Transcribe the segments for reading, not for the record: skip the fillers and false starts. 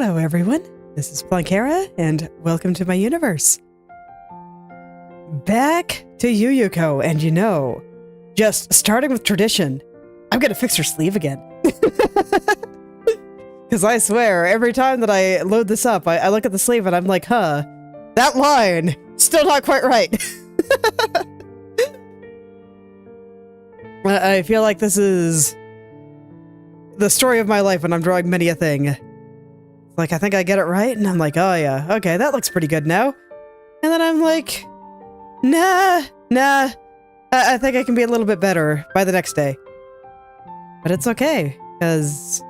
Hello everyone, this is Planckera, and welcome to my universe. Back to Yuyuko, and just starting with tradition, I'm gonna fix her sleeve again. Because I swear, every time that I load this up, I look at the sleeve and I'm like, huh, that line, still not quite right. I feel like this is the story of my life when I'm drawing many a thing. Like, I think I get it right, and I'm like, oh yeah, okay, that looks pretty good now. And then I'm like, nah, I think I can be a little bit better by the next day. But it's okay, because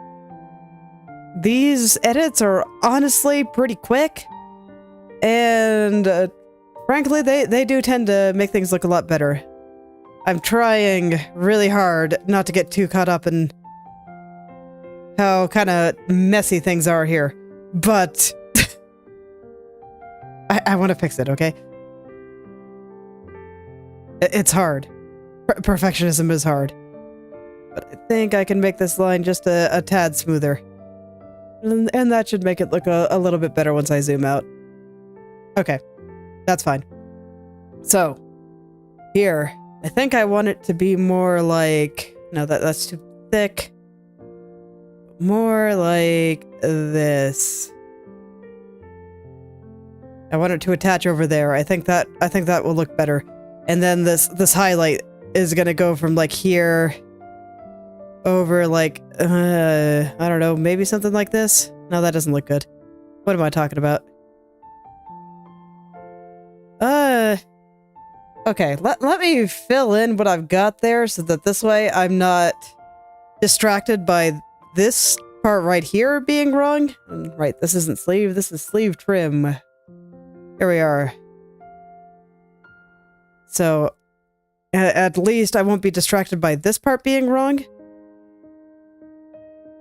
these edits are honestly pretty quick, and frankly, they do tend to make things look a lot better. I'm trying really hard not to get too caught up in how kind of messy things are here, but I want to fix it, okay? It's hard. Perfectionism is hard. But I think I can make this line just a tad smoother. And that should make it look a little bit better once I zoom out. Okay, that's fine. So, here, I think I want it to be more like... No, that's too thick. More like this. I want it to attach over there. I think that will look better. And then this highlight is gonna go from like here over like I don't know, maybe something like this. No, that doesn't look good. What am I talking about? Okay, let me fill in what I've got there so that this way I'm not distracted by this part right here being wrong. Right, this isn't sleeve, this is sleeve trim. Here we are. So, at least I won't be distracted by this part being wrong.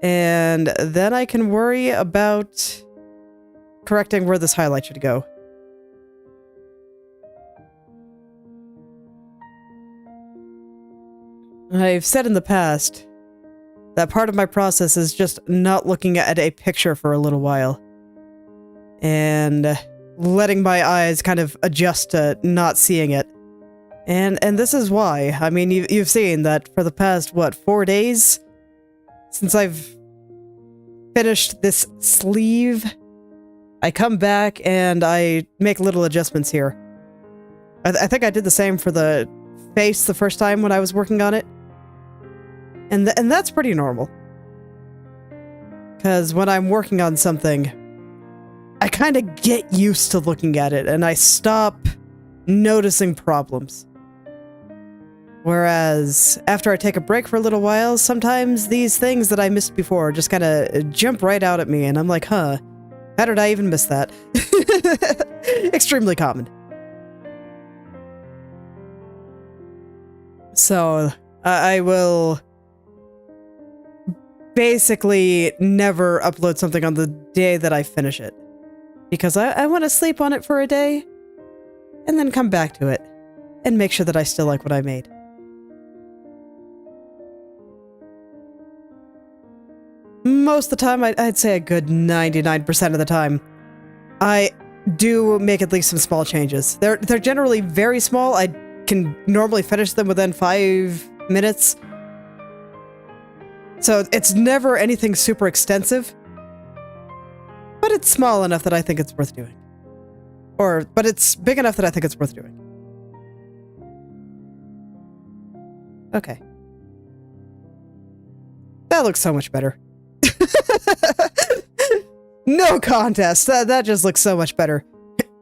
And then I can worry about correcting where this highlight should go. I've said in the past that part of my process is just not looking at a picture for a little while. And letting my eyes kind of adjust to not seeing it. And this is why. I mean, you've seen that for the past, what, 4 days? Since I've finished this sleeve, I come back and I make little adjustments here. I think I did the same for the face the first time when I was working on it. And that's pretty normal. Because when I'm working on something, I kind of get used to looking at it and I stop noticing problems. Whereas after I take a break for a little while, sometimes these things that I missed before just kind of jump right out at me and I'm like, huh, how did I even miss that? Extremely common. So I will basically never upload something on the day that I finish it. Because I want to sleep on it for a day, and then come back to it, and make sure that I still like what I made. Most of the time, I'd say a good 99% of the time, I do make at least some small changes. They're generally very small. I can normally finish them within 5 minutes. So it's never anything super extensive. But it's small enough that I think it's worth doing. But it's big enough that I think it's worth doing. Okay. That looks so much better. No contest. That just looks so much better.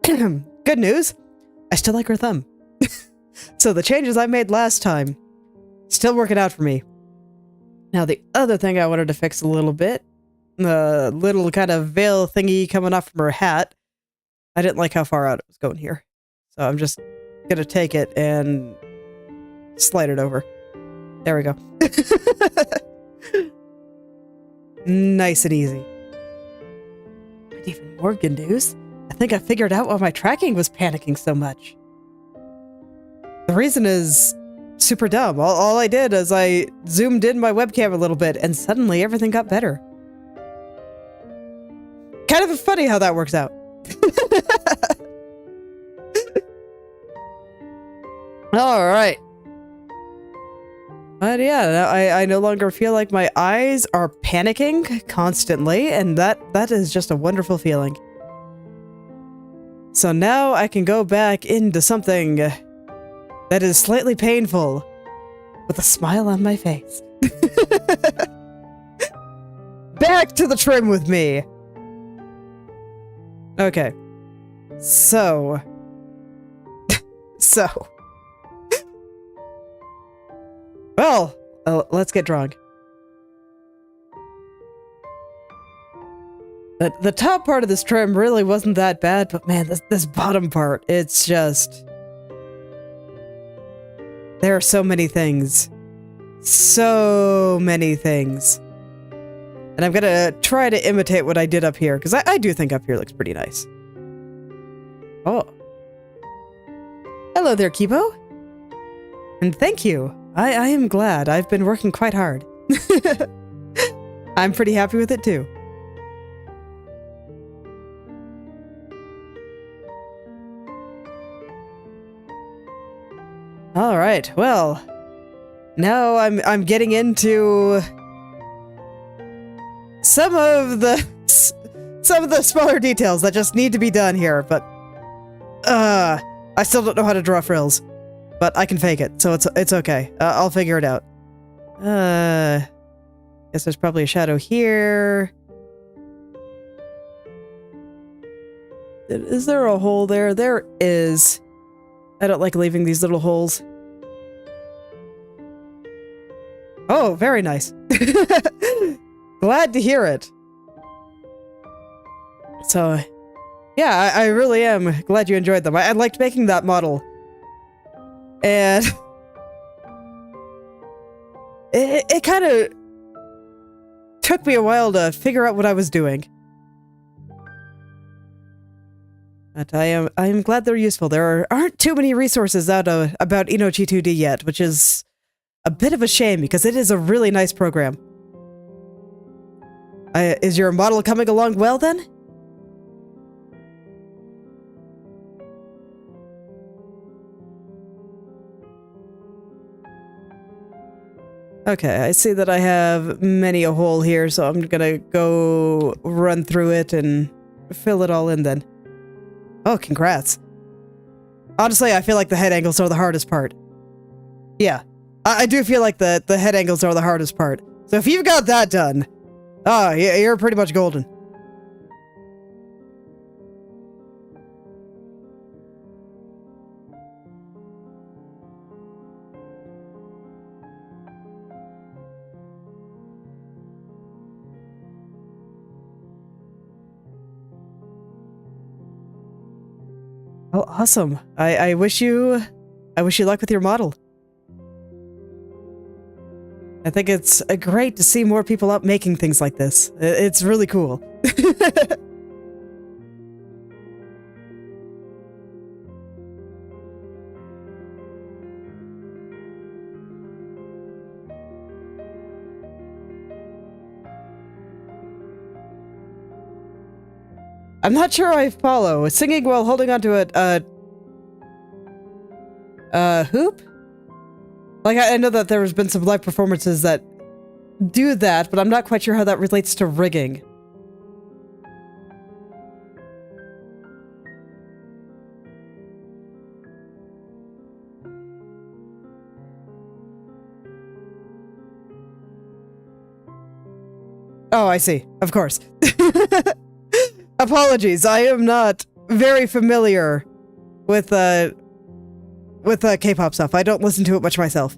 Good news. I still like her thumb. So the changes I made last time, still working out for me. Now the other thing I wanted to fix a little bit, the little kind of veil thingy coming off from her hat. I didn't like how far out it was going here. So I'm just gonna take it and slide it over. There we go. Nice and easy. And even more good news. I think I figured out why my tracking was panicking so much. The reason is super dumb. All I did is I zoomed in my webcam a little bit and suddenly everything got better. Kind of funny how that works out. All right. But yeah, I no longer feel like my eyes are panicking constantly, and that is just a wonderful feeling. So now I can go back into something that is slightly painful with a smile on my face. Back to the trim with me. Okay. So. Well, let's get drunk. The top part of this trim really wasn't that bad, but man, this bottom part, it's just... There are so many things. So many things. And I'm gonna try to imitate what I did up here, because I do think up here looks pretty nice. Oh. Hello there, Kibo. And thank you. I am glad. I've been working quite hard. I'm pretty happy with it too. All right. Well, now I'm getting into some of the smaller details that just need to be done here, but I still don't know how to draw frills. But I can fake it, so it's okay. I'll figure it out. Guess there's probably a shadow here. Is there a hole there? There is. I don't like leaving these little holes. Oh, very nice. Glad to hear it. So, yeah, I really am glad you enjoyed them. I liked making that model. And it kind of took me a while to figure out what I was doing. But I am glad they're useful. There aren't too many resources out about Inochi 2D yet, which is a bit of a shame because it is a really nice program. Is your model coming along well then? Okay, I see that I have many a hole here, so I'm gonna go run through it and fill it all in then. Oh, congrats. Honestly, I feel like the head angles are the hardest part. Yeah, I do feel like the head angles are the hardest part. So if you've got that done, oh, you're pretty much golden. Oh, awesome. I wish you luck with your model. I think it's great to see more people out making things like this. It's really cool. I'm not sure I follow. Singing while holding onto a hoop? Like, I know that there's been some live performances that do that, but I'm not quite sure how that relates to rigging. Oh, I see. Of course. Apologies, I am not very familiar with K-pop stuff. I don't listen to it much myself.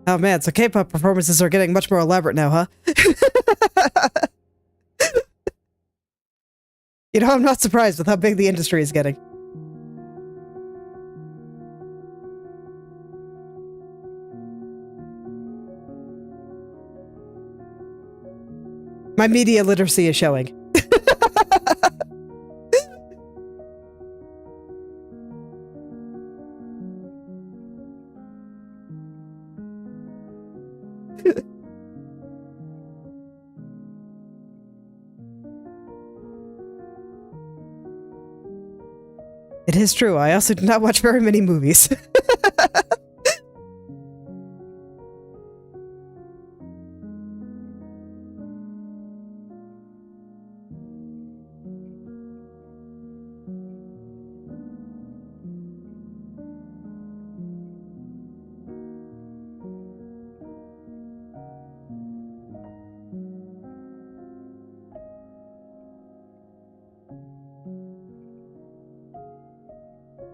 Oh man, so K-pop performances are getting much more elaborate now, huh? You know, I'm not surprised with how big the industry is getting. My media literacy is showing. It is true. I also do not watch very many movies.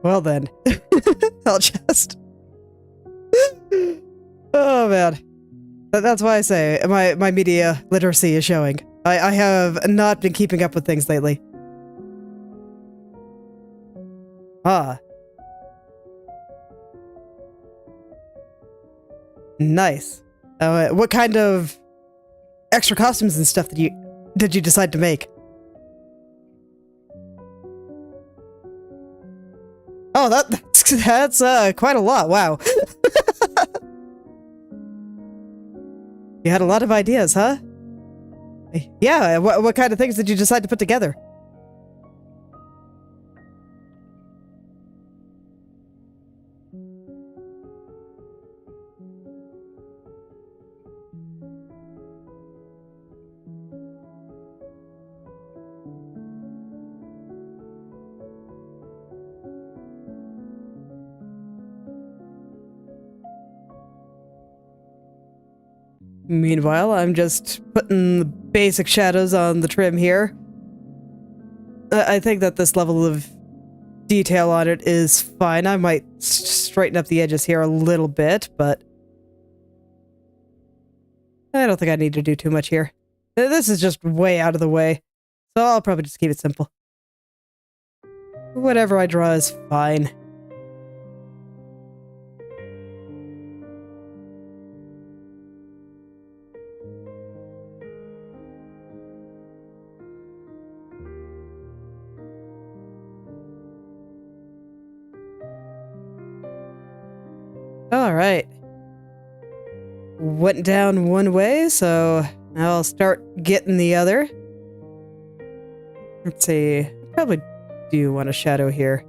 Well then, I'll just... Oh man. That's why I say my media literacy is showing. I have not been keeping up with things lately. Ah. Nice. What kind of extra costumes and stuff did you decide to make? Oh, that's quite a lot. Wow. You had a lot of ideas, huh? Yeah, what kind of things did you decide to put together? Meanwhile, I'm just putting the basic shadows on the trim here. I think that this level of detail on it is fine. I might straighten up the edges here a little bit, but I don't think I need to do too much here. This is just way out of the way, so I'll probably just keep it simple. Whatever I draw is fine. Alright. Went down one way, so now I'll start getting the other. Let's see. Probably do want a shadow here.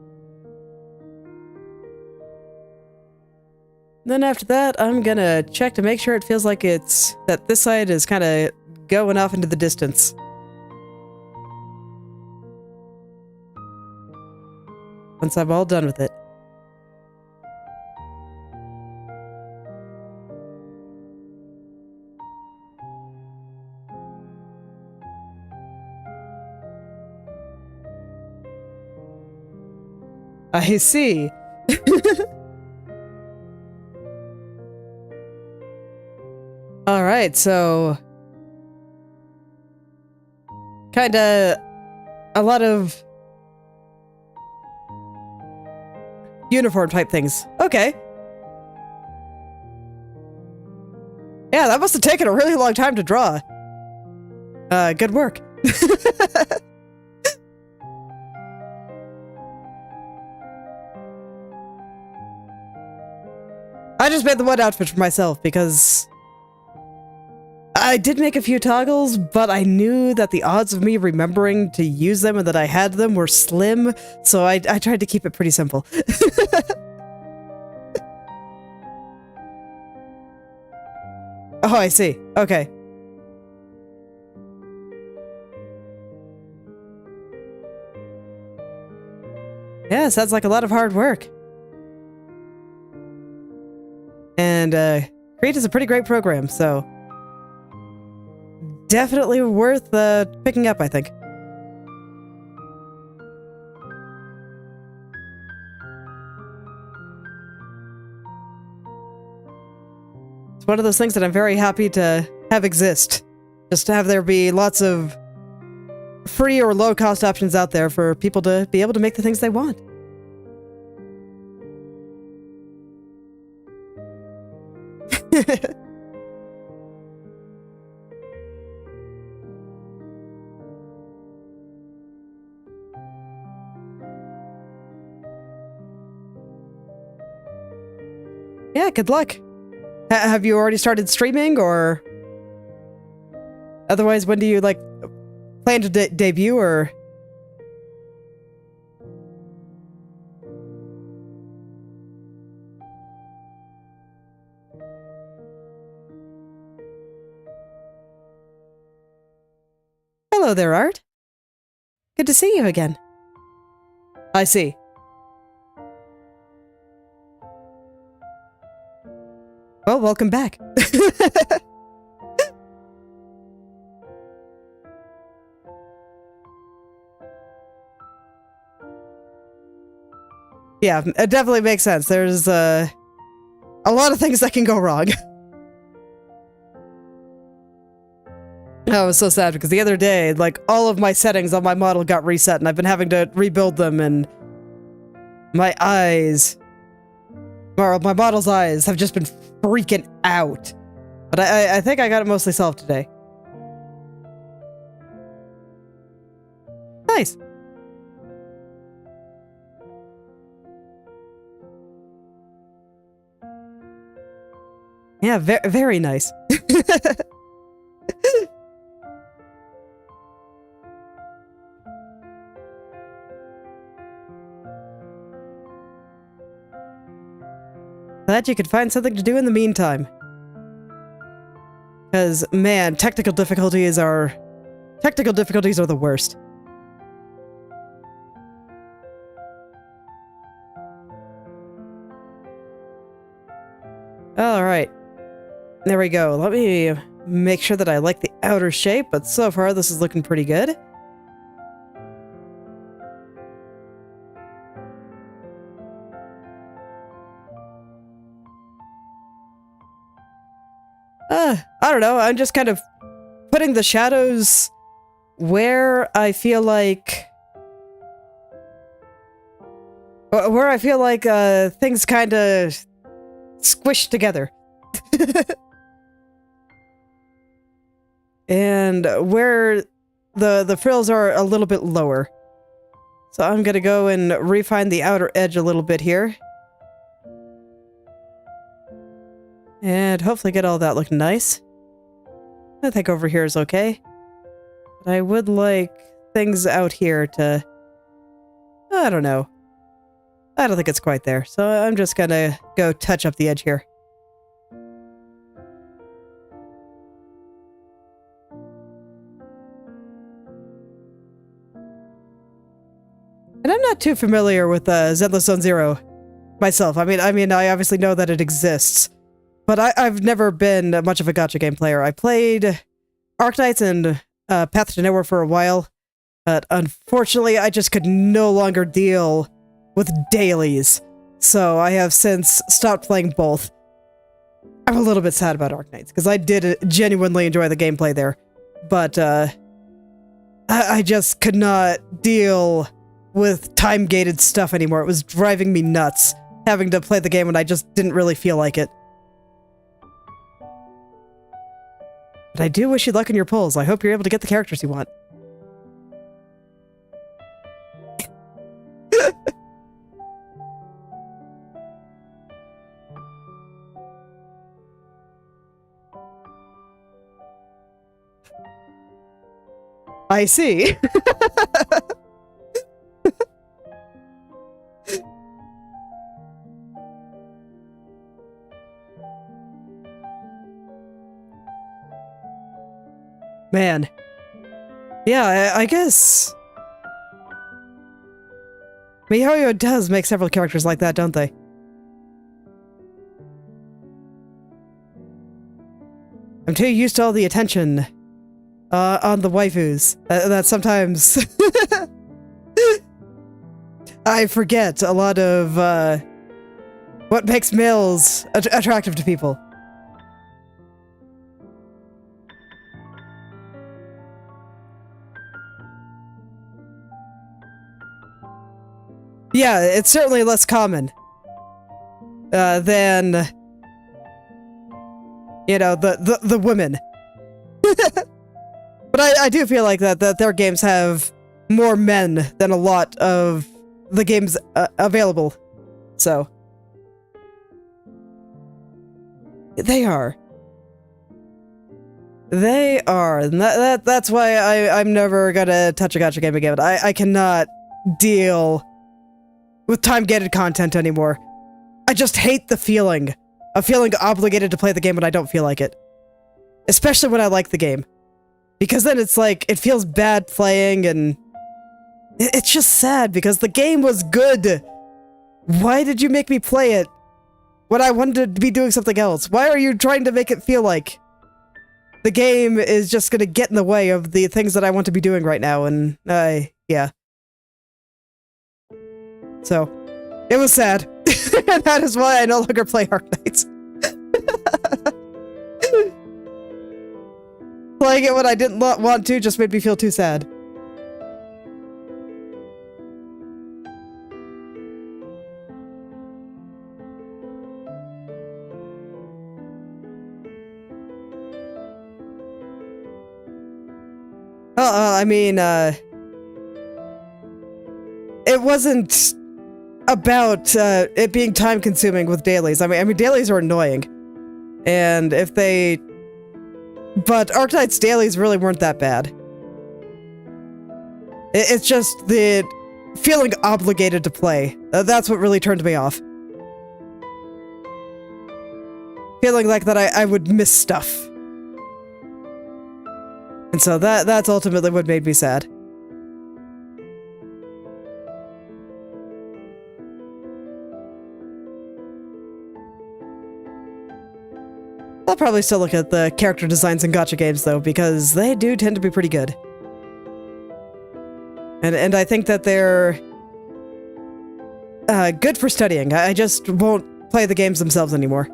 Then after that, I'm gonna check to make sure it feels like that this side is kind of going off into the distance. Once I'm all done with it. I see. Alright, so... kinda... a lot of... uniform type things. Okay. Yeah, that must have taken a really long time to draw. Good work. I just made the one outfit for myself because I did make a few toggles, but I knew that the odds of me remembering to use them and that I had them were slim, so I tried to keep it pretty simple. Oh, I see. Okay. Yeah, sounds like a lot of hard work. And Krita is a pretty great program, so definitely worth picking up, I think. It's one of those things that I'm very happy to have exist. Just to have there be lots of free or low-cost options out there for people to be able to make the things they want. Yeah, good luck. Have you already started streaming, or otherwise when do you plan to debut, or Hello there, Art. Good to see you again. I see. Well, welcome back. Yeah, it definitely makes sense. There's a lot of things that can go wrong. I was so sad because the other day, like, all of my settings on my model got reset and I've been having to rebuild them, and my eyes, or my model's eyes, have just been freaking out. But I think I got it mostly solved today. Nice. Yeah, very nice. Glad you could find something to do in the meantime. Because, man, technical difficulties are the worst. Alright. There we go. Let me make sure that I like the outer shape, but so far this is looking pretty good. I don't know, I'm just kind of putting the shadows where I feel like... things kind of squished together. And where the frills are a little bit lower. So I'm gonna go and refine the outer edge a little bit here. And hopefully get all that looking nice. I think over here is okay. But I would like things out here to... I don't know. I don't think it's quite there, so I'm just gonna go touch up the edge here. And I'm not too familiar with Zenless Zone Zero myself. I mean, I obviously know that it exists, but I've never been much of a gacha game player. I played Arknights and Path to Nowhere for a while, but unfortunately I just could no longer deal with dailies, so I have since stopped playing both. I'm a little bit sad about Arknights, because I did genuinely enjoy the gameplay there, but I just could not deal with time-gated stuff anymore. It was driving me nuts, having to play the game when I just didn't really feel like it. But I do wish you luck in your polls. I hope you're able to get the characters you want. I see. Man. Yeah, I guess... MiHoYo does make several characters like that, don't they? I'm too used to all the attention on the waifus that sometimes I forget a lot of what makes males attractive to people. Yeah, it's certainly less common than, you know, the women. But I do feel like that their games have more men than a lot of the games available. So they are. They are. And that's why I'm never gonna touch a gacha game again. I cannot deal with time-gated content anymore. I just hate the feeling of feeling obligated to play the game when I don't feel like it. Especially when I like the game. Because then it's like, it feels bad playing, and it's just sad because the game was good. Why did you make me play it when I wanted to be doing something else? Why are you trying to make it feel like the game is just gonna get in the way of the things that I want to be doing right now? And yeah. So, it was sad. And that is why I no longer play Arknights. Playing it when I didn't want to just made me feel too sad. I mean, it wasn't about it being time-consuming with dailies. I mean, dailies are annoying, and if they, but Arknight's dailies really weren't that bad. It's just the feeling obligated to play. That's what really turned me off. Feeling like that I would miss stuff. And so that's ultimately what made me sad. I'll probably still look at the character designs in gacha games, though, because they do tend to be pretty good. And I think that they're good for studying. I just won't play the games themselves anymore.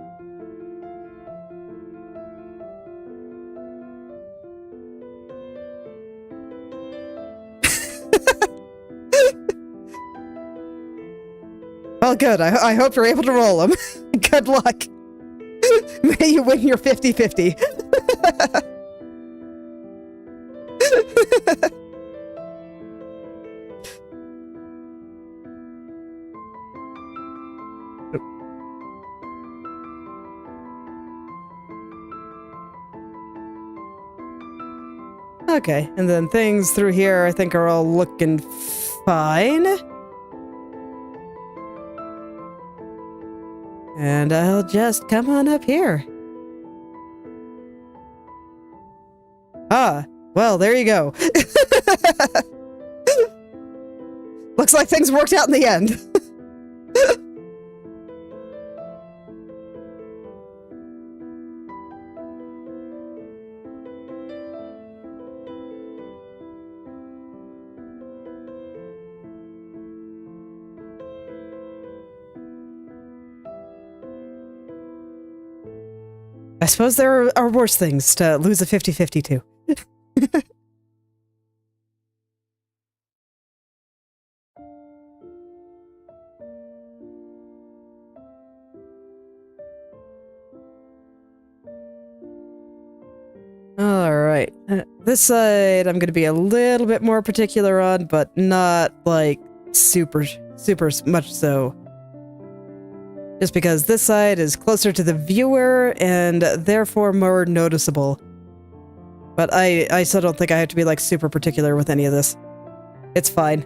Well, good. I hope you're able to roll them. Good luck. May you win your 50-50. Okay, and then things through here I think are all looking fine. And I'll just come on up here. Ah, well, there you go. Looks like things worked out in the end. I suppose there are worse things to lose a 50-50 to. Alright. This side I'm going to be a little bit more particular on, but not, like, super much so. Just because this side is closer to the viewer and therefore more noticeable. But I still don't think I have to be, like, super particular with any of this. It's fine.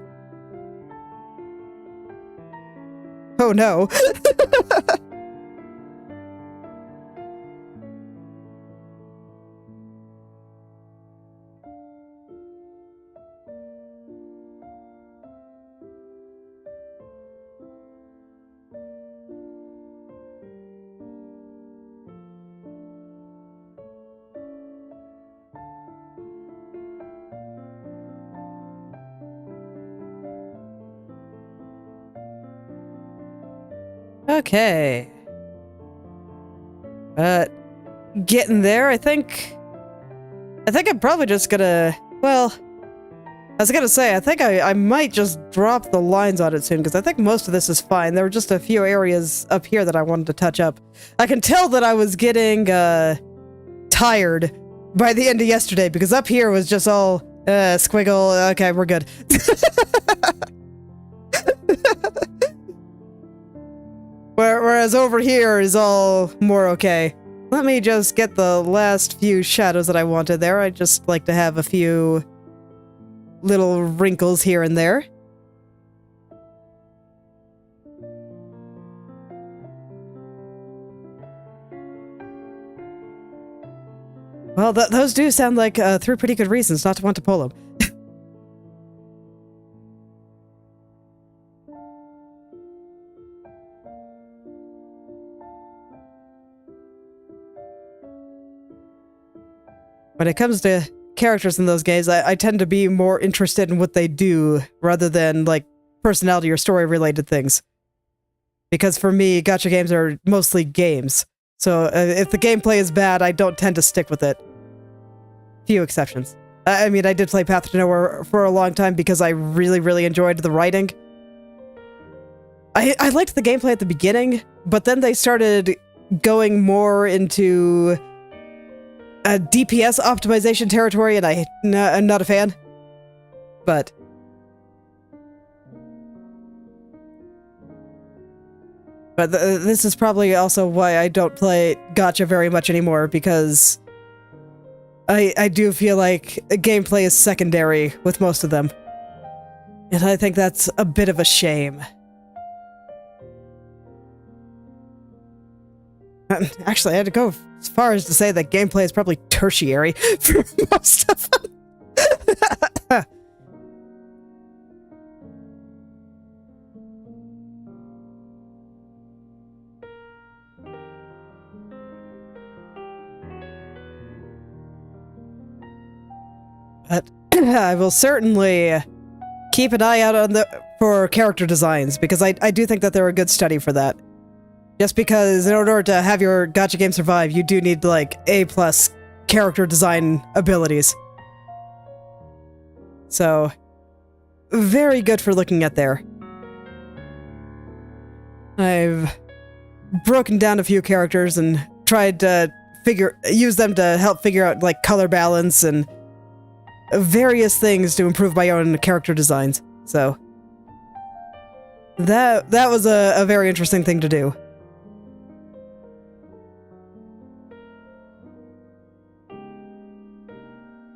Oh no. Okay. Getting there, I think I'm probably just gonna, well, I was gonna say, I think I might just drop the lines on it soon, because I think most of this is fine. There were just a few areas up here that I wanted to touch up. I can tell that I was getting, tired by the end of yesterday, because up here was just all, squiggle, okay, we're good. Whereas over here is all more okay. Let me just get the last few shadows that I wanted there. I'd just like to have a few little wrinkles here and there. Well, those do sound like three pretty good reasons not to want to pull them. When it comes to characters in those games, I tend to be more interested in what they do rather than, like, personality or story-related things. Because for me, gacha games are mostly games. So if the gameplay is bad, I don't tend to stick with it. Few exceptions. I mean, I did play Path to Nowhere for a long time because I really, really enjoyed the writing. I liked the gameplay at the beginning, but then they started going more into a DPS optimization territory, and I'm not a fan. But this is probably also why I don't play gacha very much anymore, because I do feel like gameplay is secondary with most of them. And I think that's a bit of a shame. Actually, I had to go as far as to say that gameplay is probably tertiary for most of them. But I will certainly keep an eye out on for character designs, because I do think that they're a good study for that. Just because in order to have your gacha game survive, you do need, like, A+ character design abilities. So, very good for looking at there. I've broken down a few characters and tried to use them to help figure out, like, color balance and various things to improve my own character designs. So, that was a very interesting thing to do.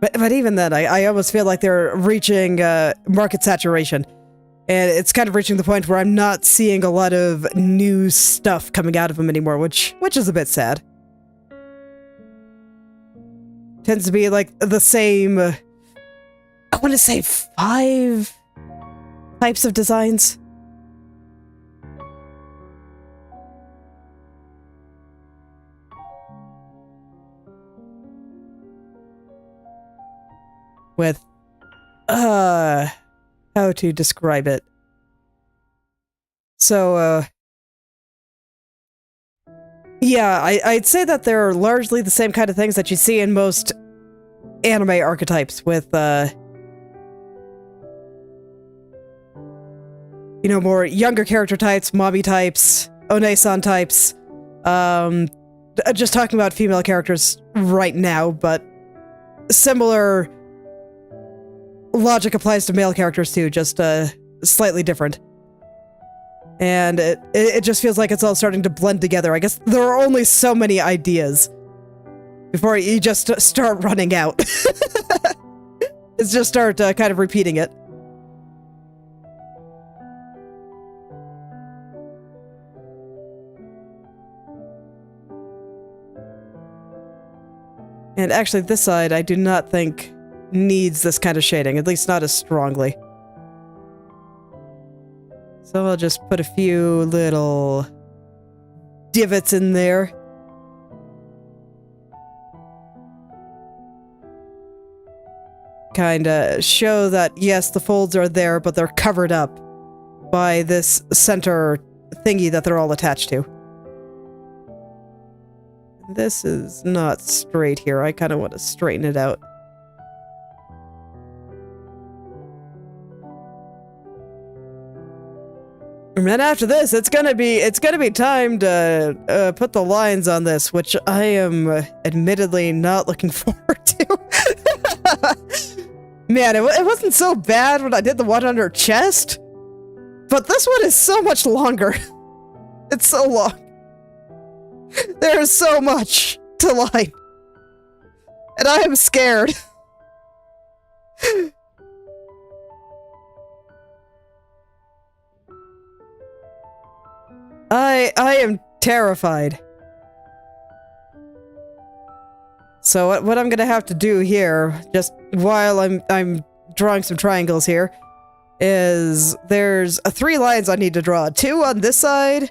But even then, I almost feel like they're reaching market saturation. And it's kind of reaching the point where I'm not seeing a lot of new stuff coming out of them anymore, which is a bit sad. Tends to be like the same, I want to say 5 types of designs. With, how to describe it. So, yeah, I'd say that they're largely the same kind of things that you see in most anime archetypes with, you know, more younger character types, mommy types, one-san types, just talking about female characters right now, but similar logic applies to male characters too, just slightly different. And it just feels like it's all starting to blend together. I guess there are only so many ideas before you just start running out. It's just start kind of repeating it. And actually, this side I do not think needs this kind of shading, at least not as strongly. So I'll just put a few little divots in there. Kinda show that, yes, the folds are there, but they're covered up by this center thingy that they're all attached to. This is not straight here. I kind of want to straighten it out. And then after this, it's gonna be time to put the lines on this, which I am admittedly not looking forward to. Man, it wasn't so bad when I did the one on her chest, but this one is so much longer. It's so long. There's so much to line, and I am scared. I am terrified. So what I'm gonna have to do here, just while I'm drawing some triangles here, is there's 3 lines I need to draw. 2 on this side,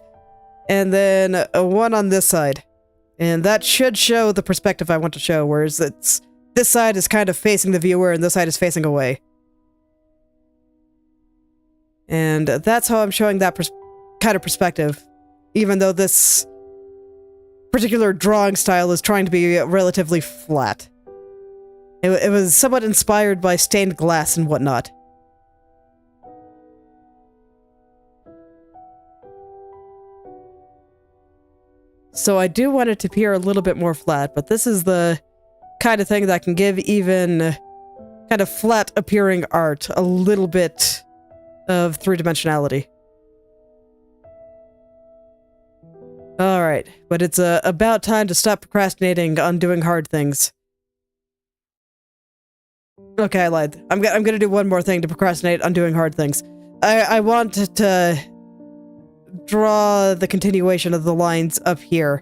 and then 1 on this side. And that should show the perspective I want to show, whereas this side is kind of facing the viewer and this side is facing away. And that's how I'm showing that kind of perspective, even though this particular drawing style is trying to be relatively flat. It was somewhat inspired by stained glass and whatnot. So I do want it to appear a little bit more flat, but this is the kind of thing that can give even kind of flat appearing art a little bit of 3-dimensionality. Alright, but it's about time to stop procrastinating on doing hard things. Okay, I lied. I'm gonna do one more thing to procrastinate on doing hard things. I want to draw the continuation of the lines up here,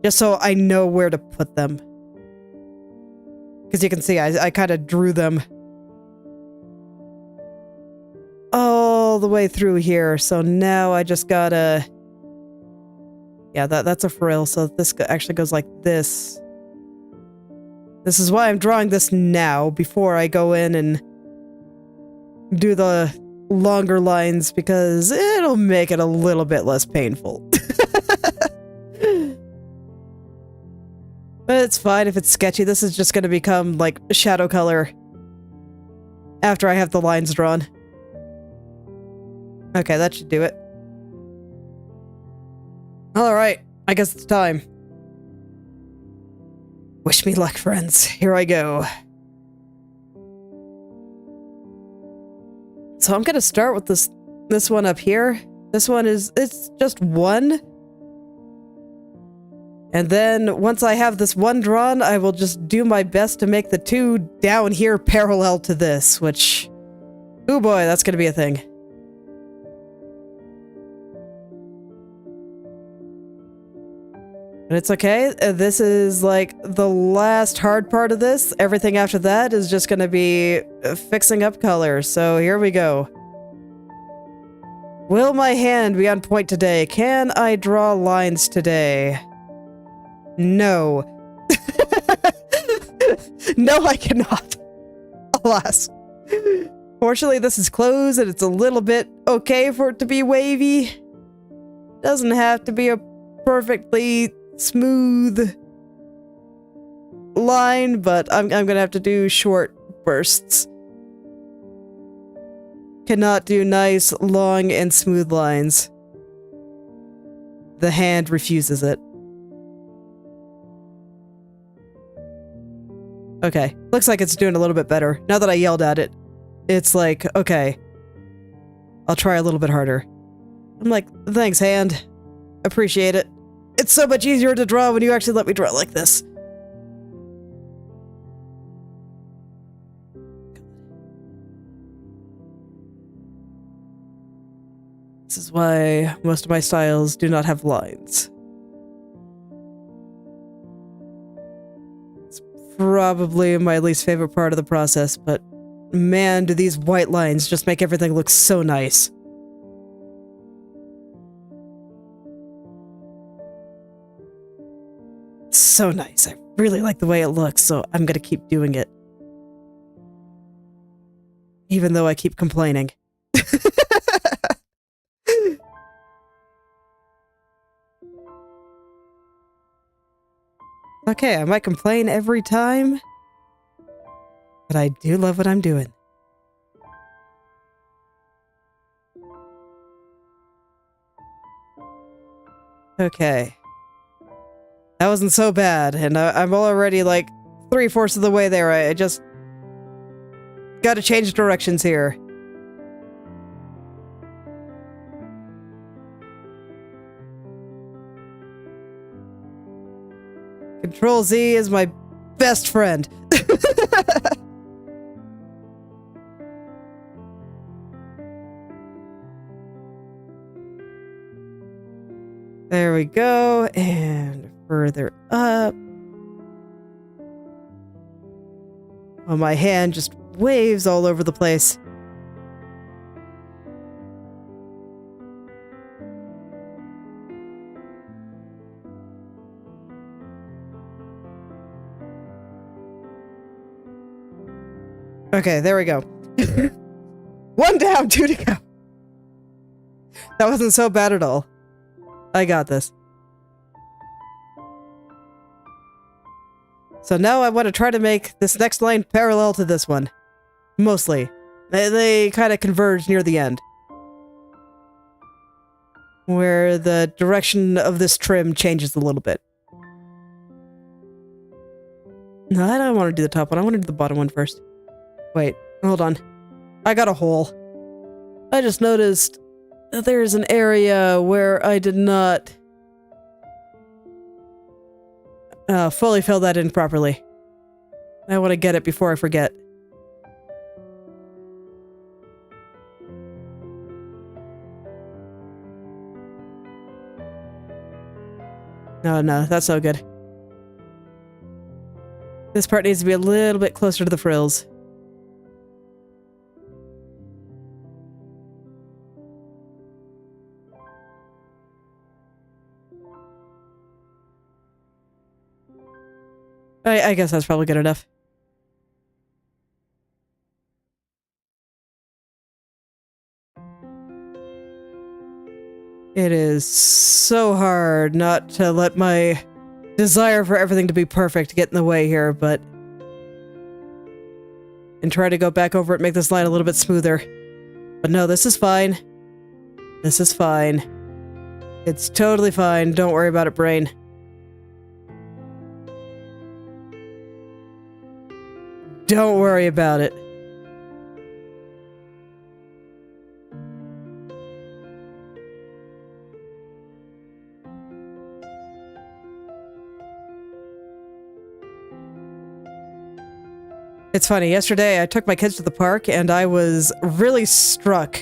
just so I know where to put them. Because you can see, I kind of drew them all the way through here, so now I just gotta... Yeah, that's a frill, so this actually goes like this. This is why I'm drawing this now, before I go in and do the longer lines, because it'll make it a little bit less painful. But it's fine if it's sketchy. This is just going to become, like, shadow color after I have the lines drawn. Okay, that should do it. Alright, I guess it's time. Wish me luck, friends. Here I go. So I'm gonna start with this one up here. This one it's just 1. And then once I have this 1 drawn, I will just do my best to make the 2 down here parallel to this, which... Oh boy, that's gonna be a thing. And it's okay. This is like the last hard part of this. Everything after that is just gonna be fixing up color. So here we go. Will my hand be on point today? Can I draw lines today? No. No, I cannot. Alas. Fortunately, this is closed and it's a little bit okay for it to be wavy. Doesn't have to be a perfectly smooth line, but I'm gonna have to do short bursts. Cannot do nice, long, and smooth lines. The hand refuses it. Okay, looks like it's doing a little bit better. Now that I yelled at it, it's like, okay, I'll try a little bit harder. I'm like, thanks, hand. Appreciate it. It's so much easier to draw when you actually let me draw like this. This is why most of my styles do not have lines. It's probably my least favorite part of the process, but man, do these white lines just make everything look so nice. It's so nice. I really like the way it looks, so I'm gonna keep doing it. Even though I keep complaining. Okay, I might complain every time, but I do love what I'm doing. Okay. That wasn't so bad, and I'm already like 3/4 of the way there. I just gotta change directions here. Control Z is my best friend. There we go, and further up. while my hand just waves all over the place. Okay, there we go. 1 down, 2 to go. That wasn't so bad at all. I got this. So now I want to try to make this next line parallel to this one. Mostly. They kind of converge near the end. Where the direction of this trim changes a little bit. No, I don't want to do the top one. I want to do the bottom one first. Wait, hold on. I got a hole. I just noticed that there's an area where I did not fully fill that in properly. I want to get it before I forget. No, that's no good. This part needs to be a little bit closer to the frills. I guess that's probably good enough. It is so hard not to let my desire for everything to be perfect get in the way here, but... and try to go back over it, make this line a little bit smoother. But no, this is fine. This is fine. It's totally fine. Don't worry about it, brain. Don't worry about it. It's funny, yesterday I took my kids to the park and I was really struck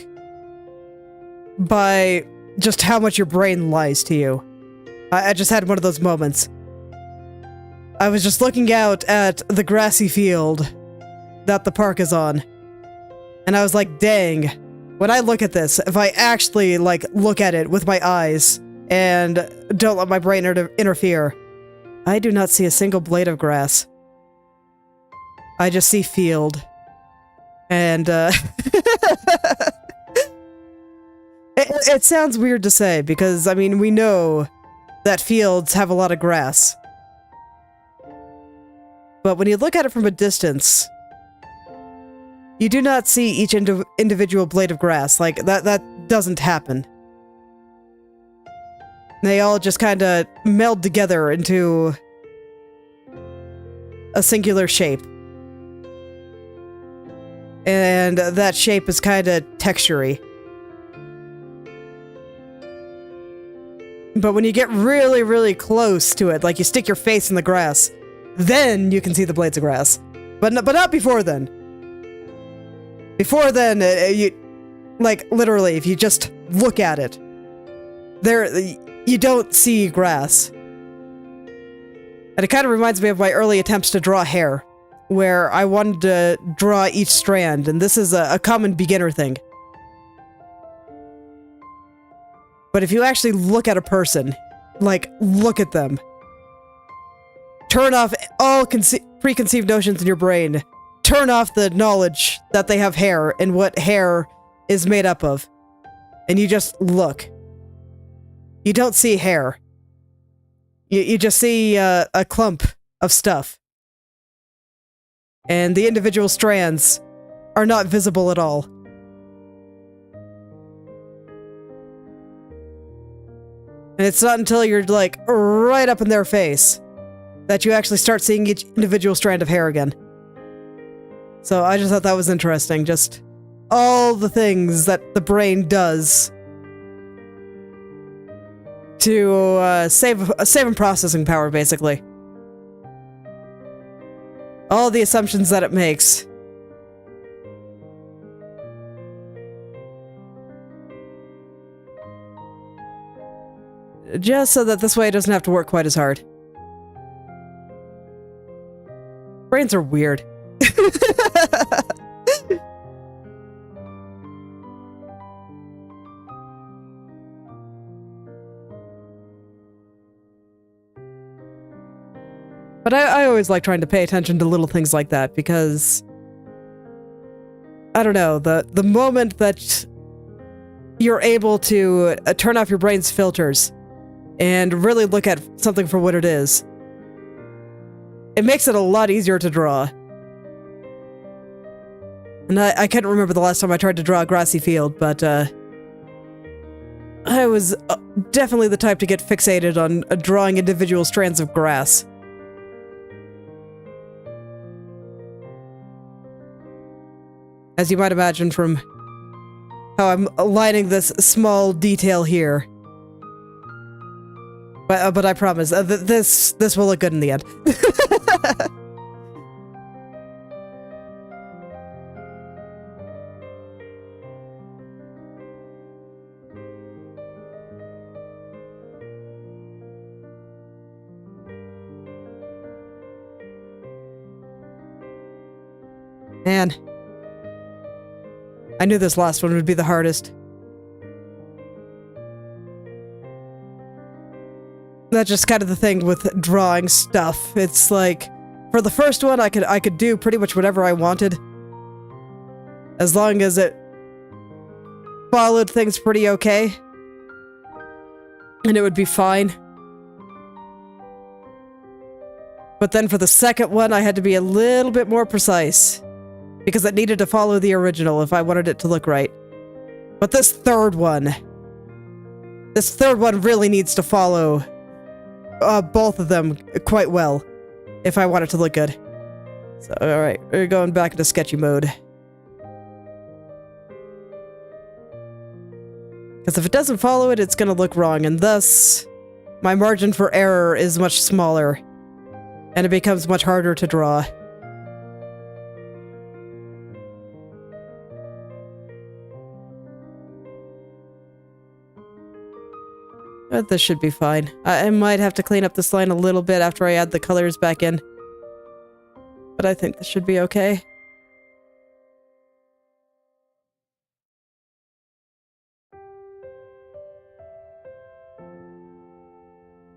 by just how much your brain lies to you. I just had one of those moments. I was just looking out at the grassy field that the park is on. And I was like, dang, when I look at this, if I actually, like, look at it with my eyes and don't let my brain interfere, I do not see a single blade of grass. I just see field. And, it sounds weird to say, because, I mean, we know that fields have a lot of grass. But when you look at it from a distance, you do not see each individual blade of grass. Like, that doesn't happen. They all just kind of meld together into a singular shape. And that shape is kind of textury. But when you get really, really close to it, like you stick your face in the grass, then you can see the blades of grass. But not before then. Before then, you... like, literally, if you just look at it, you don't see grass. And it kind of reminds me of my early attempts to draw hair, where I wanted to draw each strand, and this is a common beginner thing. But if you actually look at a person, like, look at them, turn off all preconceived notions in your brain, turn off the knowledge that they have hair and what hair is made up of, and you just look. You don't see hair. You just see a clump of stuff. And the individual strands are not visible at all. And it's not until you're, like, right up in their face that you actually start seeing each individual strand of hair again. So I just thought that was interesting. Just all the things that the brain does to save in processing power, basically. All the assumptions that it makes. Just so that this way it doesn't have to work quite as hard. Brains are weird. But I always like trying to pay attention to little things like that because, I don't know, the moment that you're able to turn off your brain's filters and really look at something for what it is, it makes it a lot easier to draw. And I can't remember the last time I tried to draw a grassy field, but I was definitely the type to get fixated on drawing individual strands of grass. As you might imagine from how I'm aligning this small detail here. But I promise, this will look good in the end. Man. I knew this last one would be the hardest. That's just kind of the thing with drawing stuff. It's like, for the first one, I could do pretty much whatever I wanted. As long as it followed things pretty okay. And it would be fine. But then for the second one, I had to be a little bit more precise. Because it needed to follow the original if I wanted it to look right. But this third one really needs to follow both of them quite well if I want it to look good. So, alright, we're going back into sketchy mode. Because if it doesn't follow it, it's going to look wrong, and thus, my margin for error is much smaller, and it becomes much harder to draw. But this should be fine. I might have to clean up this line a little bit after I add the colors back in. But I think this should be okay.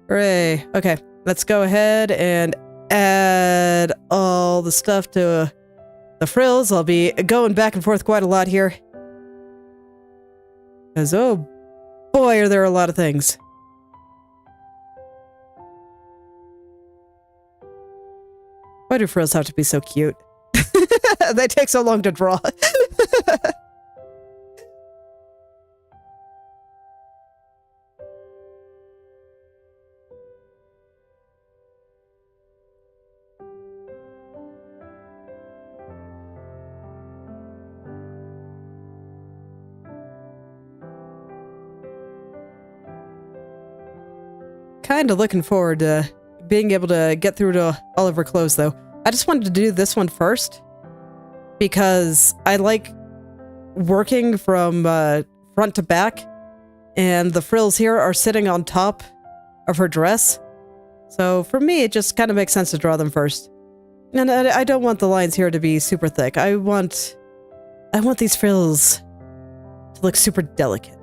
Hooray. Okay, let's go ahead and add all the stuff to the frills. I'll be going back and forth quite a lot here. Because, oh boy, are there a lot of things. Why do frills have to be so cute? They take so long to draw. Kinda looking forward to being able to get through to all of her clothes, though. I just wanted to do this one first because I like working from front to back, and the frills here are sitting on top of her dress. So for me, it just kind of makes sense to draw them first. And I don't want the lines here to be super thick. I want these frills to look super delicate.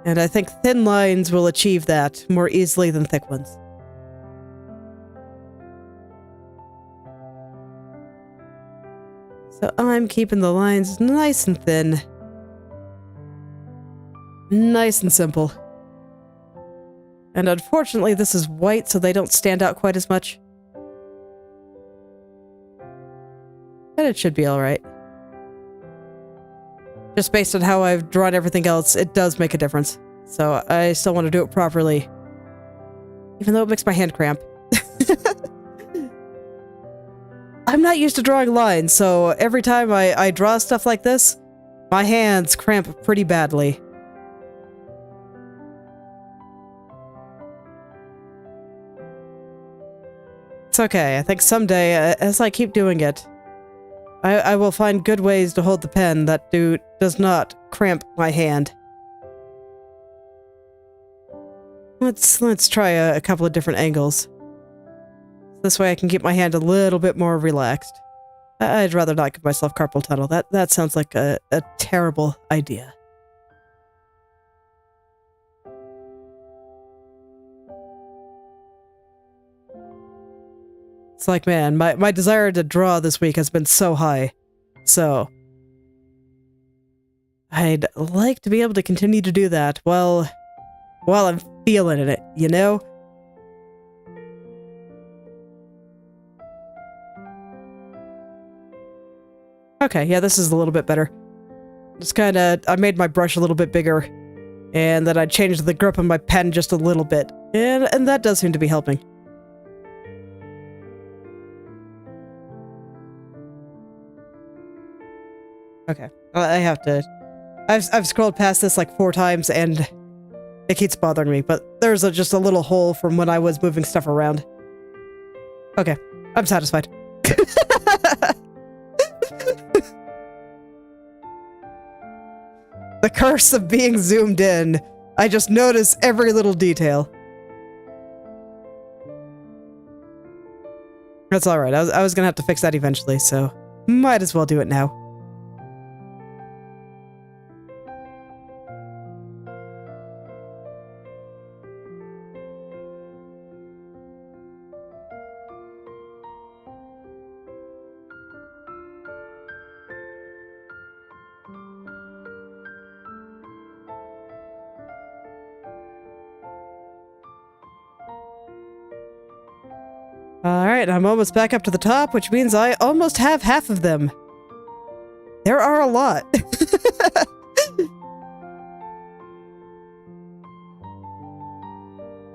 And I think thin lines will achieve that more easily than thick ones. So I'm keeping the lines nice and thin. Nice and simple. And unfortunately this is white, so they don't stand out quite as much. But it should be alright. Just based on how I've drawn everything else, it does make a difference. So I still want to do it properly. Even though it makes my hand cramp. I'm not used to drawing lines, so every time I draw stuff like this, my hands cramp pretty badly. It's okay. I think someday, as I keep doing it, I will find good ways to hold the pen that does not cramp my hand. Let's try a couple of different angles. This way I can keep my hand a little bit more relaxed. I'd rather not give myself carpal tunnel. That sounds like a terrible idea. It's like, man, my desire to draw this week has been so high. So I'd like to be able to continue to do that while I'm feeling it, you know? Okay, yeah, this is a little bit better. Just I made my brush a little bit bigger, and then I changed the grip on my pen just a little bit, and that does seem to be helping. Okay, I have to... I've scrolled past this like 4 times, and it keeps bothering me, but there's just a little hole from when I was moving stuff around. Okay, I'm satisfied. The curse of being zoomed in. I just notice every little detail. That's alright. I was gonna have to fix that eventually, so might as well do it now. Alright, I'm almost back up to the top, which means I almost have half of them. There are a lot.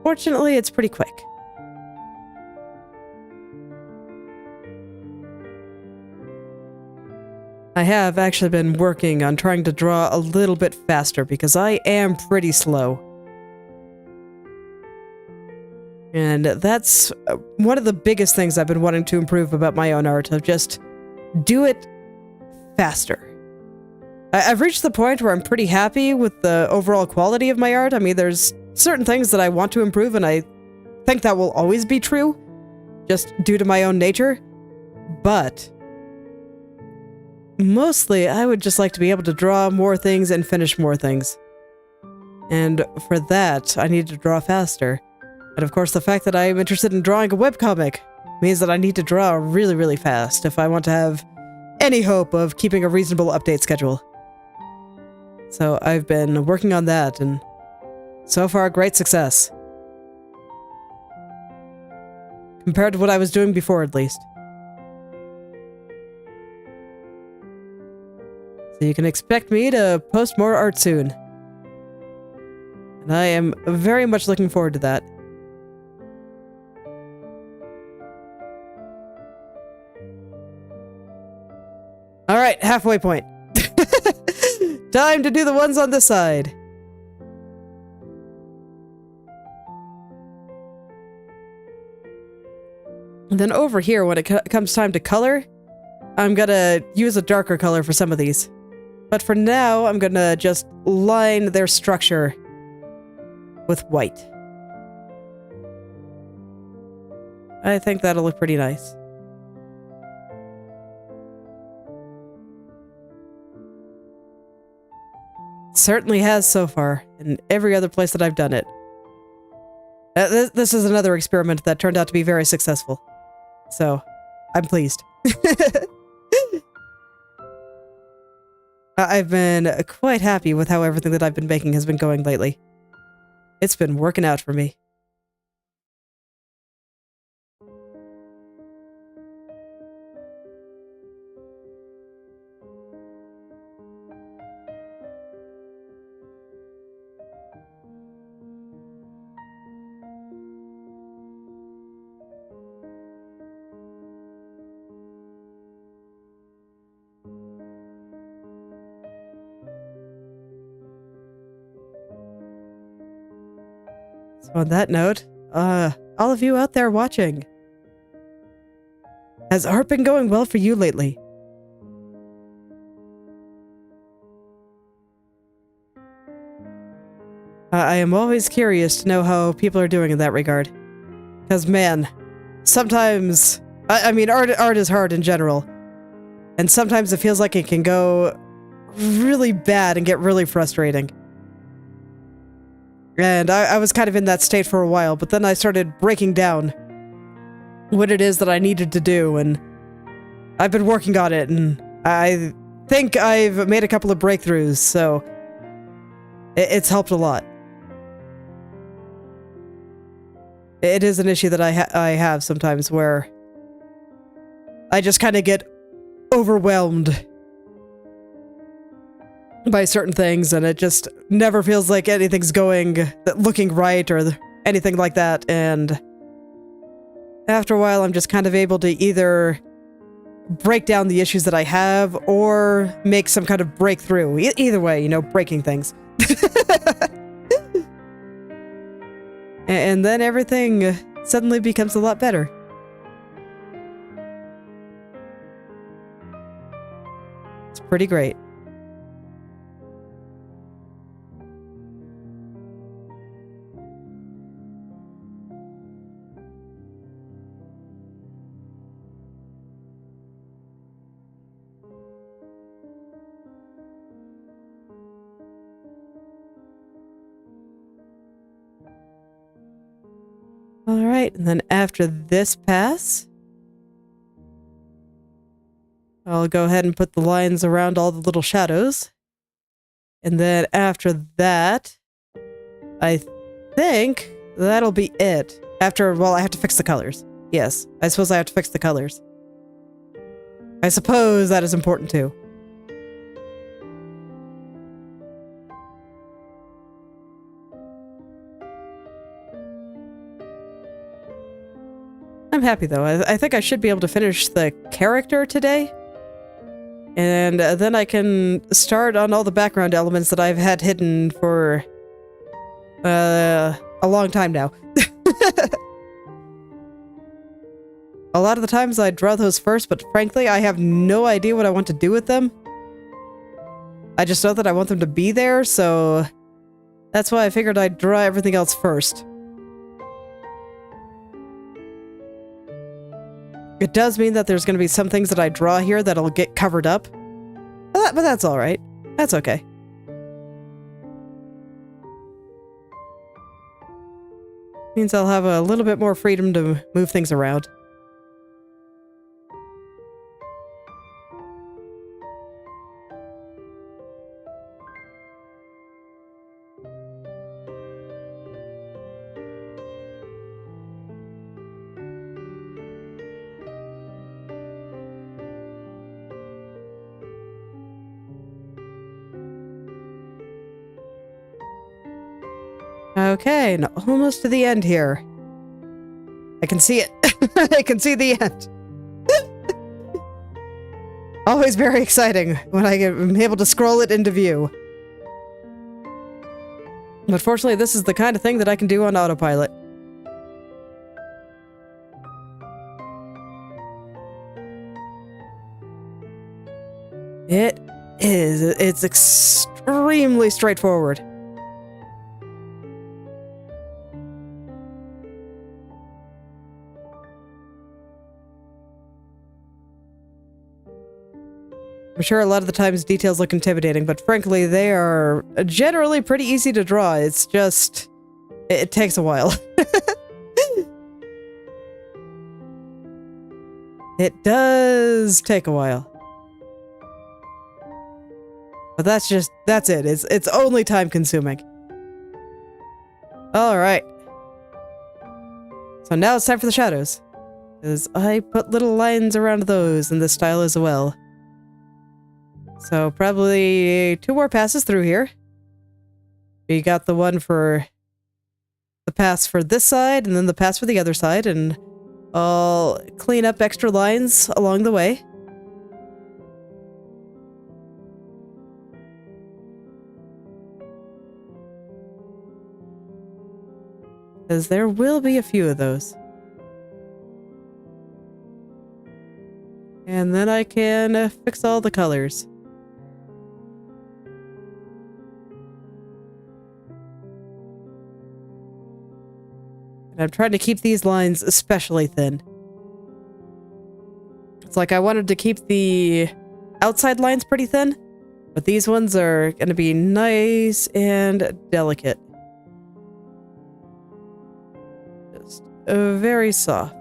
Fortunately, it's pretty quick. I have actually been working on trying to draw a little bit faster because I am pretty slow. And that's one of the biggest things I've been wanting to improve about my own art, of just do it faster. I've reached the point where I'm pretty happy with the overall quality of my art. I mean, there's certain things that I want to improve, and I think that will always be true, just due to my own nature. But mostly, I would just like to be able to draw more things and finish more things. And for that, I need to draw faster. And of course, the fact that I am interested in drawing a webcomic means that I need to draw really, really fast if I want to have any hope of keeping a reasonable update schedule. So I've been working on that, and so far, great success. Compared to what I was doing before, at least. So you can expect me to post more art soon. And I am very much looking forward to that. Alright, halfway point. Time to do the ones on this side. And then over here, when it comes time to color, I'm gonna use a darker color for some of these. But for now, I'm gonna just line their structure with white. I think that'll look pretty nice. Certainly has so far, in every other place that I've done it. This is another experiment that turned out to be very successful. So, I'm pleased. I've been quite happy with how everything that I've been making has been going lately. It's been working out for me. So on that note, all of you out there watching, has art been going well for you lately? I am always curious to know how people are doing in that regard. Because man, sometimes, I mean, art is hard in general. And sometimes it feels like it can go really bad and get really frustrating. And I was kind of in that state for a while, but then I started breaking down. what it is that I needed to do, and I've been working on it, and I think I've made a couple of breakthroughs, so it's helped a lot. It is an issue that I have sometimes where I just kind of get overwhelmed by certain things, and it just never feels like anything's looking right or anything like that, and after a while I'm just kind of able to either break down the issues that I have or make some kind of breakthrough. Either way, you know, breaking things. And then everything suddenly becomes a lot better. It's pretty great. Alright, and then after this pass, I'll go ahead and put the lines around all the little shadows. And then after that, I think that'll be it. Well, I have to fix the colors. Yes, I suppose I have to fix the colors. I suppose that is important too. I'm happy though. I think I should be able to finish the character today. And then I can start on all the background elements that I've had hidden for a long time now. A lot of the times I draw those first, but frankly, I have no idea what I want to do with them. I just know that I want them to be there, so that's why I figured I'd draw everything else first. It does mean that there's going to be some things that I draw here that'll get covered up. But that's alright. That's okay. Means I'll have a little bit more freedom to move things around. Okay, and almost to the end here. I can see it. I can see the end. Always very exciting when I'm able to scroll it into view. But fortunately, this is the kind of thing that I can do on autopilot. It is. It's extremely straightforward. I'm sure a lot of the times details look intimidating, but frankly, they are generally pretty easy to draw. It's just... it takes a while. It does take a while. But that's it. It's only time consuming. Alright. So now it's time for the shadows. Because I put little lines around those in this style as well. So probably 2 more passes through here. You got the one for the pass for this side and then the pass for the other side, and I'll clean up extra lines along the way. Because there will be a few of those. And then I can fix all the colors. And I'm trying to keep these lines especially thin. It's like I wanted to keep the outside lines pretty thin, but these ones are going to be nice and delicate. Just very soft.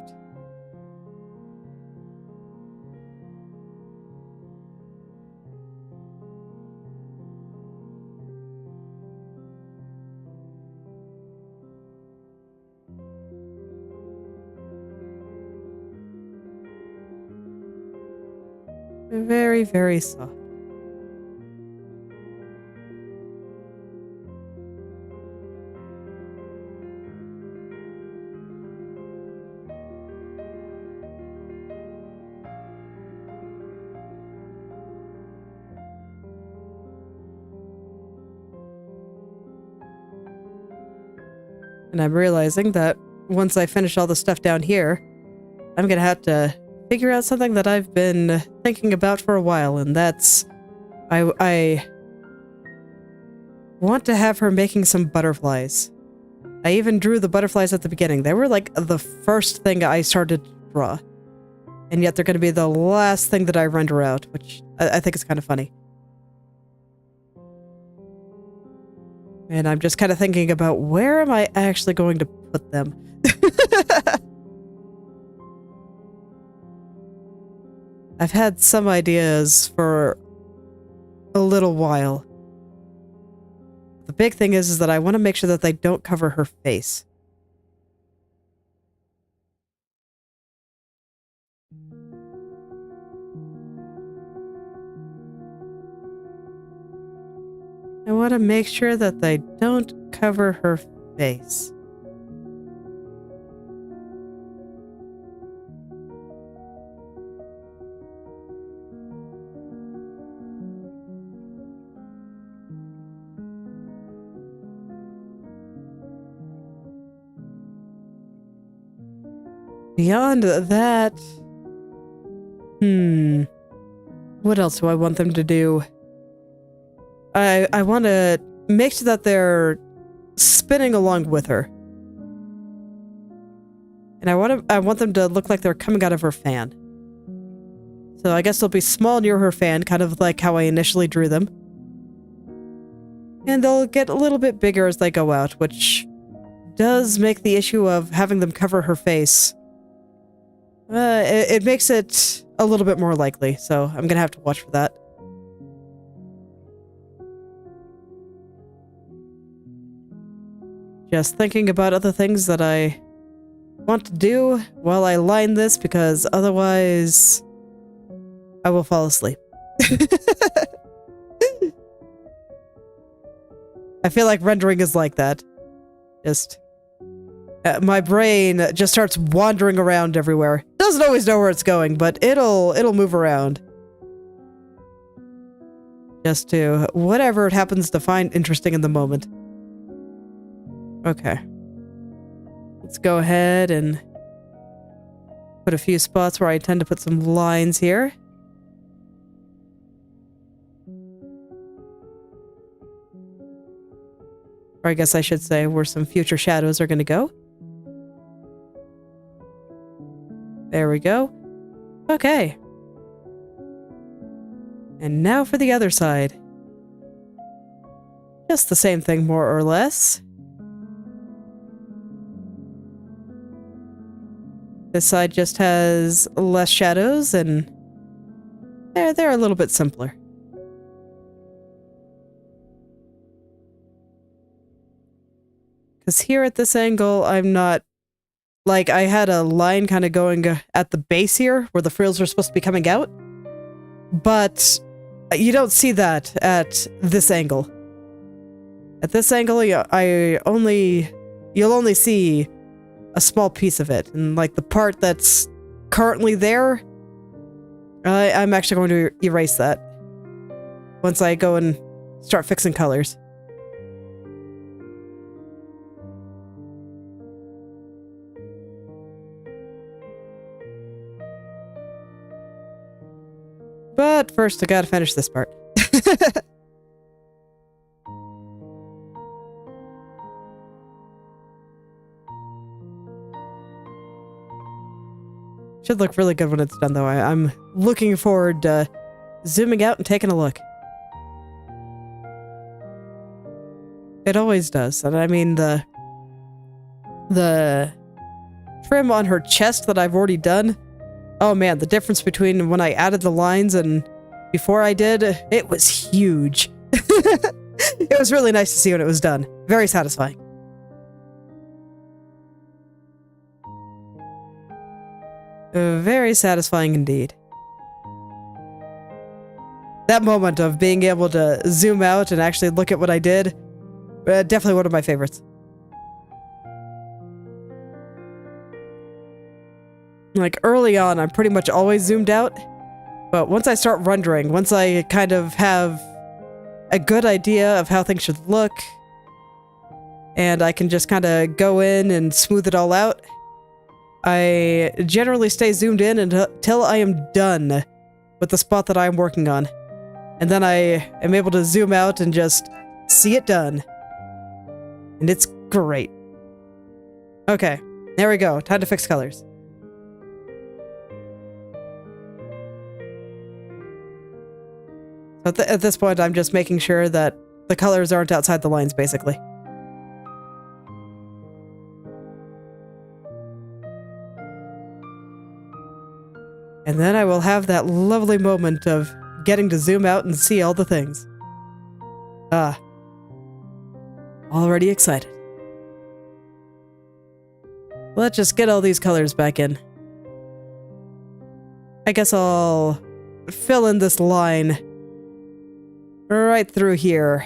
Very, very soft. And I'm realizing that once I finish all the stuff down here, I'm gonna have to figure out something that I've been thinking about for a while, and that's I want to have her making some butterflies. I even drew the butterflies at the beginning. They were like the first thing I started to draw. And yet they're going to be the last thing that I render out, which I think is kind of funny. And I'm just kind of thinking about where am I actually going to put them? I've had some ideas for a little while. The big thing is that I want to make sure that they don't cover her face. I want to make sure that they don't cover her face. Beyond that... What else do I want them to do? I want to make sure that they're spinning along with her. And I want them to look like they're coming out of her fan. So I guess they'll be small near her fan, kind of like how I initially drew them. And they'll get a little bit bigger as they go out, which does make the issue of having them cover her face. It makes it a little bit more likely, so I'm gonna have to watch for that. Just thinking about other things that I want to do while I line this, because otherwise I will fall asleep. I feel like rendering is like that. Just... my brain just starts wandering around everywhere. Doesn't always know where it's going, but it'll move around. Just to whatever it happens to find interesting in the moment. Okay. Let's go ahead and put a few spots where I tend to put some lines here. Or I guess I should say where some future shadows are going to go. There we go. Okay. And now for the other side. Just the same thing, more or less. This side just has less shadows, and they're a little bit simpler. Because here at this angle, I'm not... Like, I had a line kind of going at the base here, where the frills are supposed to be coming out. But you don't see that at this angle. At this angle, you'll only see a small piece of it. And, like, the part that's currently there, I'm actually going to erase that once I go and start fixing colors. But first, I gotta finish this part. Should look really good when it's done, though. I'm looking forward to zooming out and taking a look. It always does. And I mean, the trim on her chest that I've already done, oh man, the difference between when I added the lines and before I did, it was huge. It was really nice to see when it was done. Very satisfying. Very satisfying indeed. that moment of being able to zoom out and actually look at what I did, definitely one of my favorites. Like, early on, I'm pretty much always zoomed out, but once I start rendering, once I kind of have a good idea of how things should look, and I can just kind of go in and smooth it all out, I generally stay zoomed in until I am done with the spot that I'm working on. And then I am able to zoom out and just see it done. And it's great. Okay, there we go. Time to fix colors. At this point, I'm just making sure that the colors aren't outside the lines, basically. And then I will have that lovely moment of getting to zoom out and see all the things. Ah. Already excited. Let's just get all these colors back in. I guess I'll fill in this line right through here.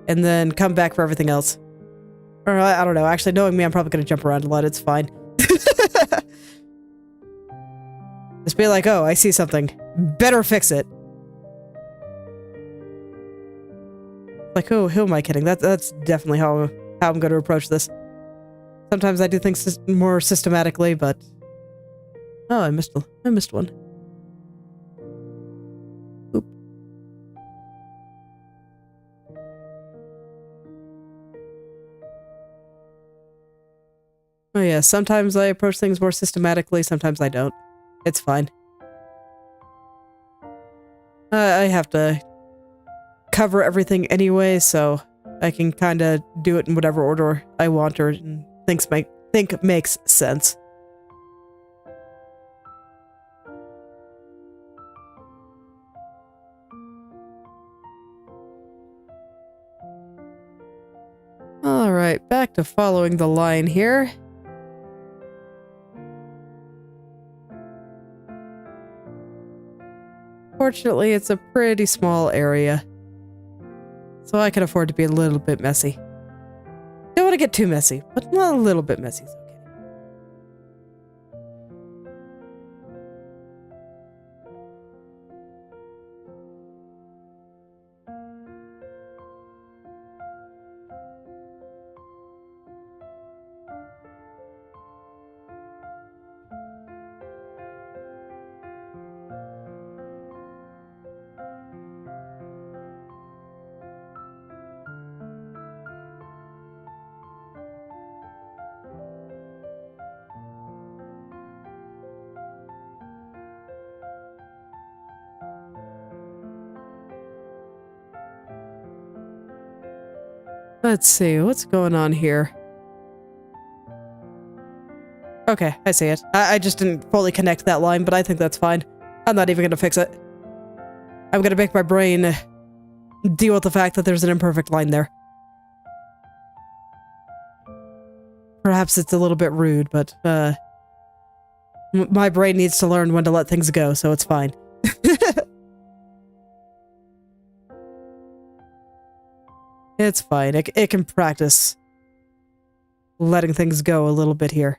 And then come back for everything else. Or I don't know. Actually, knowing me, I'm probably going to jump around a lot. It's fine. Just be like, oh, I see something. Better fix it. Like, who am I kidding? That's definitely how I'm going to approach this. Sometimes I do things more systematically, but... Oh, I missed one. Oop. Oh yeah, sometimes I approach things more systematically, sometimes I don't. It's fine. I have to cover everything anyway, so I can kind of do it in whatever order I want or think makes sense. Alright, back to following the line here. Fortunately, it's a pretty small area, so I can afford to be a little bit messy. Don't want to get too messy, but a little bit messy is okay. Let's see, what's going on here? Okay, I see it. I just didn't fully connect that line, but I think that's fine. I'm not even gonna fix it. I'm gonna make my brain deal with the fact that there's an imperfect line there. Perhaps it's a little bit rude, but, my brain needs to learn when to let things go, so it's fine. It's fine. It can practice letting things go a little bit here.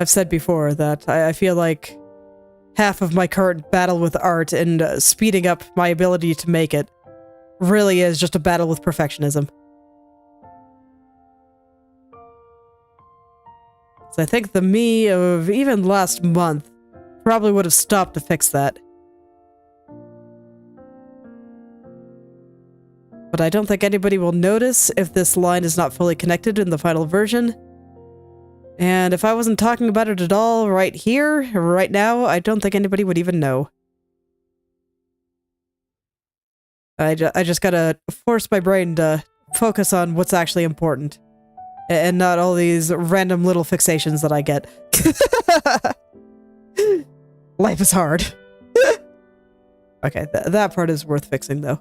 I've said before that I feel like half of my current battle with art and speeding up my ability to make it really is just a battle with perfectionism. I think the me of even last month probably would have stopped to fix that. But I don't think anybody will notice if this line is not fully connected in the final version. And if I wasn't talking about it at all right here, right now, I don't think anybody would even know. I just gotta force my brain to focus on what's actually important. And not all these random little fixations that I get. Life is hard. Okay, that part is worth fixing, though.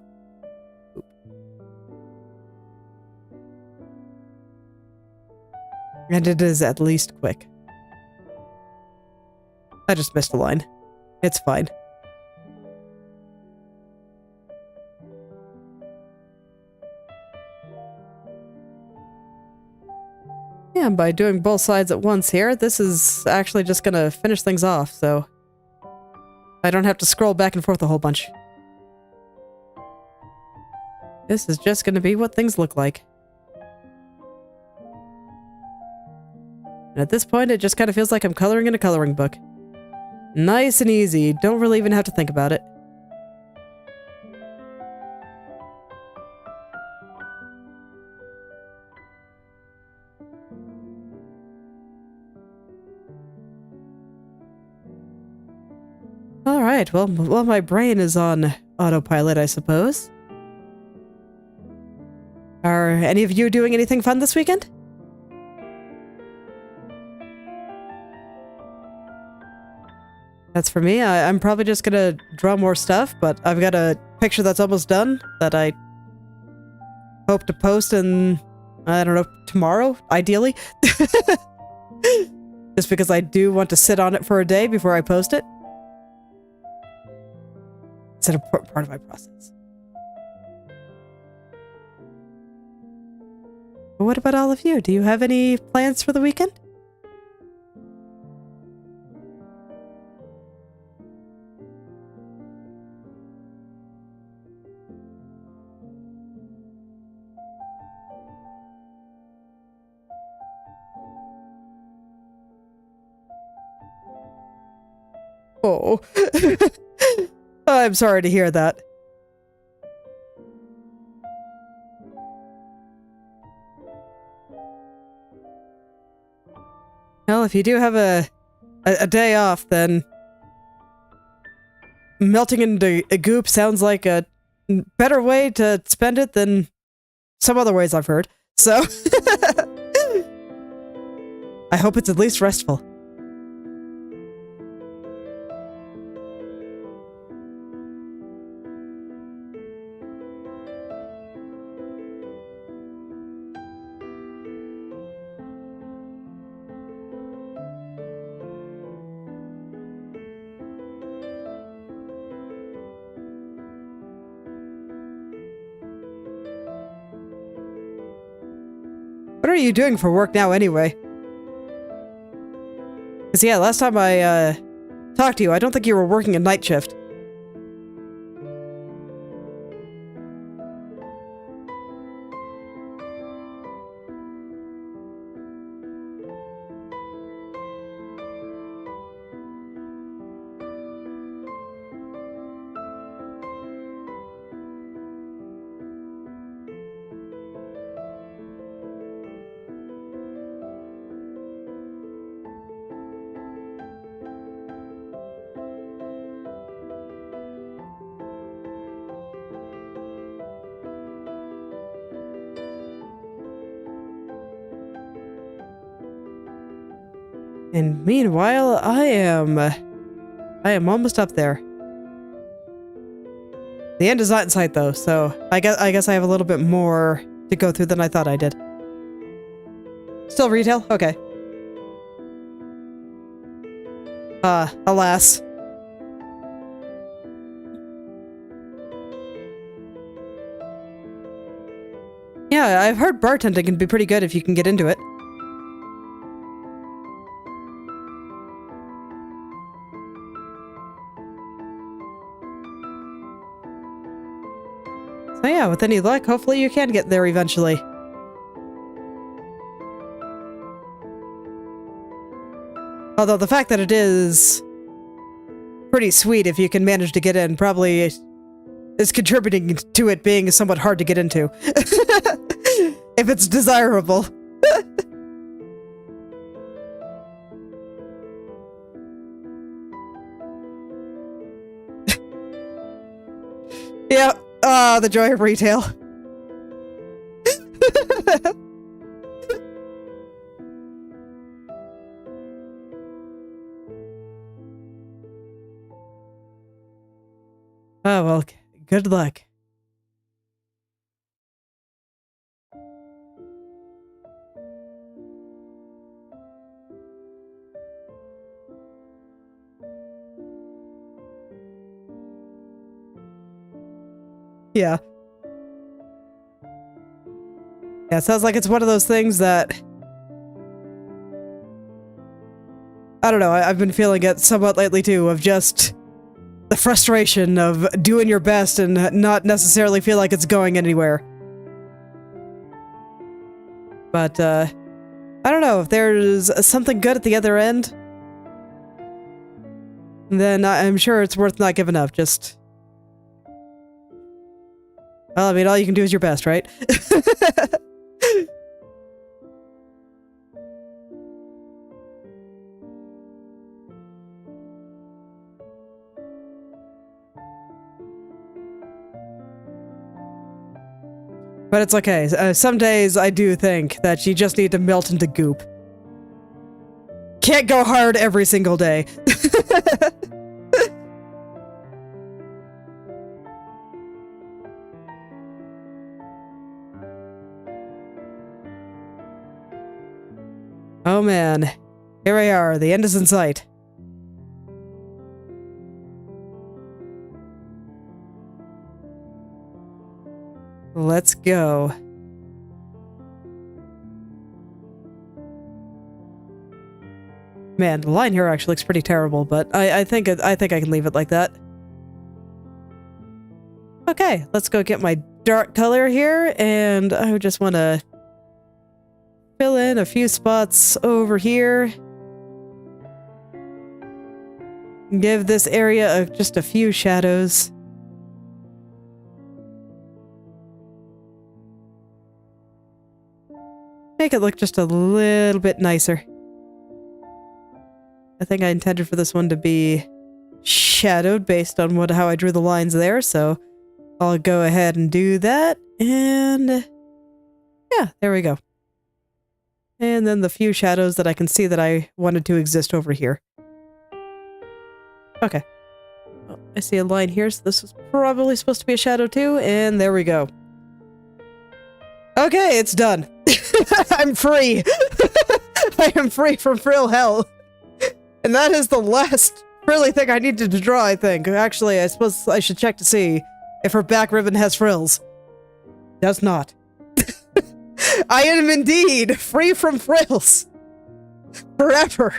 And it is at least quick. I just missed a line. It's fine. Yeah, and by doing both sides at once here, this is actually just gonna finish things off, so I don't have to scroll back and forth a whole bunch. This is just gonna be what things look like. And at this point, it just kind of feels like I'm coloring in a coloring book. Nice and easy, don't really even have to think about it. Alright, well, my brain is on autopilot, I suppose. Are any of you doing anything fun this weekend? That's for me. I'm probably just gonna draw more stuff, but I've got a picture that's almost done that I hope to post in, I don't know, tomorrow, ideally. Just because I do want to sit on it for a day before I post it. It's an important part of my process. But what about all of you? Do you have any plans for the weekend? Oh. I'm sorry to hear that. Well, if you do have a day off, then melting into a goop sounds like a better way to spend it than some other ways I've heard. So, I hope it's at least restful. What are you doing for work now, anyway? Because, yeah, last time I, talked to you, I don't think you were working a night shift. And meanwhile, I am almost up there. The end is not in sight, though, so I guess I have a little bit more to go through than I thought I did. Still retail? Okay. Alas. Yeah, I've heard bartending can be pretty good if you can get into it. So yeah, with any luck, hopefully you can get there eventually. Although the fact that it is pretty sweet if you can manage to get in probably is contributing to it being somewhat hard to get into. If it's desirable. Yeah, the joy of retail. Oh, well, good luck. Yeah. Yeah, it sounds like it's one of those things that... I don't know, I've been feeling it somewhat lately too, of just the frustration of doing your best and not necessarily feel like it's going anywhere. But, I don't know, if there's something good at the other end, then I'm sure it's worth not giving up, just... Well, I mean, all you can do is your best, right? But it's okay. Some days I do think that you just need to melt into goop. Can't go hard every single day. Oh man. Here we are. The end is in sight. Let's go. Man, the line here actually looks pretty terrible, but I think I can leave it like that. Okay, let's go get my dark color here, and I just want to fill in a few spots over here. Give this area just a few shadows. Make it look just a little bit nicer. I think I intended for this one to be shadowed based on how I drew the lines there, so I'll go ahead and do that, and yeah, there we go. And then the few shadows that I can see that I wanted to exist over here. Okay. Oh, I see a line here, so this was probably supposed to be a shadow too, and there we go. Okay, it's done. I'm free. I am free from frill hell. And that is the last frilly thing I needed to draw, I think. Actually, I suppose I should check to see if her back ribbon has frills. Does not. I am indeed free from frills. Forever.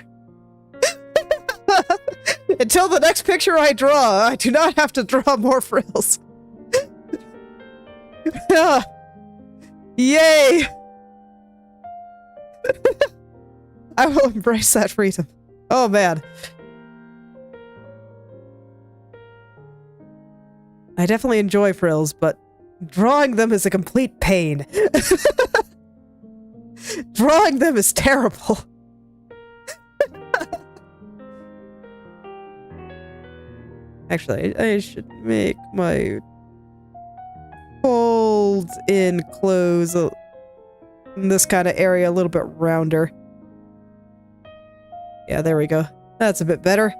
Until the next picture I draw, I do not have to draw more frills. Yay! I will embrace that freedom. Oh man. I definitely enjoy frills, but drawing them is a complete pain. Drawing them is terrible. Actually, I should make my folds in clothes in this kind of area a little bit rounder. Yeah, there we go. That's a bit better.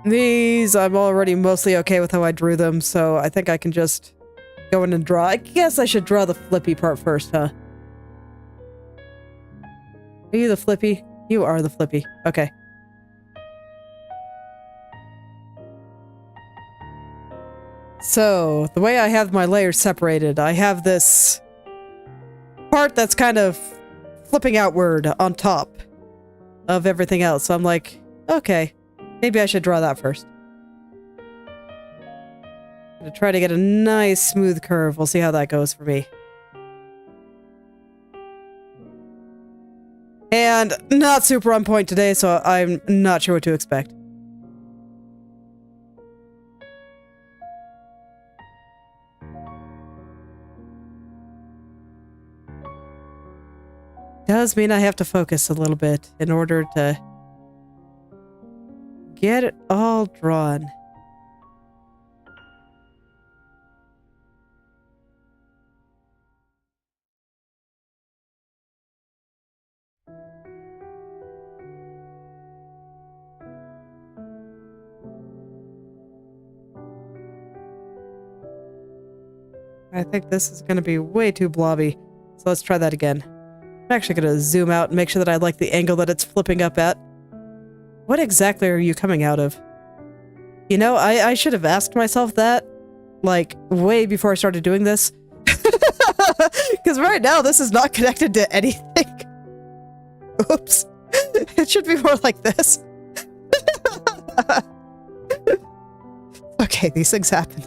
These, I'm already mostly okay with how I drew them, so I think I can just go in and draw. I guess I should draw the flippy part first, huh? Are you the flippy? You are the flippy. Okay. So, the way I have my layers separated, I have this part that's kind of flipping outward on top of everything else. So I'm like, okay, maybe I should draw that first. I'm gonna try to get a nice smooth curve. We'll see how that goes for me. And not super on point today, so I'm not sure what to expect. Does mean I have to focus a little bit in order to get it all drawn. I think this is going to be way too blobby, so let's try that again. I'm actually going to zoom out and make sure that I like the angle that it's flipping up at. What exactly are you coming out of? You know, I should have asked myself that, like, way before I started doing this. Because right now, this is not connected to anything. Oops. It should be more like this. Okay, these things happen.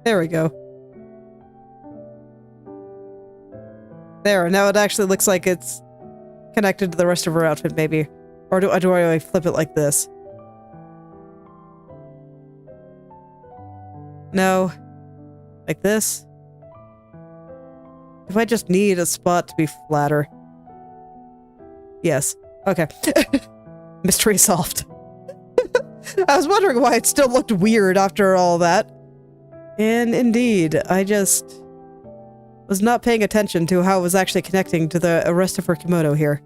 There we go. There, now it actually looks like it's connected to the rest of her outfit, maybe. Or do I flip it like this? No. Like this? If I just need a spot to be flatter. Yes. Okay. Mystery solved. I was wondering why it still looked weird after all that. And indeed, I just was not paying attention to how it was actually connecting to the rest of her kimono here.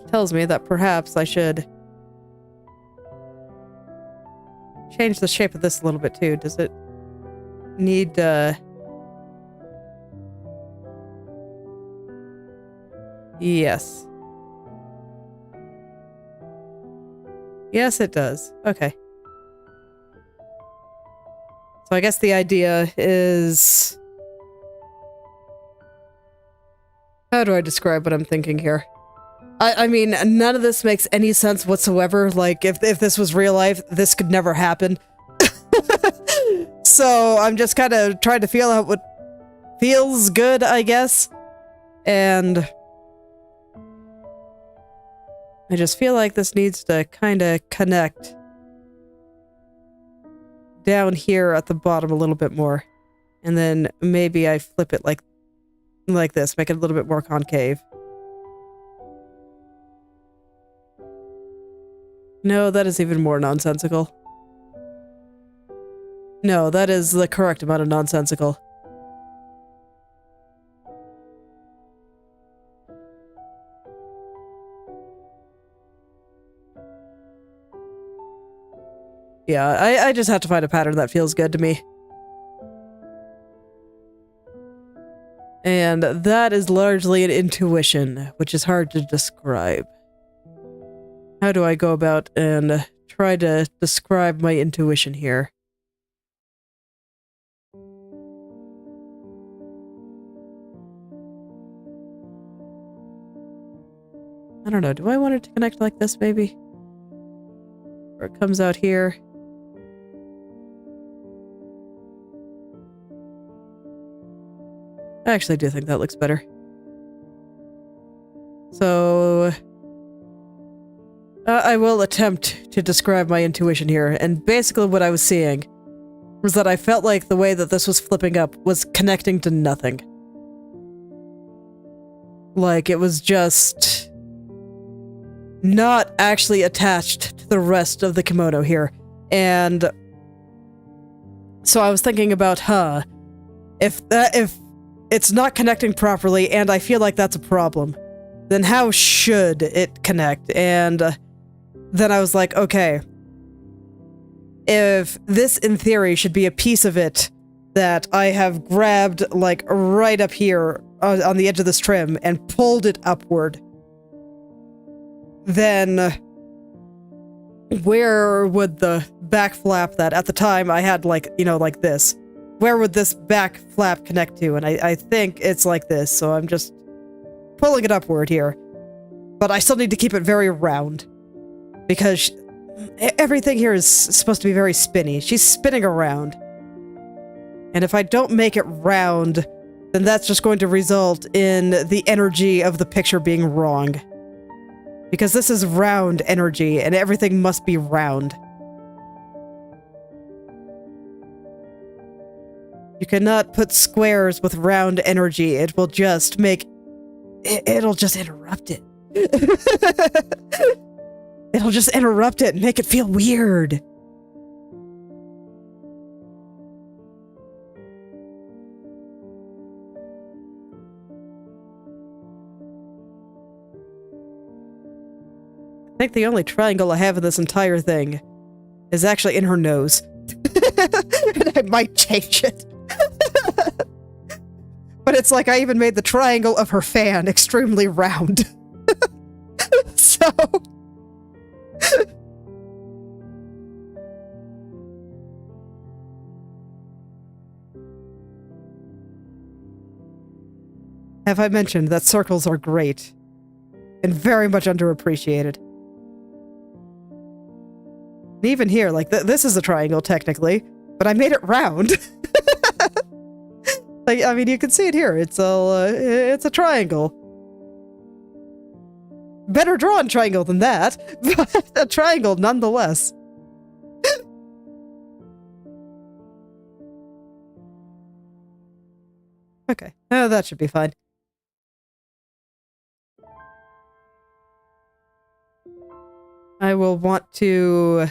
Tells me that perhaps I should change the shape of this a little bit too. Does it need yes. Yes, it does. Okay. So I guess the idea is... How do I describe what I'm thinking here? I mean, none of this makes any sense whatsoever. Like, if this was real life, this could never happen. So I'm just kind of trying to feel out what feels good, I guess. And I just feel like this needs to kind of connect down here at the bottom a little bit more. And then maybe I flip it like this, make it a little bit more concave. No, that is even more nonsensical. No, that is the correct amount of nonsensical. Yeah, I just have to find a pattern that feels good to me. And that is largely an intuition, which is hard to describe. How do I go about and try to describe my intuition here? I don't know, do I want it to connect like this, maybe? Or it comes out here? I actually do think that looks better. So... I will attempt to describe my intuition here, and basically what I was seeing was that I felt like the way that this was flipping up was connecting to nothing. Like, it was just not actually attached to the rest of the kimono here. And so I was thinking about, if it's not connecting properly and I feel like that's a problem, then how should it connect? And then I was like, okay, if this in theory should be a piece of it that I have grabbed like right up here on the edge of this trim and pulled it upward, then where would the back flap that at the time I had like, you know, like this, where would this back flap connect to? And I think it's like this, so I'm just pulling it upward here. But I still need to keep it very round, because everything here is supposed to be very spinny. She's spinning around. And if I don't make it round, then that's just going to result in the energy of the picture being wrong. Because this is round energy, and everything must be round. You cannot put squares with round energy. It will just make... It'll just interrupt it. It'll just interrupt it and make it feel weird. I think the only triangle I have in this entire thing is actually in her nose. And I might change it. But it's like I even made the triangle of her fan extremely round. So... Have I mentioned that circles are great and very much underappreciated? And even here, like, this is a triangle technically, but I made it round. Like, I mean, you can see it here. It's a triangle. Better drawn triangle than that, but a triangle nonetheless. Okay, that should be fine. I will want to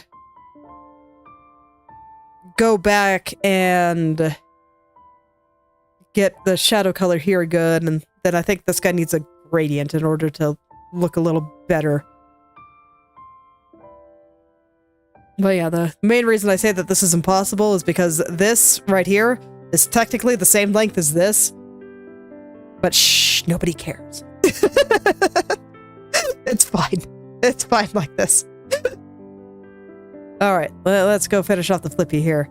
go back and get the shadow color here good, and then I think this guy needs a gradient in order to look a little better. But yeah, the main reason I say that this is impossible is because this right here is technically the same length as this, but shh, nobody cares. It's fine. It's fine like this. Alright, let's go finish off the flippy here.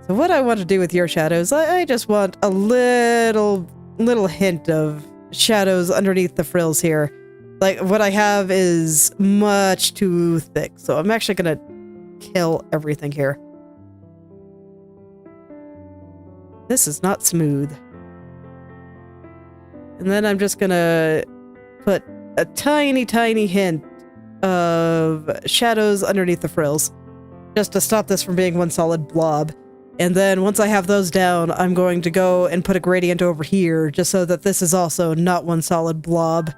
So what I want to do with your shadows, I just want a little hint of shadows underneath the frills here. Like, what I have is much too thick, so I'm actually gonna kill everything here. This is not smooth. And then I'm just gonna put a tiny hint of shadows underneath the frills, just to stop this from being one solid blob. And then once I have those down, I'm going to go and put a gradient over here, just so that this is also not one solid blob.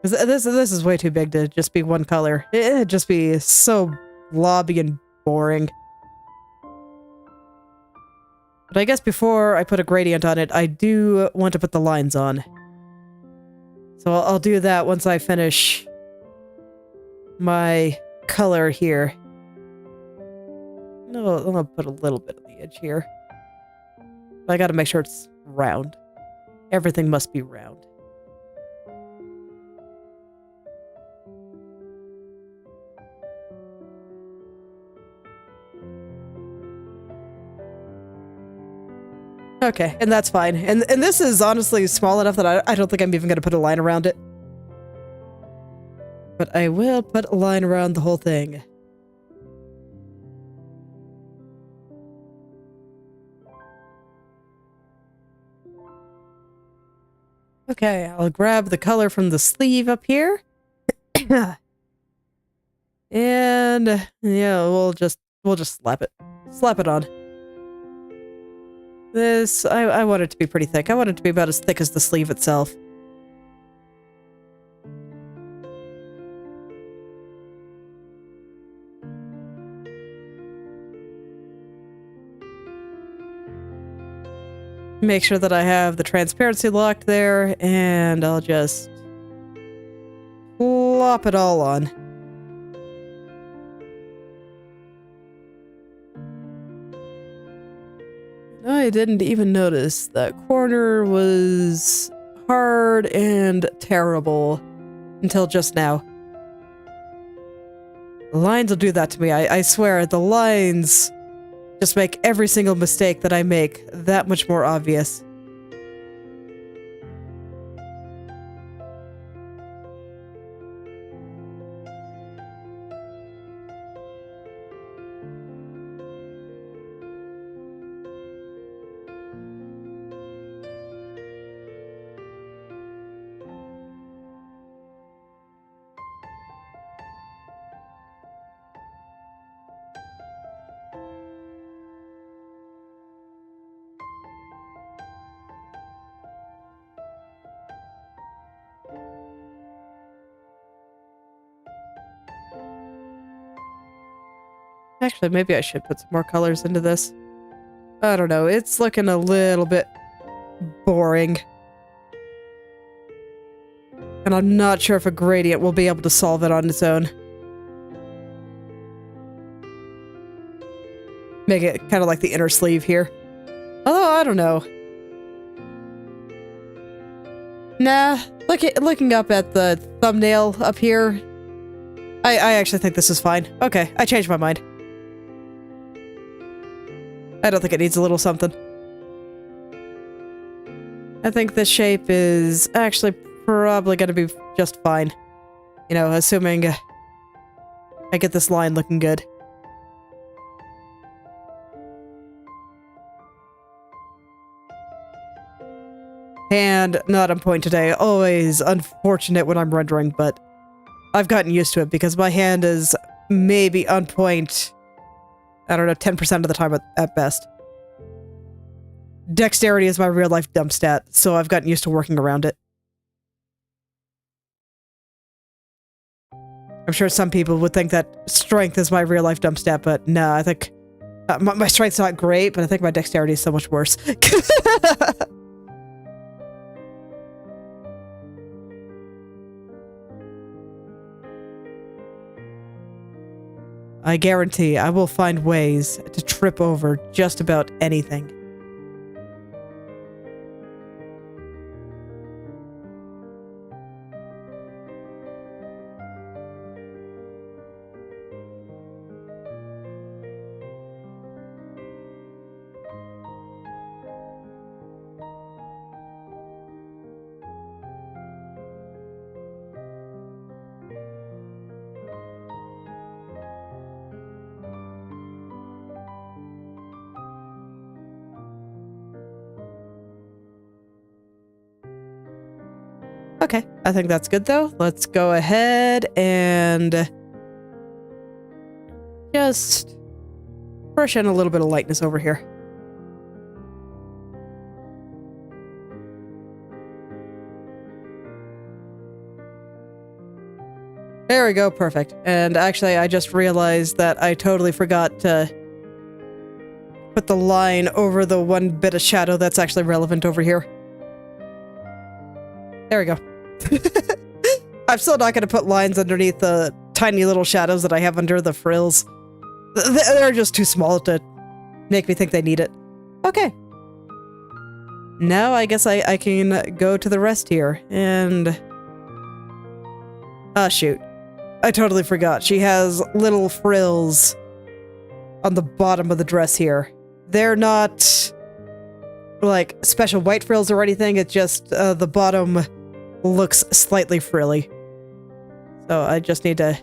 This is way too big to just be one color. It'd just be so blobby and boring. But I guess before I put a gradient on it, I do want to put the lines on. So I'll do that once I finish my color here. No, I'll put a little bit on the edge here. But I gotta make sure it's round. Everything must be round. Okay, and that's fine. And this is honestly small enough that I don't think I'm even going to put a line around it. But I will put a line around the whole thing. Okay, I'll grab the color from the sleeve up here. And yeah, we'll just slap it on. This, I want it to be pretty thick. I want it to be about as thick as the sleeve itself. Make sure that I have the transparency locked there, and I'll just plop it all on. I didn't even notice that corner was hard and terrible until just now. The lines will do that to me. I swear, the lines just make every single mistake that I make that much more obvious. Actually, maybe I should put some more colors into this. I don't know, it's looking a little bit boring. And And I'm not sure if a gradient will be able to solve it on its own. Make it kind of like the inner sleeve here. Although, I don't know. Nah, looking up at the thumbnail up here, I actually think this is fine. Okay, I changed my mind. I don't think it needs a little something. I think this shape is actually probably going to be just fine. You know, assuming I get this line looking good. Hand not on point today. Always unfortunate when I'm rendering, but I've gotten used to it because my hand is maybe on point, I don't know, 10% of the time at best. Dexterity is my real-life dump stat, so I've gotten used to working around it. I'm sure some people would think that strength is my real-life dump stat, but no, I think my strength's not great, but I think my dexterity is so much worse. I guarantee I will find ways to trip over just about anything. Okay, I think that's good though. Let's go ahead and just brush in a little bit of lightness over here. There we go, perfect. And actually, I just realized that I totally forgot to put the line over the one bit of shadow that's actually relevant over here. There we go. I'm still not going to put lines underneath the tiny little shadows that I have under the frills. They're just too small to make me think they need it. Okay. Now I guess I can go to the rest here, and... Ah, shoot. I totally forgot. She has little frills on the bottom of the dress here. They're not, like, special white frills or anything. It's just the bottom looks slightly frilly. So I just need to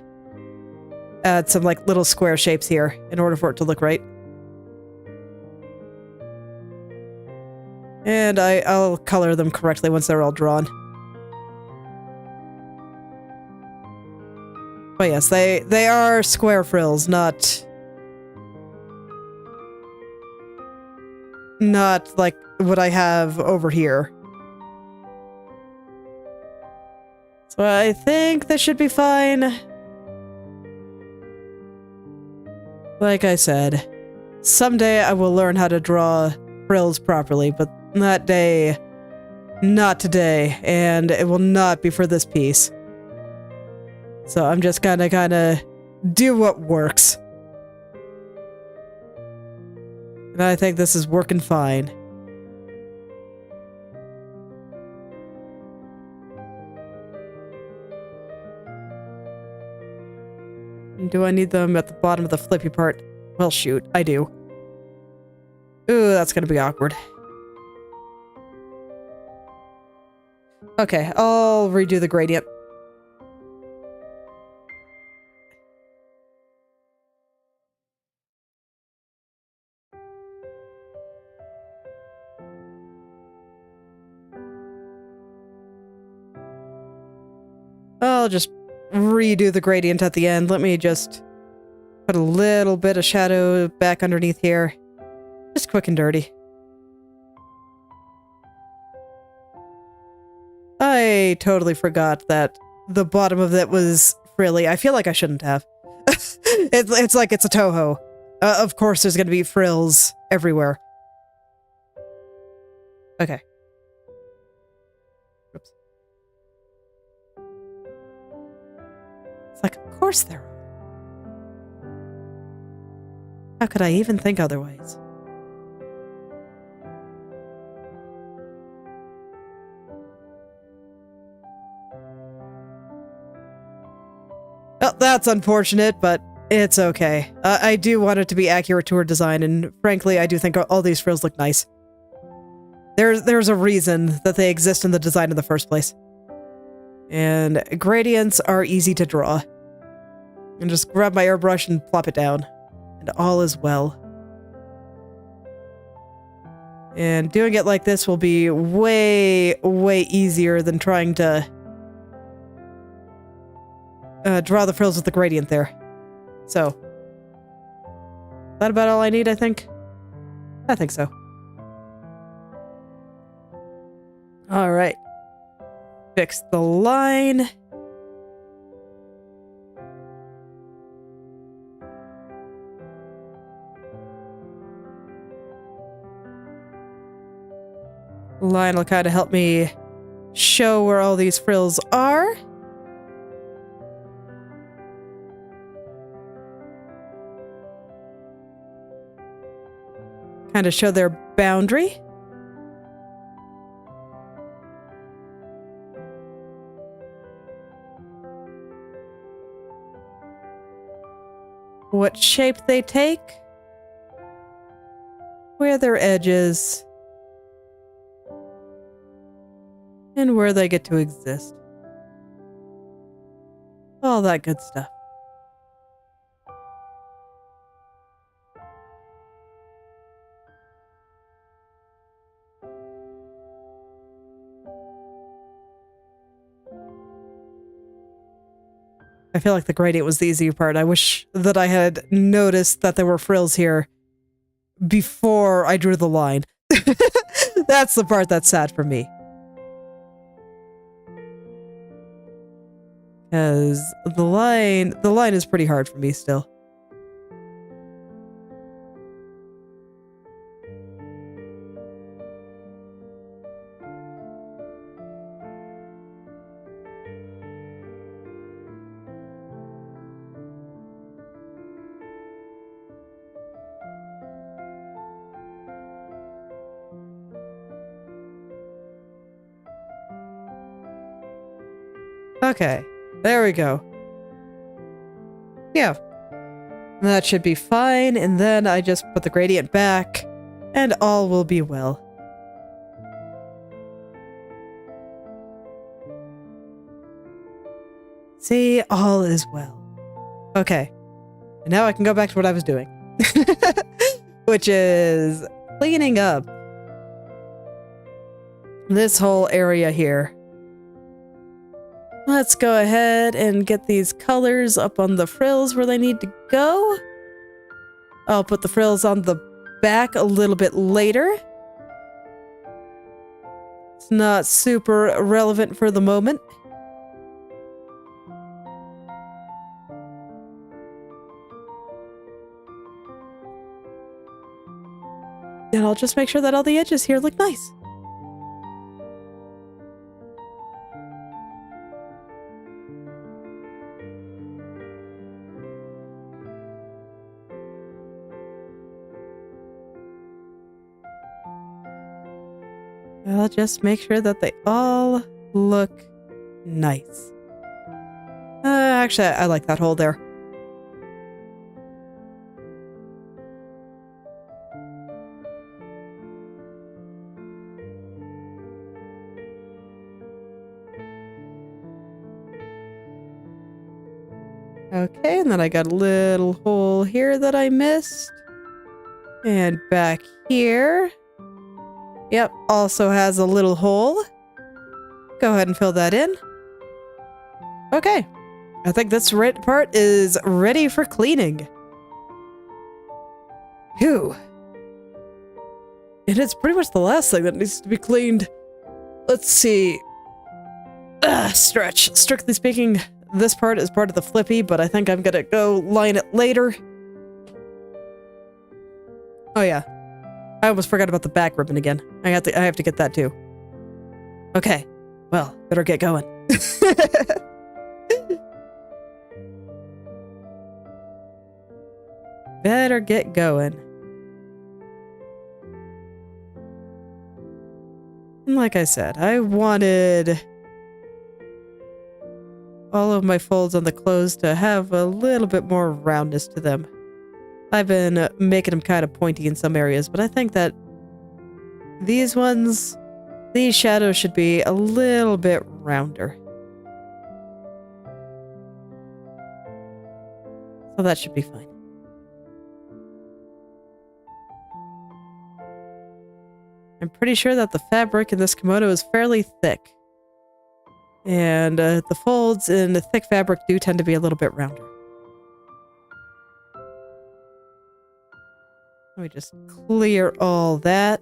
add some, like, little square shapes here in order for it to look right. And I'll color them correctly once they're all drawn. But yes, they are square frills, not like what I have over here. So I think this should be fine. Like I said, someday I will learn how to draw frills properly, but that day, not today, and it will not be for this piece. So I'm just gonna kinda do what works. And I think this is working fine. Do I need them at the bottom of the flippy part? Well, shoot, I do. Ooh, that's gonna be awkward. Okay, I'll redo the gradient. I'll just redo the gradient at the end. Let me just put a little bit of shadow back underneath here. Just quick and dirty. I totally forgot that the bottom of it was frilly. I feel like I shouldn't have. It's like it's a Touhou. Of course there's gonna be frills everywhere. Okay. Oops. It's like, of course there are. How could I even think otherwise? Well, that's unfortunate, but it's okay. I do want it to be accurate to her design, and frankly, I do think all these frills look nice. There's a reason that they exist in the design in the first place. And gradients are easy to draw. And just grab my airbrush and plop it down. And all is well. And doing it like this will be way, way easier than trying to draw the frills with the gradient there. So, is that about all I need, I think? I think so. Alright. Fix the line. Line will kind of help me show where all these frills are. Kind of show their boundary. What shape they take. Where their edges. And where they get to exist. All that good stuff. I feel like the gradient was the easier part. I wish that I had noticed that there were frills here before I drew the line. That's the part that's sad for me. Because the line is pretty hard for me still. Okay, there we go. Yeah, that should be fine, and then I just put the gradient back, and all will be well. See, all is well. Okay, and now I can go back to what I was doing. Which is cleaning up this whole area here. Let's go ahead and get these colors up on the frills where they need to go. I'll put the frills on the back a little bit later. It's not super relevant for the moment. And I'll just make sure that all the edges here look nice. I'll just make sure that they all look nice. Actually, I like that hole there. Okay, and then I got a little hole here that I missed. And back here. Yep, also has a little hole. Go ahead and fill that in. Okay, I think this part is ready for cleaning. Phew. And it's pretty much the last thing that needs to be cleaned. Let's see. Stretch. Strictly speaking, this part is part of the flippy, but I think I'm gonna go line it later. Oh yeah. I almost forgot about the back ribbon again. I have to get that too. Okay. Well, better get going. better get going. And like I said, I wanted all of my folds on the clothes to have a little bit more roundness to them. I've been making them kind of pointy in some areas, but I think that these shadows should be a little bit rounder. So that should be fine. I'm pretty sure that the fabric in this kimono is fairly thick. And the folds in the thick fabric do tend to be a little bit rounder. Let me just clear all that.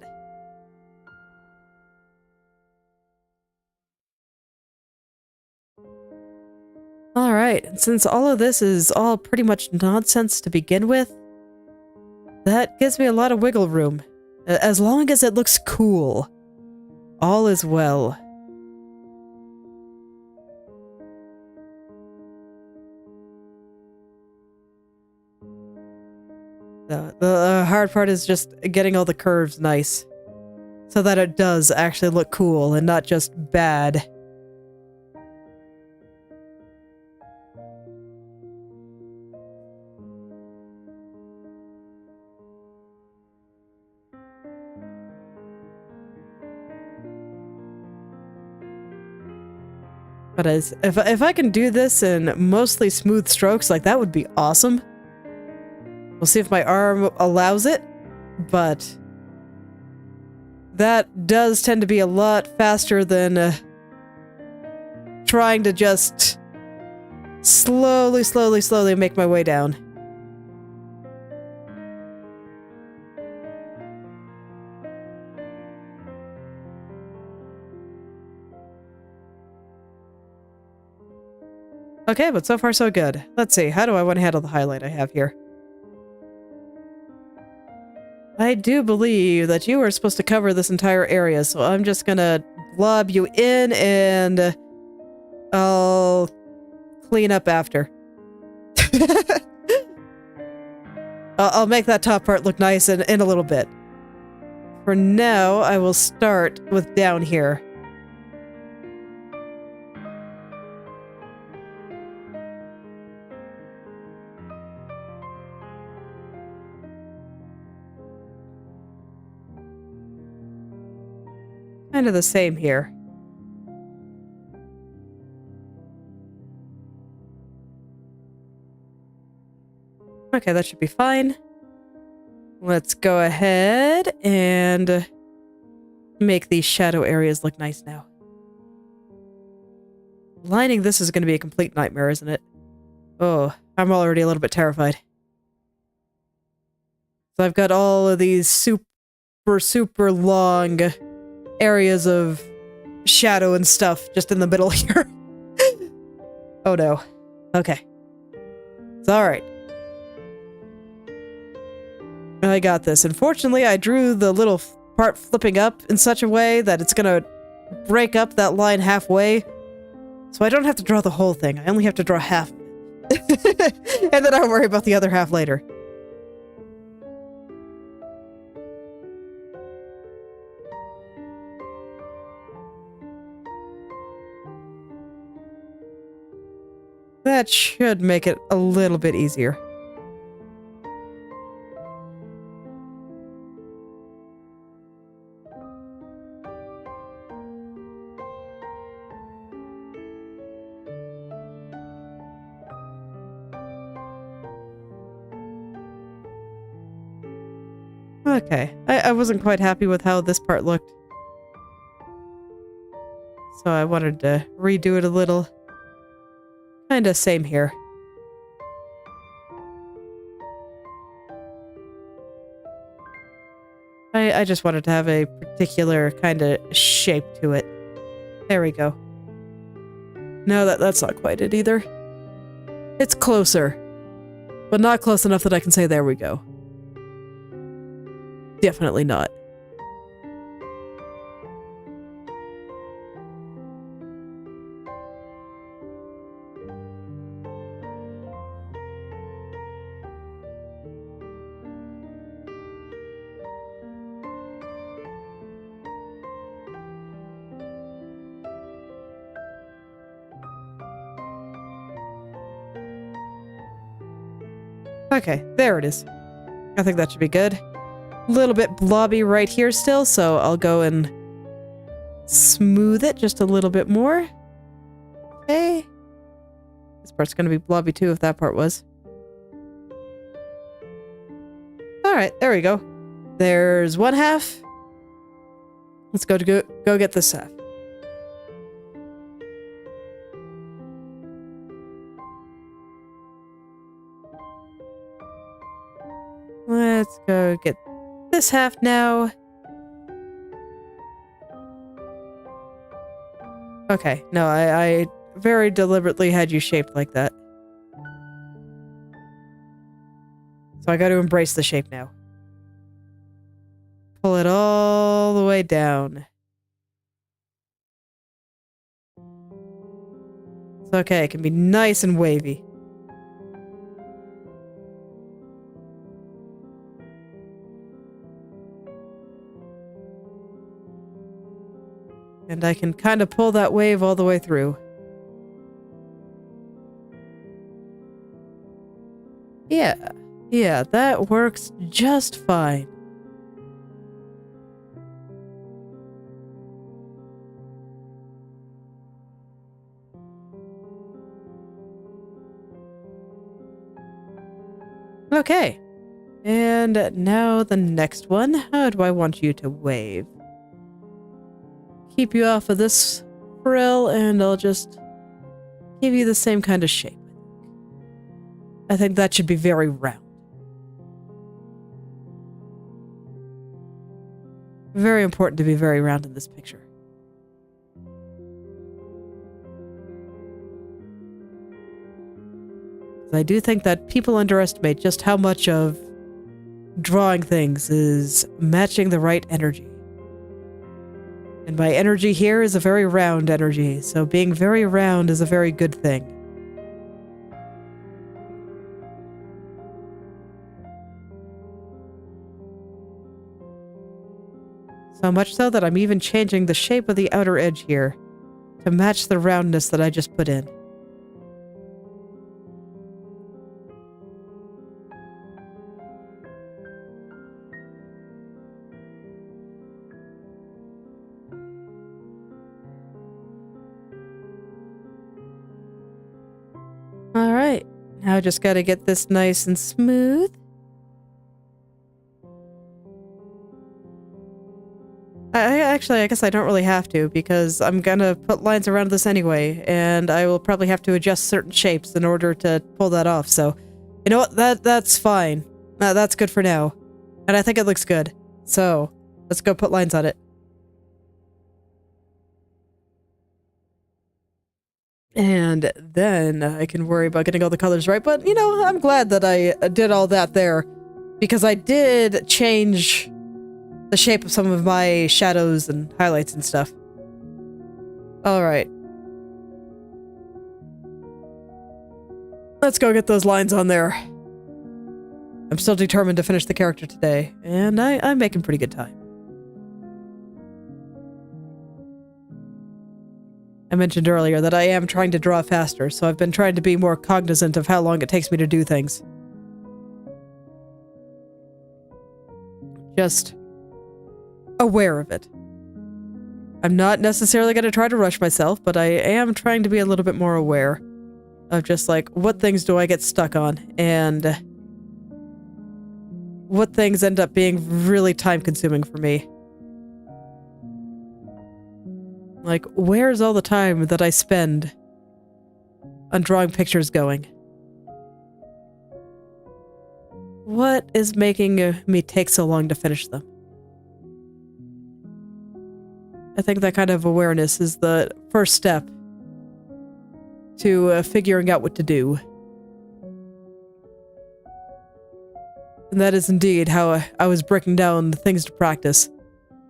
Alright, and since all of this is all pretty much nonsense to begin with, that gives me a lot of wiggle room. As long as it looks cool, all is well. The hard part is just getting all the curves nice, so that it does actually look cool and not just bad. But if I can do this in mostly smooth strokes, like that would be awesome. We'll see if my arm allows it, but that does tend to be a lot faster than trying to just slowly make my way down. Okay, but so far so good. Let's see, how do I want to handle the highlight I have here? I do believe that you are supposed to cover this entire area, so I'm just gonna blob you in and I'll clean up after. I'll make that top part look nice in a little bit. For now, I will start with down here. Kind of the same here. Okay, that should be fine. Let's go ahead and make these shadow areas look nice now. Lining this is going to be a complete nightmare, isn't it? Oh, I'm already a little bit terrified. So I've got all of these super long areas of shadow and stuff just in the middle here. Oh no. Okay. It's alright. I got this. Unfortunately, I drew the little part flipping up in such a way that it's gonna break up that line halfway. So I don't have to draw the whole thing. I only have to draw half. And then I'll worry about the other half later. That should make it a little bit easier. Okay, I wasn't quite happy with how this part looked. So I wanted to redo it a little. Kinda same here. I just wanted to have a particular kind of shape to it. There we go. No, that's not quite it either. It's closer. But not close enough that I can say there we go. Definitely not. Okay, there it is. I think that should be good. A little bit blobby right here still, so I'll go and smooth it just a little bit more. Okay. This part's going to be blobby too if that part was. Alright, there we go. There's one half. Let's go get this half. Let's go get this half now. Okay, no, I very deliberately had you shaped like that. So I got to embrace the shape now. Pull it all the way down. It's okay, it can be nice and wavy. And I can kind of pull that wave all the way through. Yeah, that works just fine. Okay. And now the next one. How do I want you to wave? Keep you off of this frill, and I'll just give you the same kind of shape. I think that should be very round. Very important to be very round in this picture. I do think that people underestimate just how much of drawing things is matching the right energy. And my energy here is a very round energy, so being very round is a very good thing. So much so that I'm even changing the shape of the outer edge here to match the roundness that I just put in. Alright, now I just gotta get this nice and smooth. I guess I don't really have to, because I'm gonna put lines around this anyway, and I will probably have to adjust certain shapes in order to pull that off, so... You know what? That's fine. That's good for now. And I think it looks good. So, let's go put lines on it. And then I can worry about getting all the colors right, but, you know, I'm glad that I did all that there, because I did change the shape of some of my shadows and highlights and stuff. Alright. Let's go get those lines on there. I'm still determined to finish the character today, and I'm making pretty good time. I mentioned earlier that I am trying to draw faster, so I've been trying to be more cognizant of how long it takes me to do things. Just aware of it. I'm not necessarily going to try to rush myself, but I am trying to be a little bit more aware of just like, what things do I get stuck on, and what things end up being really time-consuming for me. Like, where's all the time that I spend on drawing pictures going? What is making me take so long to finish them? I think that kind of awareness is the first step to figuring out what to do. And that is indeed how I was breaking down the things to practice.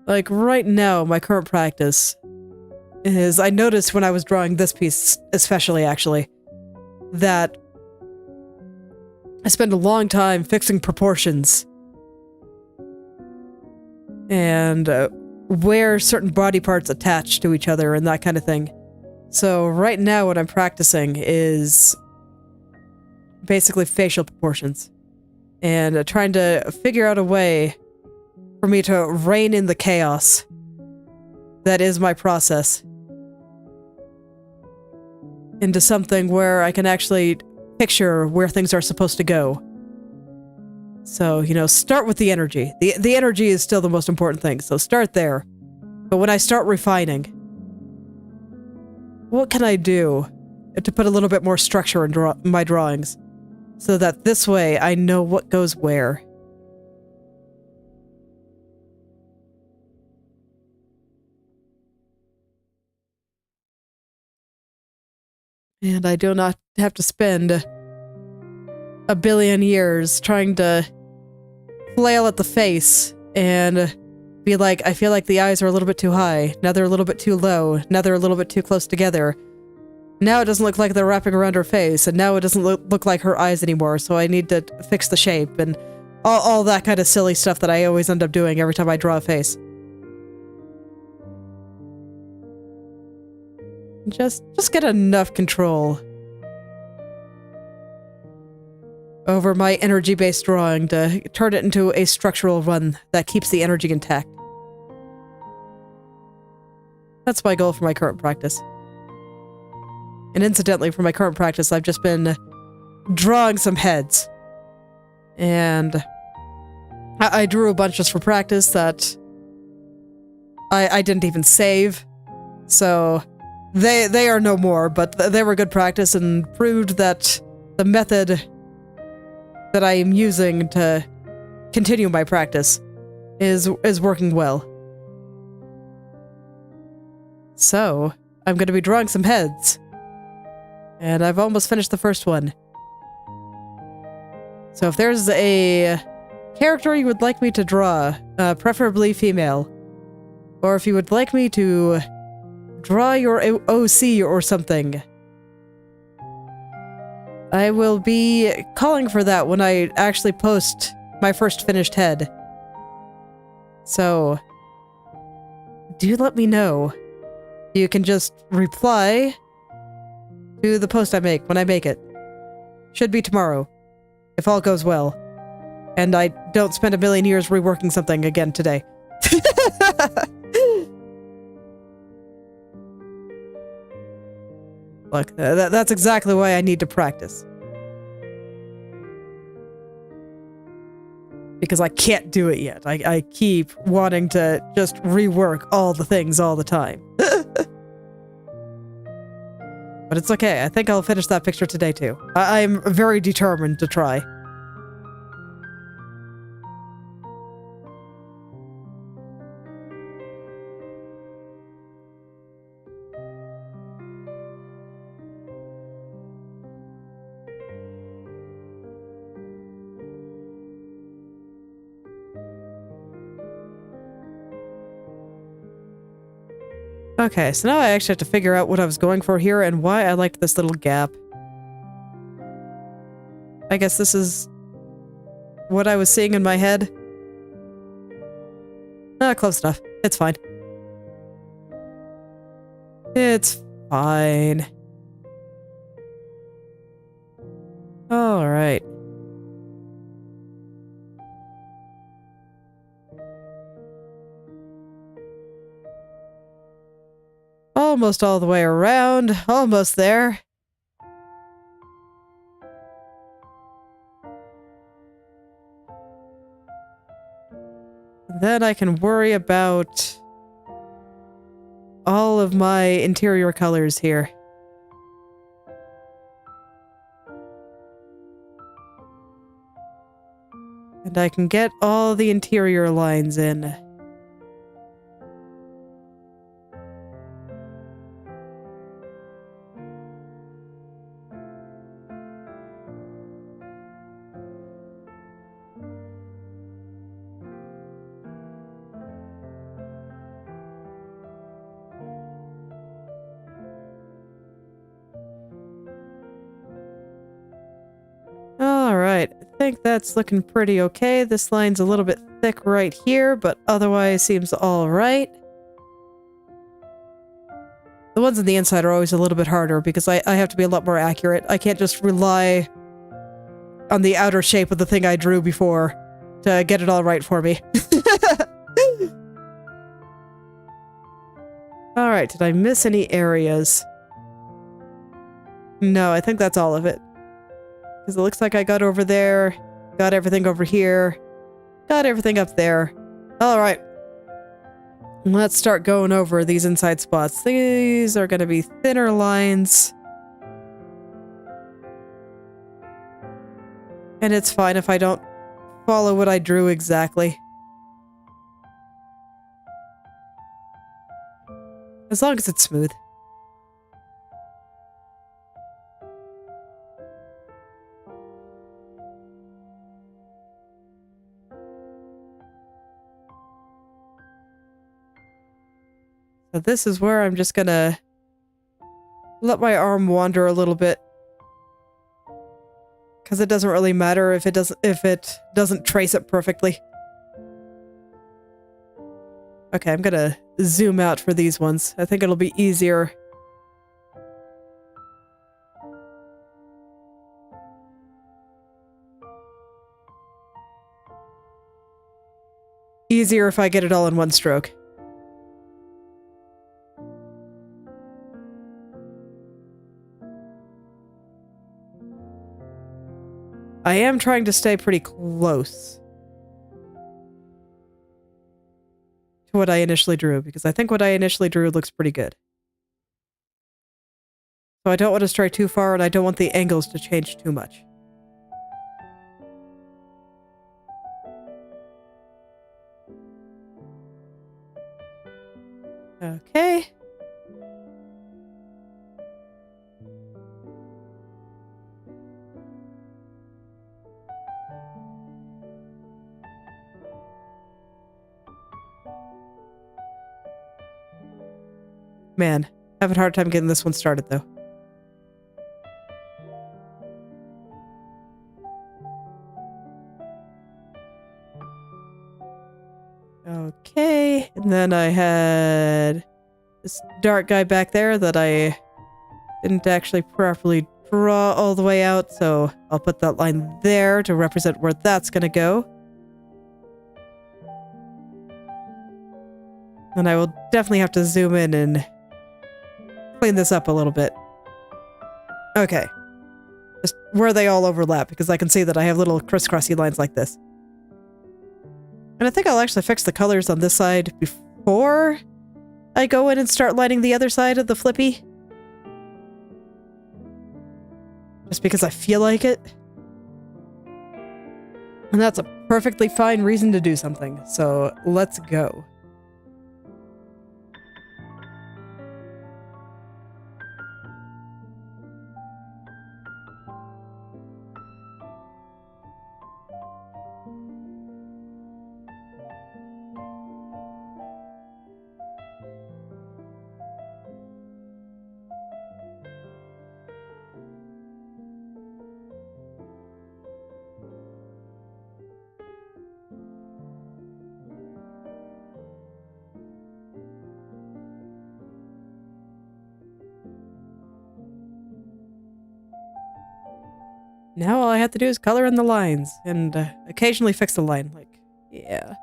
Like, right now, my current practice is, I noticed when I was drawing this piece, especially actually, that I spend a long time fixing proportions and where certain body parts attach to each other and that kind of thing. So right now what I'm practicing is basically facial proportions. and trying to figure out a way for me to rein in the chaos that is my process into something where I can actually picture where things are supposed to go. So, you know, start with the energy. The energy is still the most important thing, so start there. But when I start refining, what can I do to put a little bit more structure in my drawings so that this way I know what goes where? And I do not have to spend a billion years trying to flail at the face and be like, I feel like the eyes are a little bit too high. Now they're a little bit too low. Now they're a little bit too close together. Now it doesn't look like they're wrapping around her face, and now it doesn't look like her eyes anymore, so I need to fix the shape, and all that kind of silly stuff that I always end up doing every time I draw a face. Just get enough control over my energy-based drawing to turn it into a structural run that keeps the energy intact. That's my goal for my current practice. And incidentally, for my current practice, I've just been drawing some heads. And I drew a bunch just for practice that I didn't even save. So they are no more, but they were good practice and proved that the method that I am using to continue my practice is working well. So, I'm going to be drawing some heads. And I've almost finished the first one. So if there's a character you would like me to draw, preferably female, or if you would like me to draw your OC or something, I will be calling for that when I actually post my first finished head. So, do let me know. You can just reply to the post I make when I make it. Should be tomorrow, if all goes well. And I don't spend a million years reworking something again today. Look, that's exactly why I need to practice. Because I can't do it yet. I keep wanting to just rework all the things all the time. But it's okay. I think I'll finish that picture today too. I'm very determined to try. Okay, so now I actually have to figure out what I was going for here and why I liked this little gap. I guess this is what I was seeing in my head. Close enough. It's fine. It's fine. Alright. Almost all the way around. Almost there. Then I can worry about all of my interior colors here. And I can get all the interior lines in. Alright, I think that's looking pretty okay. This line's a little bit thick right here, but otherwise seems alright. The ones on the inside are always a little bit harder because I have to be a lot more accurate. I can't just rely on the outer shape of the thing I drew before to get it all right for me. Alright, did I miss any areas? No, I think that's all of it. Because it looks like I got over there, got everything over here, got everything up there. Alright. Let's start going over these inside spots. These are going to be thinner lines. And it's fine if I don't follow what I drew exactly. As long as it's smooth. So this is where I'm just gonna let my arm wander a little bit. Because it doesn't really matter if it doesn't trace it perfectly. Okay, I'm gonna zoom out for these ones. I think it'll be easier. Easier if I get it all in one stroke. I am trying to stay pretty close to what I initially drew, because I think what I initially drew looks pretty good. So I don't want to stray too far, and I don't want the angles to change too much. Okay. Man, having a hard time getting this one started, though. Okay, and then I had this dark guy back there that I didn't actually properly draw all the way out, so I'll put that line there to represent where that's gonna go. And I will definitely have to zoom in and clean this up a little bit. Okay. Just where they all overlap, because I can see that I have little crisscrossy lines like this. And I think I'll actually fix the colors on this side before I go in and start lining the other side of the flippy. Just because I feel like it. And that's a perfectly fine reason to do something, so let's go. Now all I have to do is color in the lines, and occasionally fix the line, like, yeah.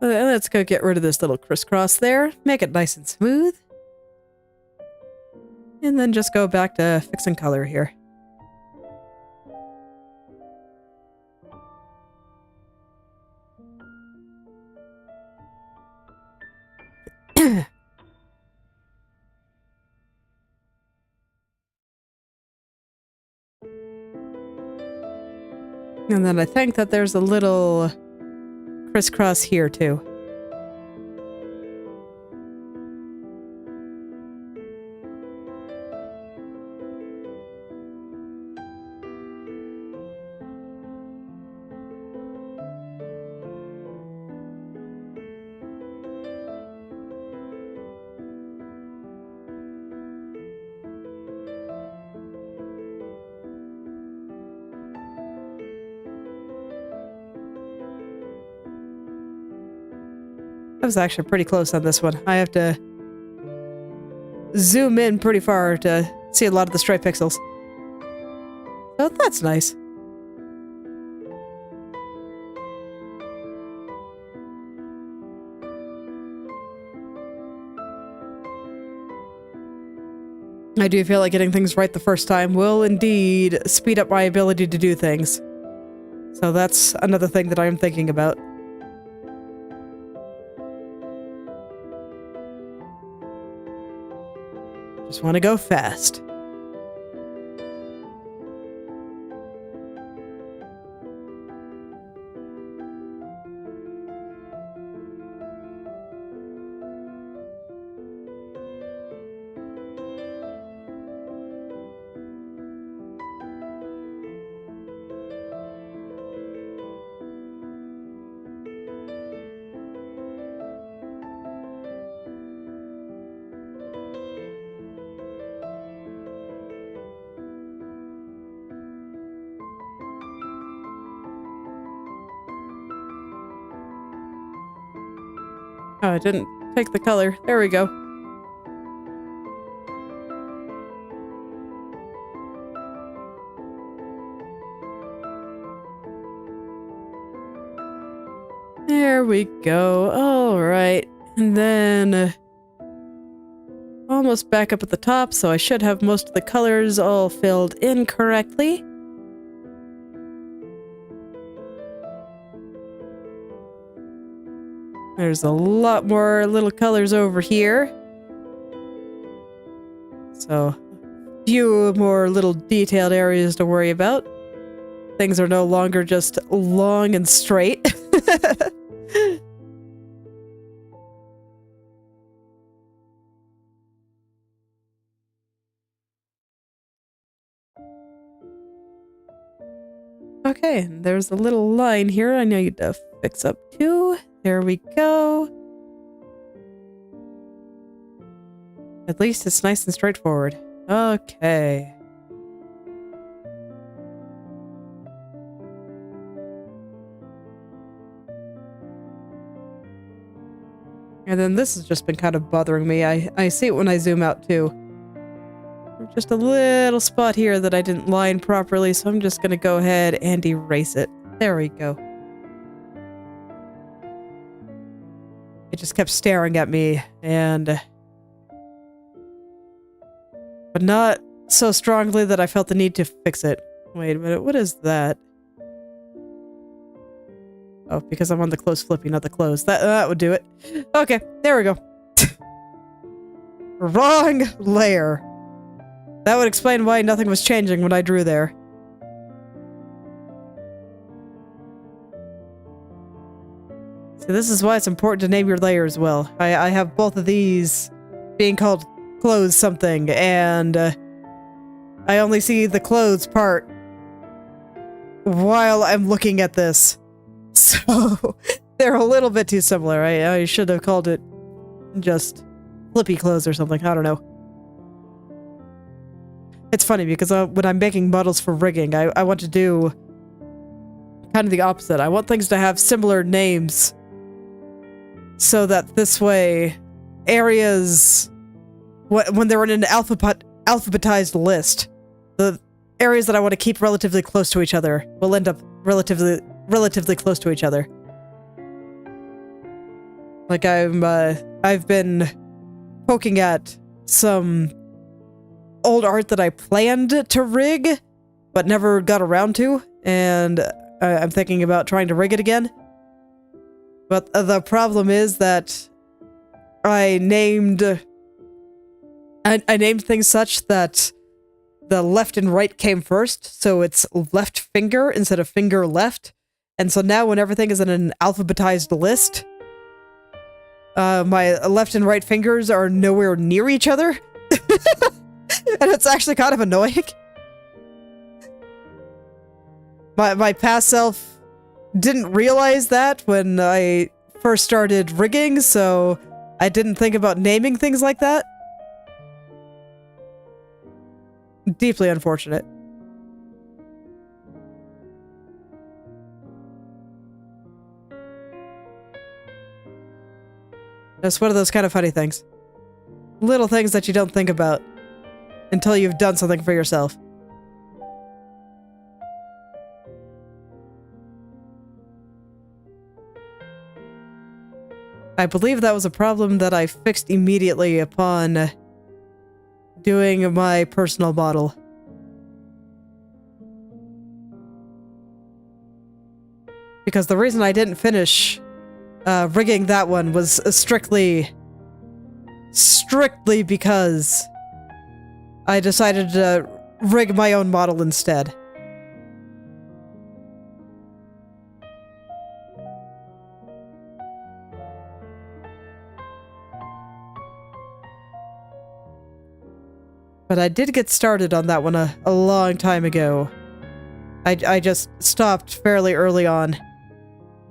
Let's go get rid of this little crisscross there, make it nice and smooth. And then just go back to fixing color here. And then I think that there's a little crisscross here too. I was actually pretty close on this one. I have to zoom in pretty far to see a lot of the stray pixels. So that's nice. I do feel like getting things right the first time will indeed speed up my ability to do things. So that's another thing that I am thinking about. Just want to go fast. Oh, I didn't pick the color. There we go. There we go. All right. And then almost back up at the top, so I should have most of the colors all filled in correctly. There's a lot more little colors over here. So, a few more little detailed areas to worry about. Things are no longer just long and straight. Okay, and there's a little line here I need to fix up too. There we go. At least it's nice and straightforward. Okay. And then this has just been kind of bothering me. I see it when I zoom out too. Just a little spot here that I didn't line properly, so I'm just gonna go ahead and erase it. There we go. It just kept staring at me, and... but not so strongly that I felt the need to fix it. Wait a minute, what is that? Oh, because I'm on the close flippy, not the close. That would do it. Okay, there we go. Wrong layer. That would explain why nothing was changing when I drew there. So this is why it's important to name your layers well. I have both of these being called clothes something, and I only see the clothes part while I'm looking at this. So they're a little bit too similar. I should have called it just flippy clothes or something. I don't know. It's funny because when I'm making models for rigging, I want to do kind of the opposite. I want things to have similar names so that this way areas, when they're in an alphabetized list, the areas that I want to keep relatively close to each other will end up relatively close to each other. Like I've been poking at some old art that I planned to rig, but never got around to, and I'm thinking about trying to rig it again. But the problem is that I named things such that the left and right came first, so it's left finger instead of finger left. And so now when everything is in an alphabetized list, my left and right fingers are nowhere near each other. And it's actually kind of annoying. My past self didn't realize that when I first started rigging, so I didn't think about naming things like that. Deeply unfortunate. It's one of those kind of funny things. Little things that you don't think about until you've done something for yourself. I believe that was a problem that I fixed immediately upon doing my personal model. Because the reason I didn't finish rigging that one was strictly because I decided to rig my own model instead. But I did get started on that one a long time ago. I just stopped fairly early on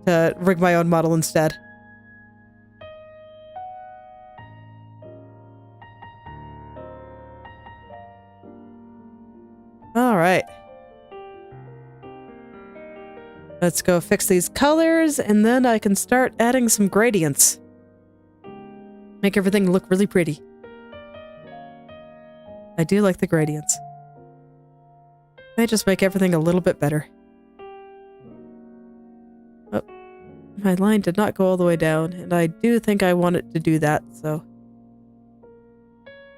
to rig my own model instead. Alright. Let's go fix these colors, and then I can start adding some gradients. Make everything look really pretty. I do like the gradients. They just make everything a little bit better. Oh, my line did not go all the way down, and I do think I want it to do that, so...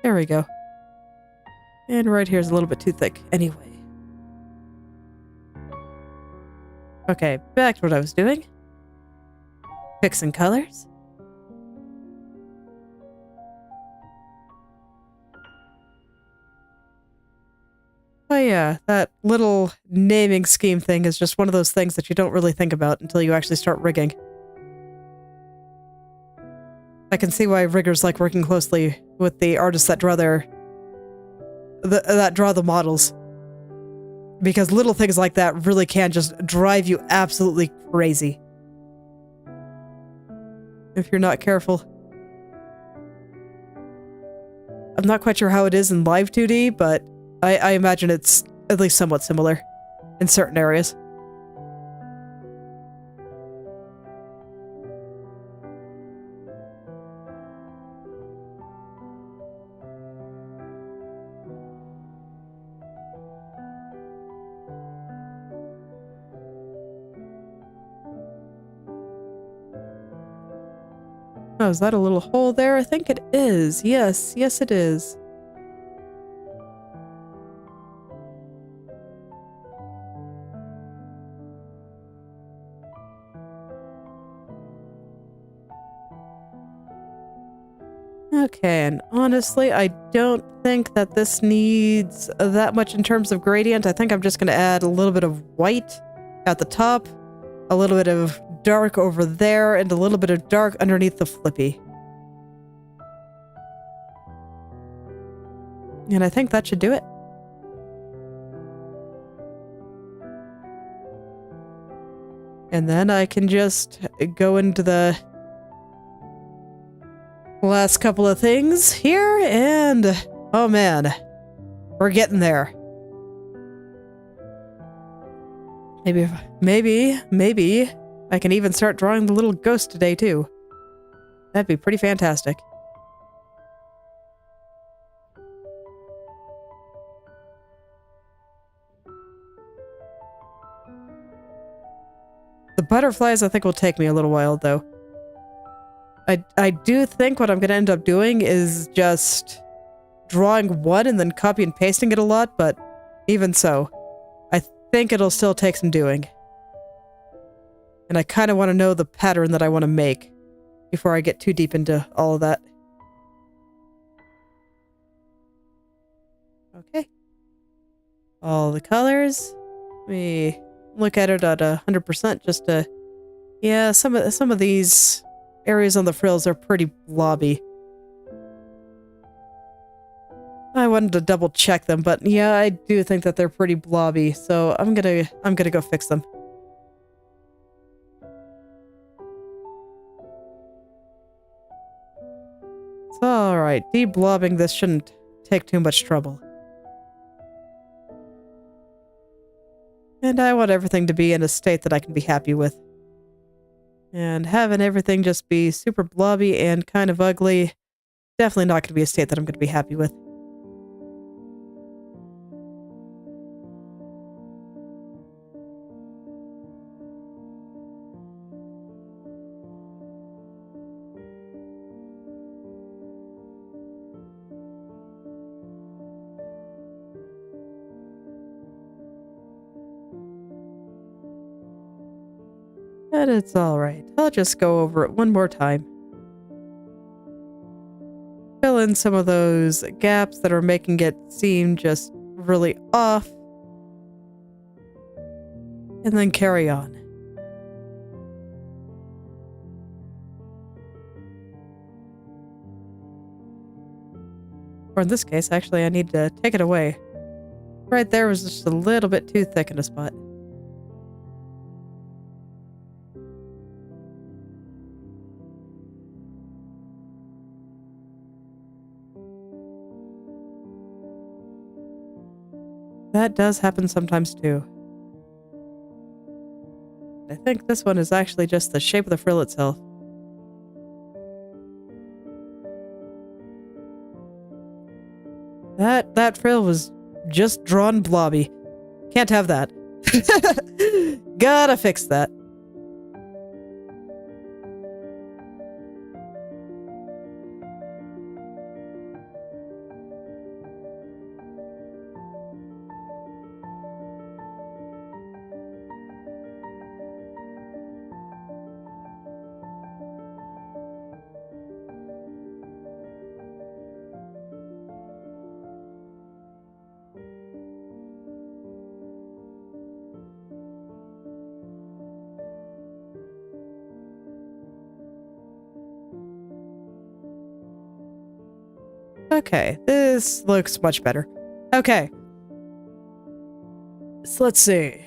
There we go. And right here is a little bit too thick, anyway. Okay, back to what I was doing. Fixing colors. Oh yeah, that little naming scheme thing is just one of those things that you don't really think about until you actually start rigging. I can see why riggers like working closely with the artists that draw the models. Because little things like that really can just drive you absolutely crazy. If you're not careful. I'm not quite sure how it is in live 2D, but I imagine it's at least somewhat similar in certain areas. Oh, is that a little hole there? I think it is. Yes, yes it is. Okay, and honestly, I don't think that this needs that much in terms of gradient. I think I'm just going to add a little bit of white at the top, a little bit of dark over there, and a little bit of dark underneath the flippy. And I think that should do it. And then I can just go into the last couple of things here, and oh man, we're getting there. Maybe I can even start drawing the little ghost today too. That'd be pretty fantastic. The butterflies I think will take me a little while though. I do think what I'm going to end up doing is just drawing one and then copy and pasting it a lot, but even so, I think it'll still take some doing. And I kind of want to know the pattern that I want to make before I get too deep into all of that. Okay. All the colors. Let me look at it at 100% just to... Yeah, some of these areas on the frills are pretty blobby. I wanted to double check them, but yeah, I do think that they're pretty blobby, so I'm gonna go fix them. It's alright, de-blobbing this shouldn't take too much trouble. And I want everything to be in a state that I can be happy with. And having everything just be super blobby and kind of ugly, definitely not going to be a state that I'm going to be happy with. But it's alright. I'll just go over it one more time. Fill in some of those gaps that are making it seem just really off. And then carry on. Or in this case, actually, I need to take it away. Right there was just a little bit too thick in a spot. That does happen sometimes too. I think this one is actually just the shape of the frill itself. That frill was just drawn blobby. Can't have that. Gotta fix that. Okay, this looks much better. Okay. So let's see.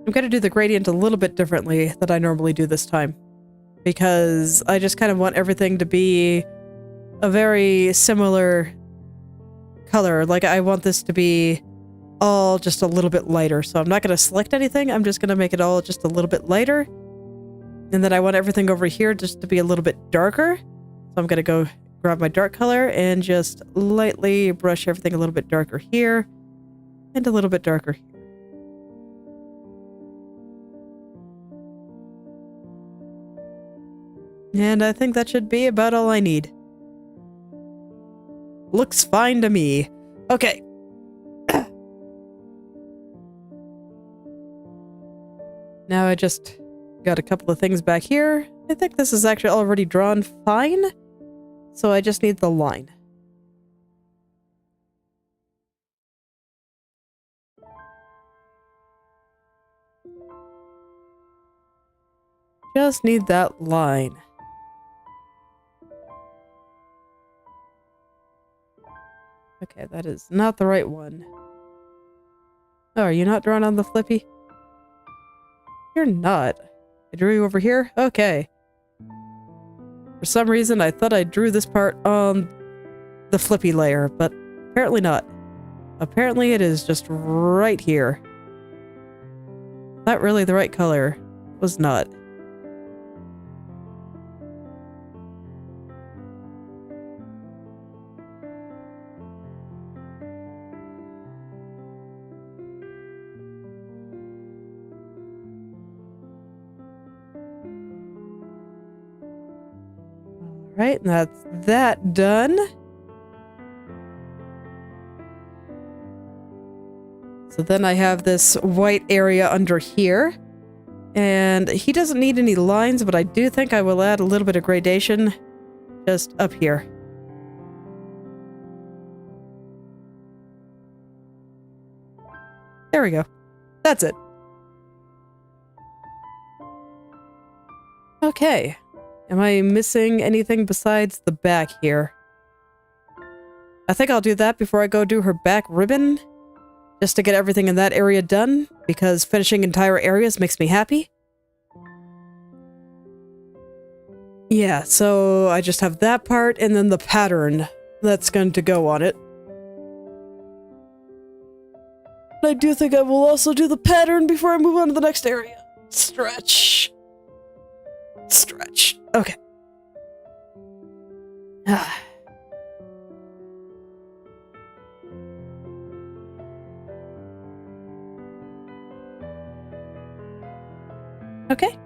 I'm gonna do the gradient a little bit differently than I normally do this time. Because I just kind of want everything to be a very similar color. Like, I want this to be all just a little bit lighter. So I'm not gonna select anything, I'm just gonna make it all just a little bit lighter. And then I want everything over here just to be a little bit darker. So I'm gonna go grab my dark color and just lightly brush everything a little bit darker here and a little bit darker here. And I think that should be about all I need. Looks fine to me. Okay. Now I just got a couple of things back here. I think this is actually already drawn fine. So I just need the line. Just need that line. Okay, that is not the right one. Oh, are you not drawn on the flippy? You're not. I drew you over here? Okay. For some reason, I thought I drew this part on the flippy layer, but apparently not. Apparently it is just right here. Not really the right color. Was not. Right, and that's that done. So then I have this white area under here. And he doesn't need any lines, but I do think I will add a little bit of gradation just up here. There we go. That's it. Okay. Am I missing anything besides the back here? I think I'll do that before I go do her back ribbon. Just to get everything in that area done, because finishing entire areas makes me happy. Yeah, so I just have that part and then the pattern that's going to go on it. I do think I will also do the pattern before I move on to the next area. Stretch. Stretch. Okay. Okay.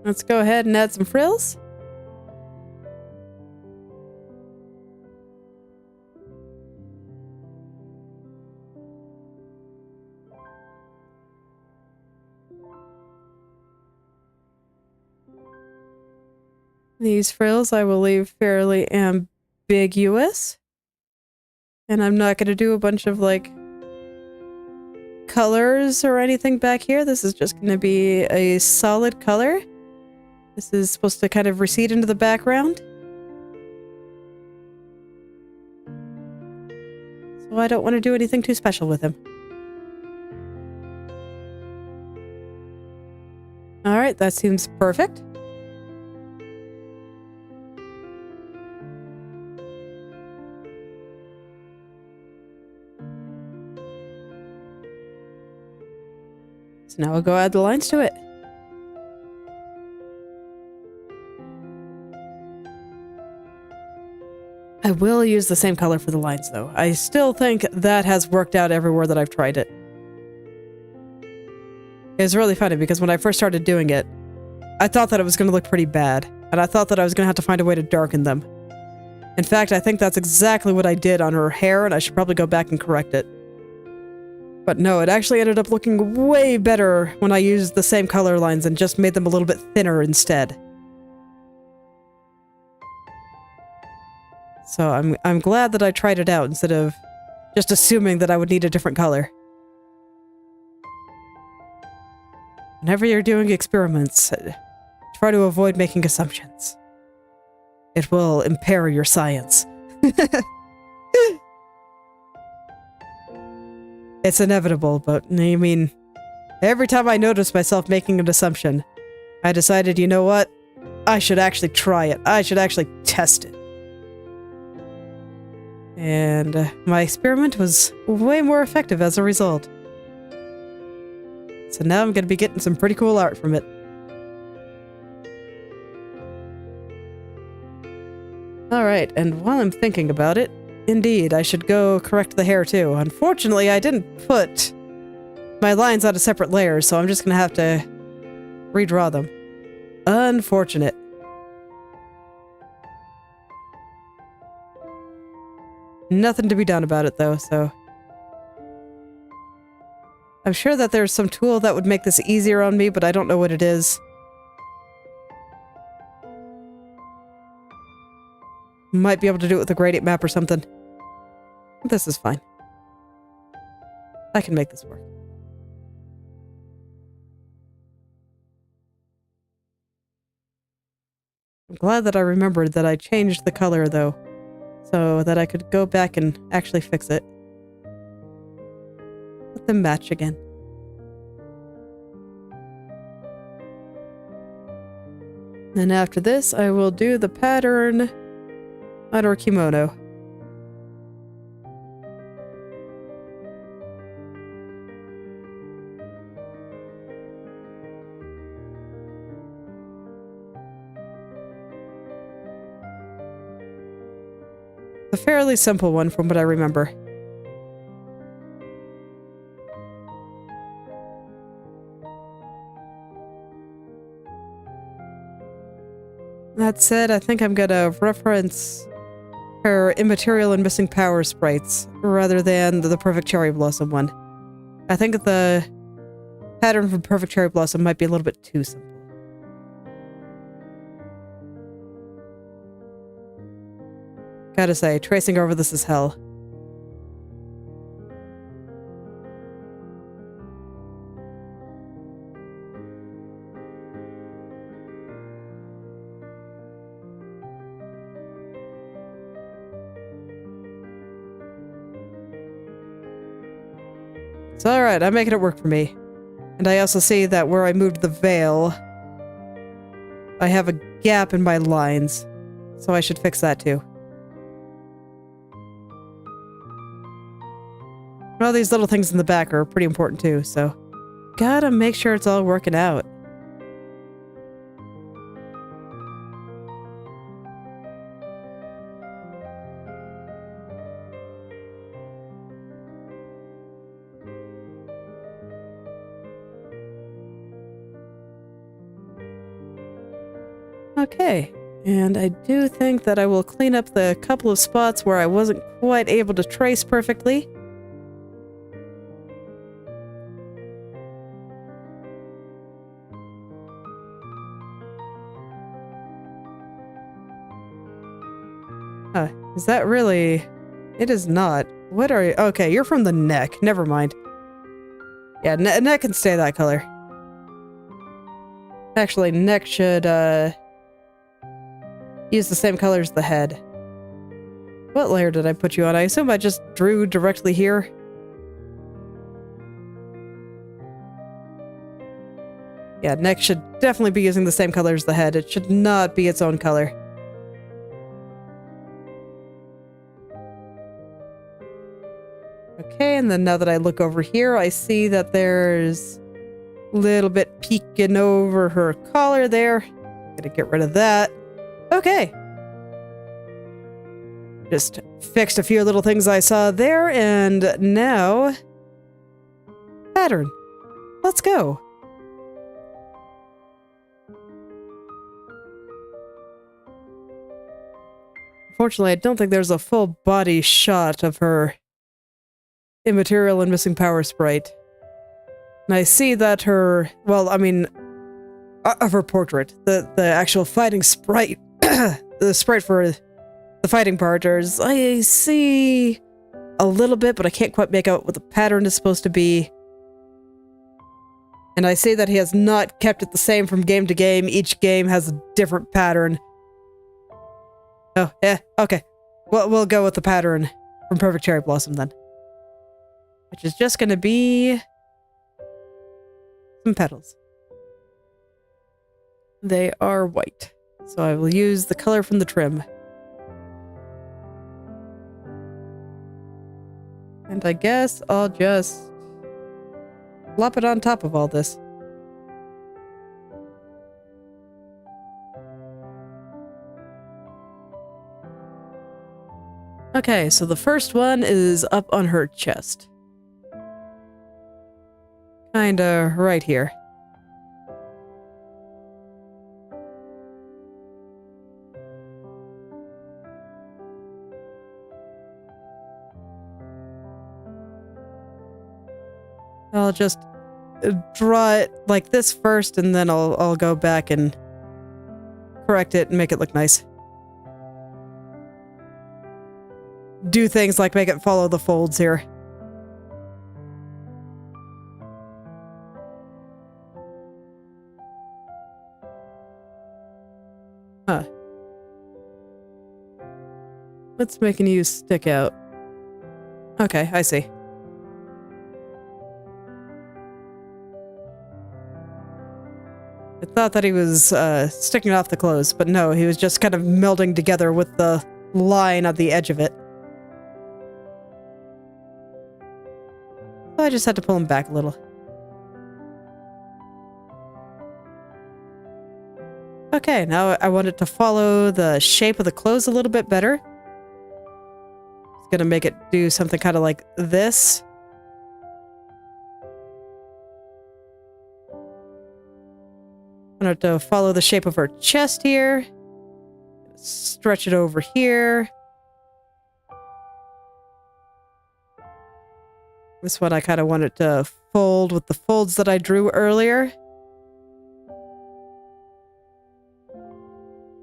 Let's go ahead and add some frills. These frills I will leave fairly ambiguous. And I'm not going to do a bunch of, like, colors or anything back here. This is just going to be a solid color. This is supposed to kind of recede into the background. So I don't want to do anything too special with him. Alright, that seems perfect. So now we'll go add the lines to it. I will use the same color for the lines, though. I still think that has worked out everywhere that I've tried it. It's really funny because when I first started doing it, I thought that it was going to look pretty bad, and I thought that I was going to have to find a way to darken them. In fact, I think that's exactly what I did on her hair, and I should probably go back and correct it. But no, it actually ended up looking way better when I used the same color lines and just made them a little bit thinner instead. So I'm glad that I tried it out instead of just assuming that I would need a different color. Whenever you're doing experiments, try to avoid making assumptions. It will impair your science. It's inevitable, but I mean, every time I notice myself making an assumption, I decided, you know what? I should actually try it. I should actually test it. And my experiment was way more effective as a result. So now I'm going to be getting some pretty cool art from it. Alright, and while I'm thinking about it, indeed, I should go correct the hair too. Unfortunately, I didn't put my lines on a separate layer, so I'm just going to have to redraw them. Unfortunate. Nothing to be done about it, though, so... I'm sure that there's some tool that would make this easier on me, but I don't know what it is. Might be able to do it with a gradient map or something. This is fine. I can make this work. I'm glad that I remembered that I changed the color, though, so that I could go back and actually fix it. Let them match again. Then after this, I will do the pattern on our kimono. A fairly simple one from what I remember. That said, I think I'm gonna reference her Immaterial and Missing Power sprites rather than the Perfect Cherry Blossom one. I think the pattern from Perfect Cherry Blossom might be a little bit too simple. Gotta say, tracing over this is hell. It's alright, I'm making it work for me. And I also see that where I moved the veil, I have a gap in my lines, so I should fix that too. All these little things in the back are pretty important too, so gotta make sure it's all working out. Okay, and I do think that I will clean up the couple of spots where I wasn't quite able to trace perfectly. Huh, is that really... It is not. What are you? Okay, you're from the neck. Never mind. Yeah, neck can stay that color. Actually, neck should, use the same color as the head. What layer did I put you on? I assume I just drew directly here. Yeah, neck should definitely be using the same color as the head. It should not be its own color. Okay, and then now that I look over here, I see that there's a little bit peeking over her collar there. Gonna get rid of that. Okay. Just fixed a few little things I saw there, and now... pattern. Let's go. Unfortunately, I don't think there's a full body shot of her immaterial and missing power sprite. And I see that her, well, I mean, of her portrait, the actual fighting sprite, the sprite for the fighting partners, I see a little bit, but I can't quite make out what the pattern is supposed to be. And I see that he has not kept it the same from game to game. Each game has a different pattern. Oh, yeah, okay. Well, we'll go with the pattern from Perfect Cherry Blossom then. Which is just gonna be... some petals. They are white. So I will use the color from the trim. And I guess I'll just... plop it on top of all this. Okay, so the first one is up on her chest. Kinda right here. I'll just draw it like this first, and then I'll go back and correct it and make it look nice. Do things like make it follow the folds here. Huh. What's making you stick out? Okay, I see. I thought that he was sticking off the clothes, but no, he was just kind of melding together with the line at the edge of it. So I just had to pull him back a little. Okay, now I want it to follow the shape of the clothes a little bit better. It's gonna make it do something kind of like this. I want it to follow the shape of her chest here. Stretch it over here. This one I kind of want it to fold with the folds that I drew earlier.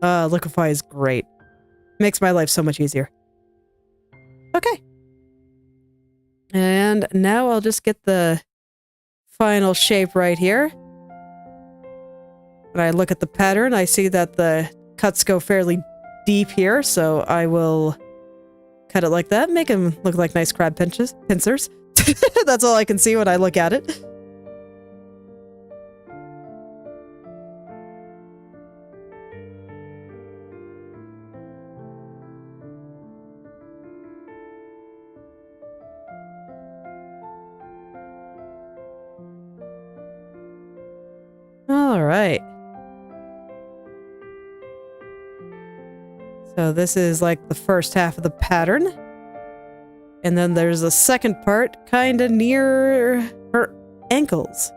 Liquefy is great. Makes my life so much easier. Okay. And now I'll just get the final shape right here. When I look at the pattern, I see that the cuts go fairly deep here, so I will cut it like that, make them look like nice crab pincers. That's all I can see when I look at it. All right. So this is like the first half of the pattern. And then there's a second part kind of near her ankles.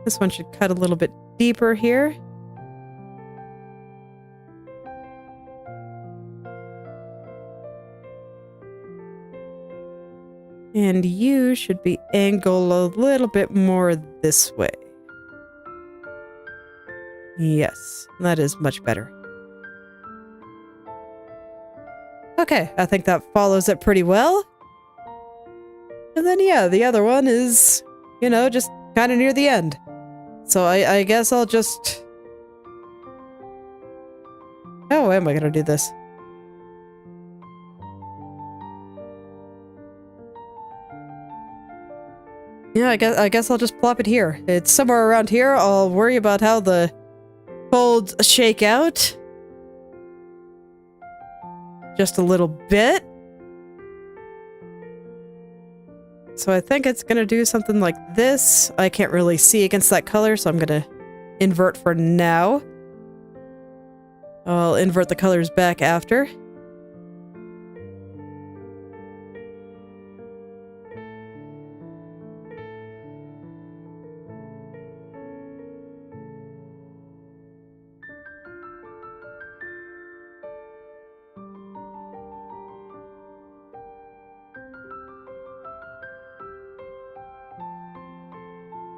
This one should cut a little bit deeper here. And you should be angled a little bit more this way. Yes, that is much better. Okay, I think that follows it pretty well. And then, yeah, the other one is, you know, just kind of near the end. So I guess I'll just... How am I going to do this? Yeah, I guess I'll just plop it here. It's somewhere around here. I'll worry about how the folds shake out. Just a little bit. So I think it's gonna do something like this. I can't really see against that color, so I'm gonna invert for now. I'll invert the colors back after.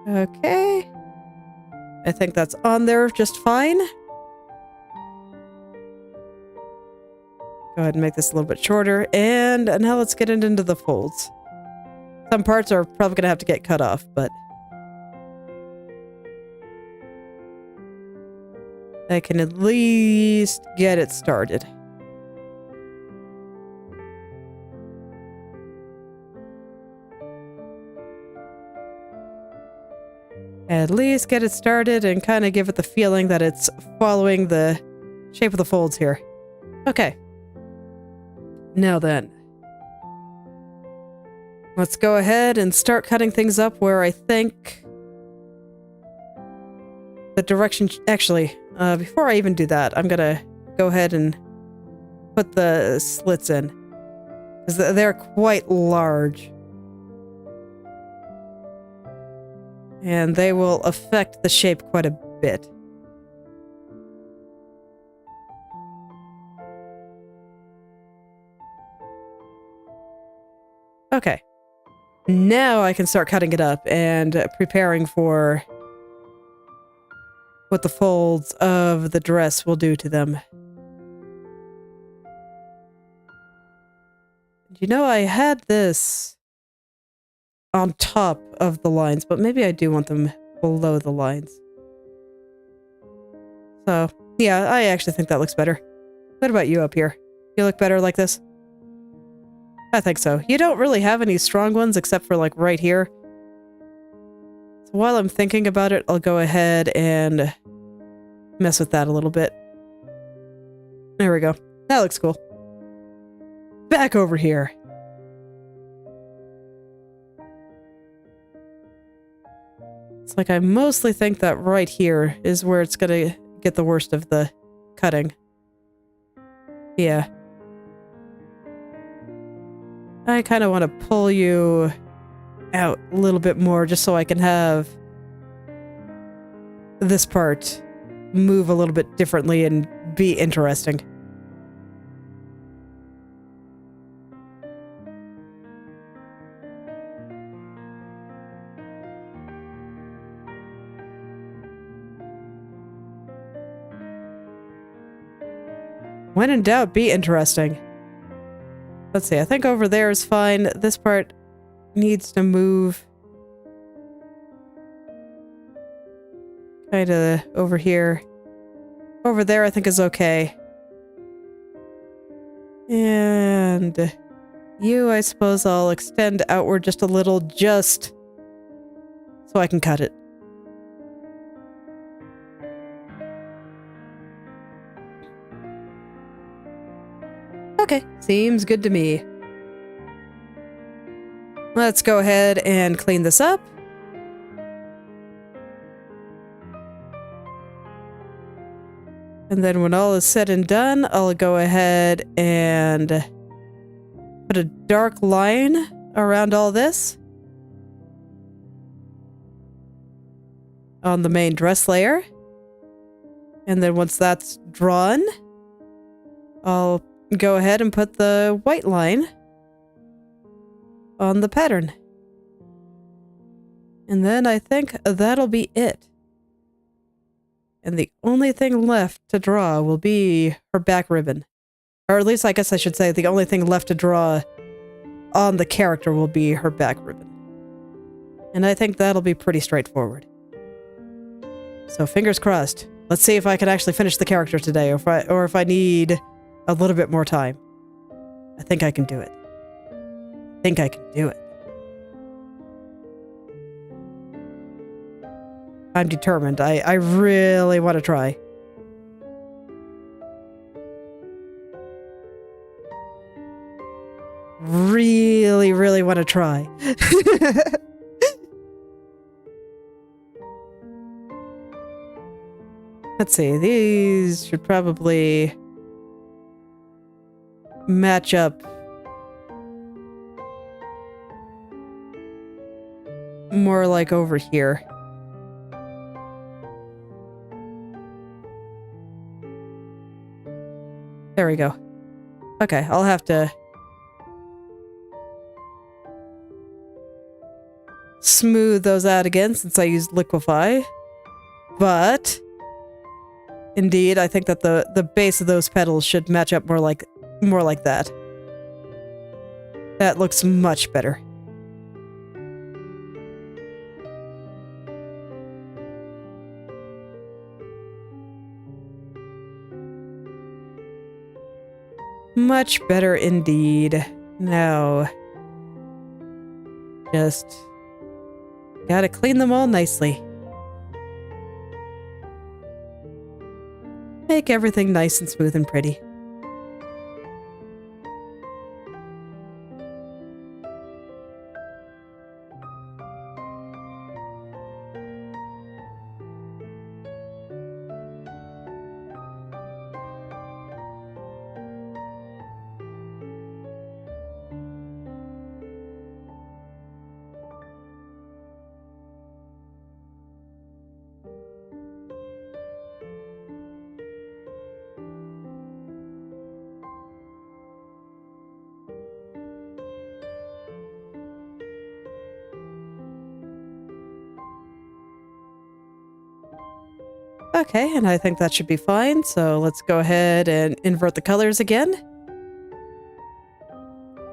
Okay. I think that's on there just fine. Go ahead and make this a little bit shorter. And now let's get it into the folds. Some parts are probably going to have to get cut off, but... I can at least get it started. At least get it started and kind of give it the feeling that it's following the shape of the folds here. Okay. Now then. Let's go ahead and start cutting things up where I think the direction... Actually, before I even do that, I'm gonna go ahead and put the slits in. Because they're quite large. And they will affect the shape quite a bit. Okay. Now I can start cutting it up and preparing for what the folds of the dress will do to them. You know, I had this on top of the lines, but maybe I do want them below the lines. So, yeah, I actually think that looks better. What about you up here? You look better like this? I think so. You don't really have any strong ones except for like right here. So while I'm thinking about it, I'll go ahead and mess with that a little bit. There we go. That looks cool. Back over here. It's like I mostly think that right here is where it's gonna get the worst of the cutting. Yeah. I kind of want to pull you out a little bit more just so I can have this part move a little bit differently and be interesting. When in doubt, be interesting. Let's see, I think over there is fine. This part needs to move kind of over here. Over there I think is okay. And you, I suppose I'll extend outward just a little, just so I can cut it. Okay, seems good to me. Let's go ahead and clean this up. And then when all is said and done, I'll go ahead and put a dark line around all this on the main dress layer. And then once that's drawn, I'll go ahead and put the white line on the pattern. And then I think that'll be it. And the only thing left to draw will be her back ribbon. Or at least I guess I should say the only thing left to draw on the character will be her back ribbon. And I think that'll be pretty straightforward. So fingers crossed. Let's see if I can actually finish the character today, or if I need a little bit more time. I think I can do it. I think I can do it. I'm determined. I really want to try. Really, really want to try. Let's see. These should probably match up more like over here. There we go. Okay, I'll have to smooth those out again since I used Liquify. But indeed, I think that the base of those petals should match up more like that. That looks much better. Much better indeed. Now, just gotta clean them all nicely. Make everything nice and smooth and pretty. Okay, and I think that should be fine, so let's go ahead and invert the colors again.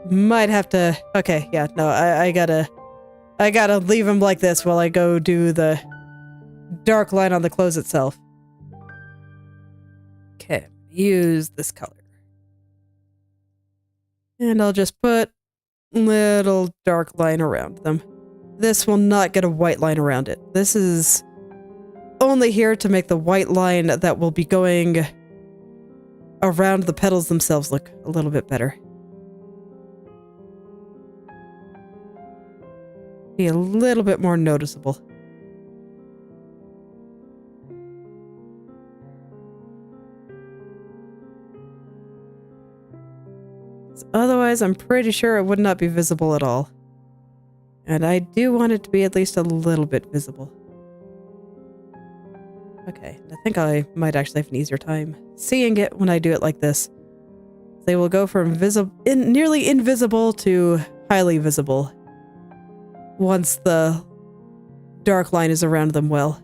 Might have to... Okay, yeah, no, I gotta leave them like this while I go do the dark line on the clothes itself. Okay, use this color. And I'll just put little dark line around them. This will not get a white line around it. This is only here to make the white line that will be going around the petals themselves look a little bit better. Be a little bit more noticeable. Otherwise, I'm pretty sure it would not be visible at all. And I do want it to be at least a little bit visible. Okay, I think I might actually have an easier time seeing it when I do it like this. They will go from nearly invisible to highly visible once the dark line is around them well.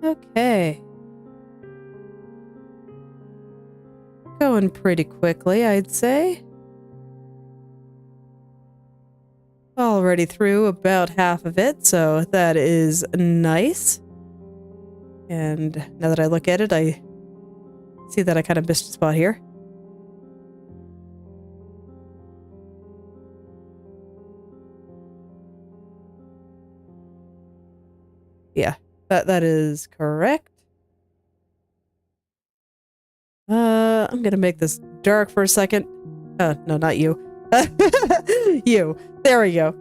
Okay. Going pretty quickly, I'd say. Already through about half of it, so that is nice. And now that I look at it, I see that I kind of missed a spot here. Yeah, that is correct. I'm gonna make this dark for a second. No, not you. You. There we go.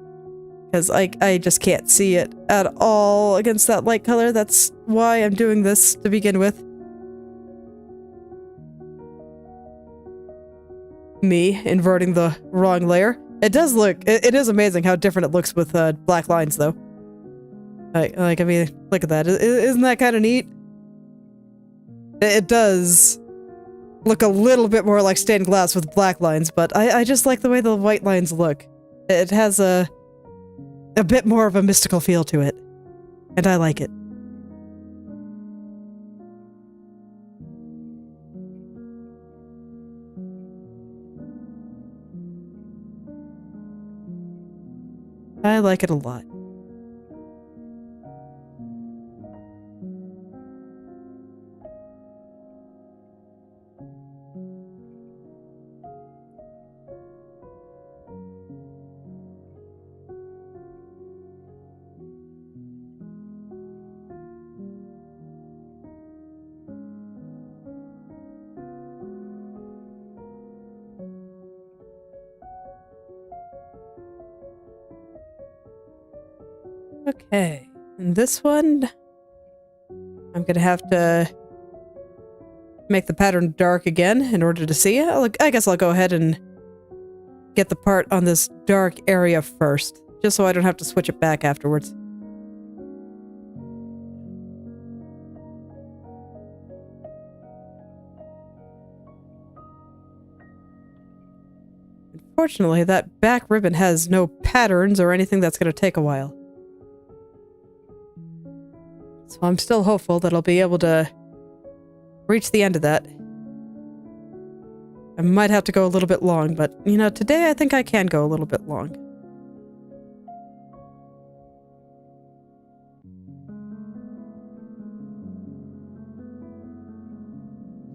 Because I just can't see it at all against that light color. That's why I'm doing this to begin with. Me inverting the wrong layer. It does look, it is amazing how different it looks with black lines though. I mean, look at that. Isn't that kind of neat? It does look a little bit more like stained glass with black lines, but I just like the way the white lines look. It has a bit more of a mystical feel to it, and I like it. I like it a lot. Okay, and this one, I'm gonna have to make the pattern dark again in order to see it. I guess I'll go ahead and get the part on this dark area first, just so I don't have to switch it back afterwards. Unfortunately, that back ribbon has no patterns or anything that's gonna take a while. So I'm still hopeful that I'll be able to reach the end of that. I might have to go a little bit long, but, you know, today I think I can go a little bit long.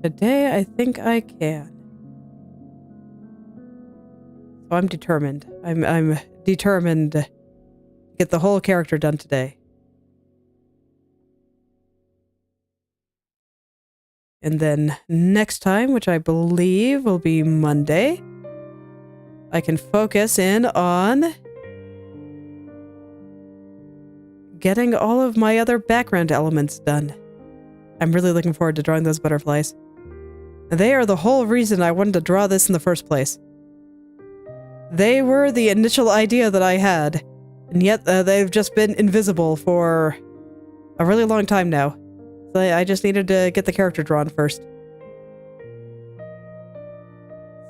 Today I think I can. So I'm determined. I'm determined to get the whole character done today. And then next time, which I believe will be Monday, I can focus in on getting all of my other background elements done. I'm really looking forward to drawing those butterflies. They are the whole reason I wanted to draw this in the first place. They were the initial idea that I had, and yet they've just been invisible for a really long time now. I just needed to get the character drawn first.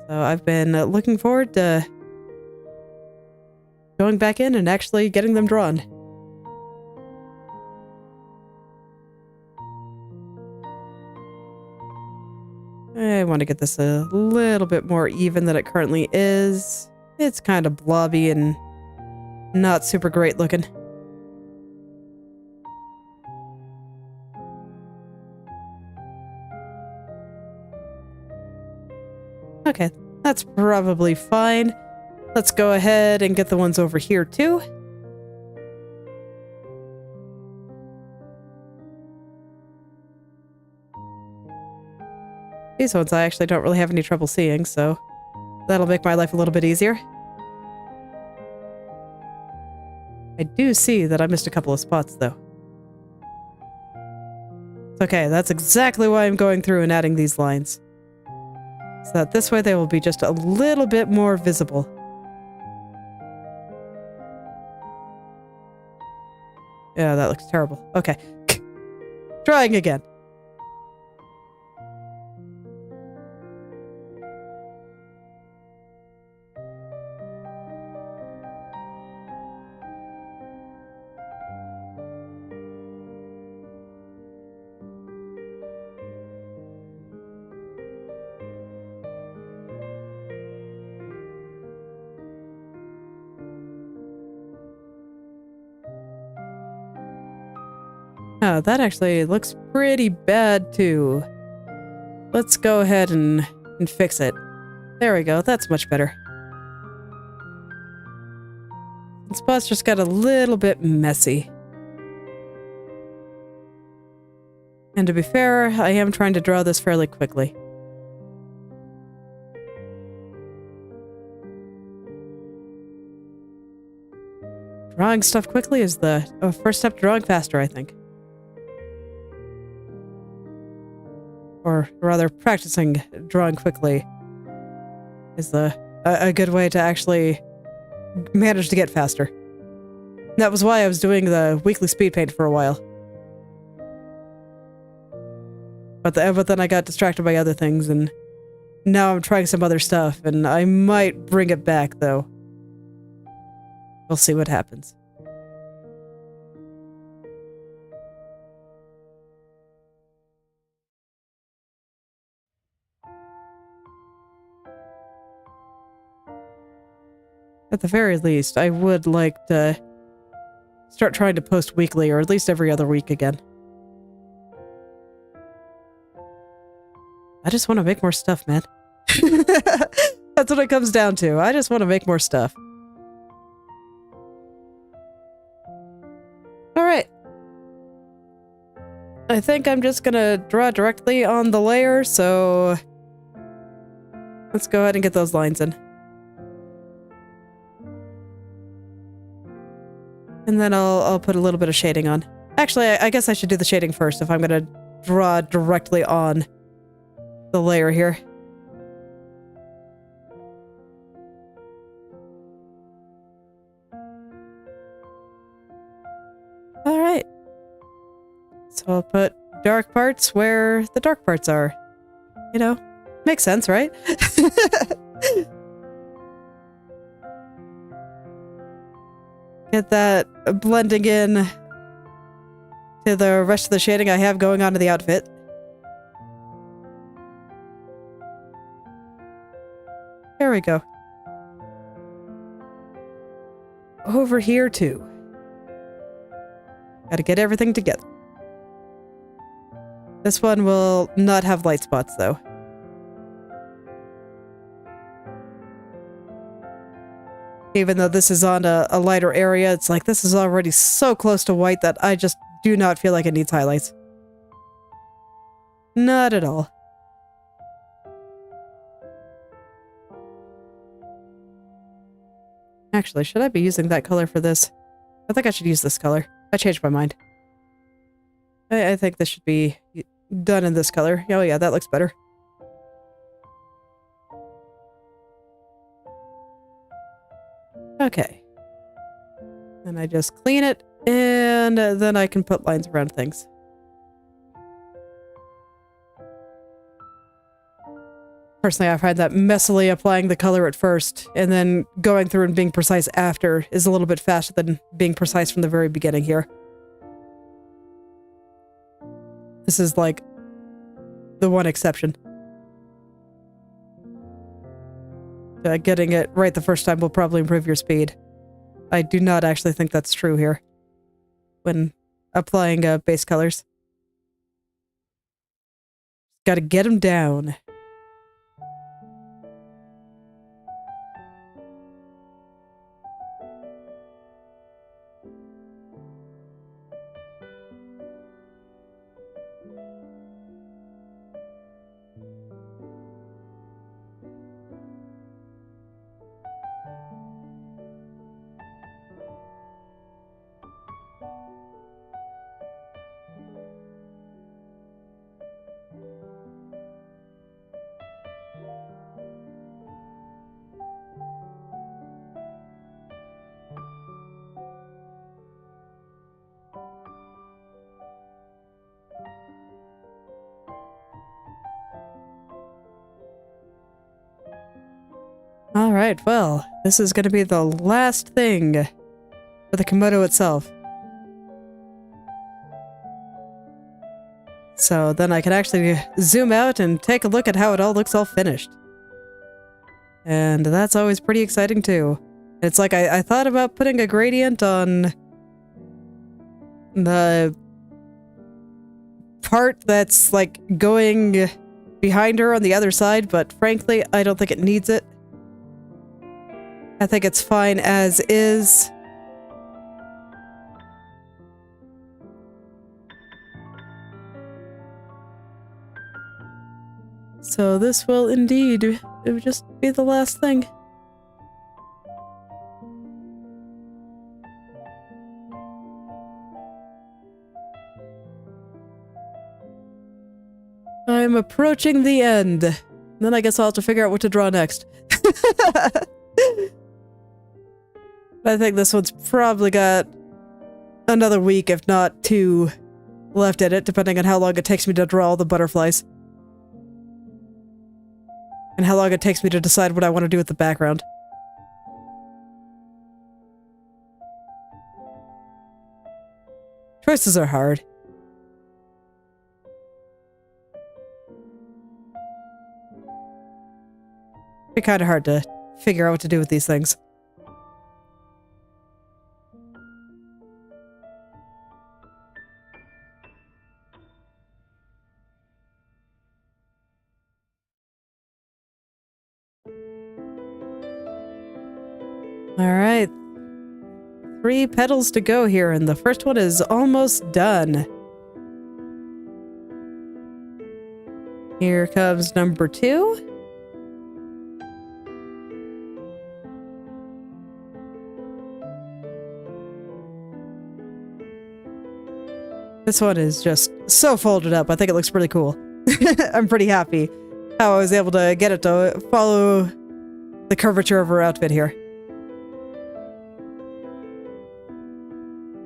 So I've been looking forward to going back in and actually getting them drawn. I want to get this a little bit more even than it currently is. It's kind of blobby and not super great looking. Okay, that's probably fine. Let's go ahead and get the ones over here too. These ones I actually don't really have any trouble seeing, so that'll make my life a little bit easier. I do see that I missed a couple of spots though. It's okay, that's exactly why I'm going through and adding these lines. So that this way they will be just a little bit more visible. Yeah, that looks terrible. Okay. Trying again. Oh, that actually looks pretty bad too. Let's go ahead and fix it. There we go, that's much better. The spots just got a little bit messy. And to be fair, I am trying to draw this fairly quickly. Drawing stuff quickly is the first step to drawing faster, I think. Or rather, practicing drawing quickly is a good way to actually manage to get faster. That was why I was doing the weekly speed paint for a while. But then I got distracted by other things, and now I'm trying some other stuff, and I might bring it back, though. We'll see what happens. At the very least, I would like to start trying to post weekly, or at least every other week again. I just want to make more stuff, man. That's what it comes down to. I just want to make more stuff. Alright. I think I'm just gonna draw directly on the layer, so let's go ahead and get those lines in. And then I'll put a little bit of shading on. Actually, I guess I should do the shading first if I'm gonna draw directly on the layer here. Alright. So I'll put dark parts where the dark parts are. You know, makes sense, right? Get that blending in to the rest of the shading I have going on to the outfit. There we go. Over here, too. Gotta get everything together. This one will not have light spots, though. Even though this is on a lighter area, it's like this is already so close to white that I just do not feel like it needs highlights. Not at all. Actually, should I be using that color for this? I think I should use this color. I changed my mind. I think this should be done in this color. Oh yeah, that looks better. Okay. And I just clean it, and then I can put lines around things. Personally, I find that messily applying the color at first, and then going through and being precise after is a little bit faster than being precise from the very beginning here. This is like the one exception. Getting it right the first time will probably improve your speed. I do not actually think that's true here when applying base colors. Gotta get them down. Alright, well, this is going to be the last thing for the Komodo itself. So then I can actually zoom out and take a look at how it all looks all finished. And that's always pretty exciting too. It's like I thought about putting a gradient on the part that's like going behind her on the other side, but frankly, I don't think it needs it. I think it's fine as is. So this will indeed it would just be the last thing. I'm approaching the end. Then I guess I'll have to figure out what to draw next. I think this one's probably got another week, if not 2, left in it, depending on how long it takes me to draw all the butterflies. And how long it takes me to decide what I want to do with the background. Choices are hard. It'd be kind of hard to figure out what to do with these things. Alright. 3 petals to go here, and the first one is almost done. Here comes number 2. This one is just so folded up. I think it looks pretty cool. I'm pretty happy how I was able to get it to follow the curvature of her outfit here.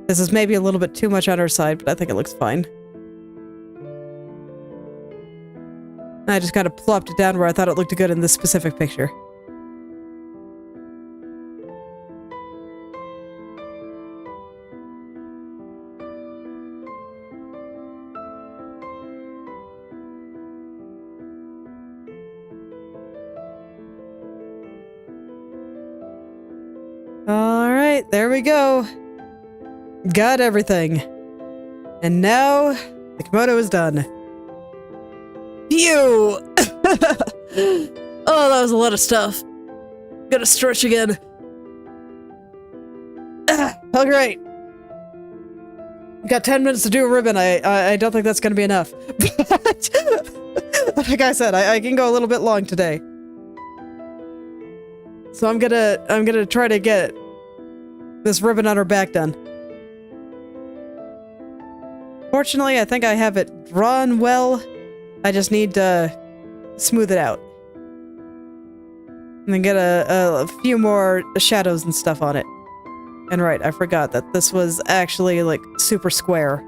This is maybe a little bit too much on her side, but I think it looks fine. I just kind of plopped it down where I thought it looked good in this specific picture. Alright, there we go. Got everything. And now, the kimono is done. Phew! Oh, that was a lot of stuff. Gotta stretch again. Oh, great. Got 10 minutes to do a ribbon. I don't think that's gonna be enough. But like I said, I can go a little bit long today. So I'm gonna try to get this ribbon on her back done. Fortunately, I think I have it drawn well. I just need to smooth it out. And then get a few more shadows and stuff on it. And right, I forgot that this was actually, like, super square.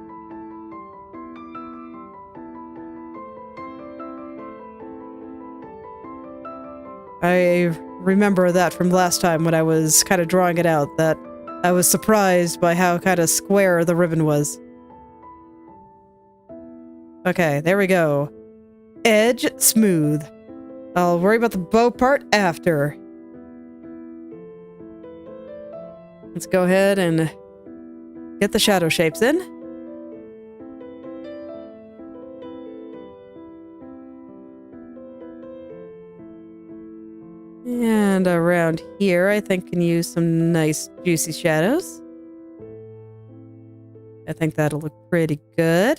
I remember that from last time when I was kind of drawing it out, that I was surprised by how kind of square the ribbon was. Okay, there we go. Edge smooth. I'll worry about the bow part after. Let's go ahead and get the shadow shapes in. And around here, I think can use some nice juicy shadows. I think that'll look pretty good.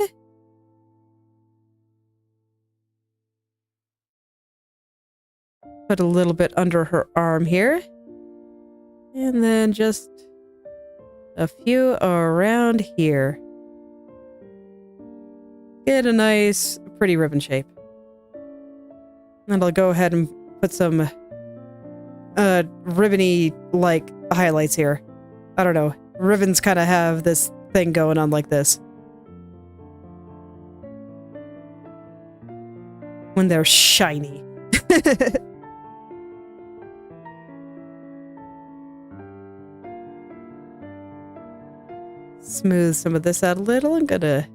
Put a little bit under her arm here. And then just a few around here. Get a nice, pretty ribbon shape. And I'll go ahead and put some ribbony like highlights here. I don't know. Ribbons kind of have this thing going on like this. When they're shiny. Smooth some of this out a little. I'm gonna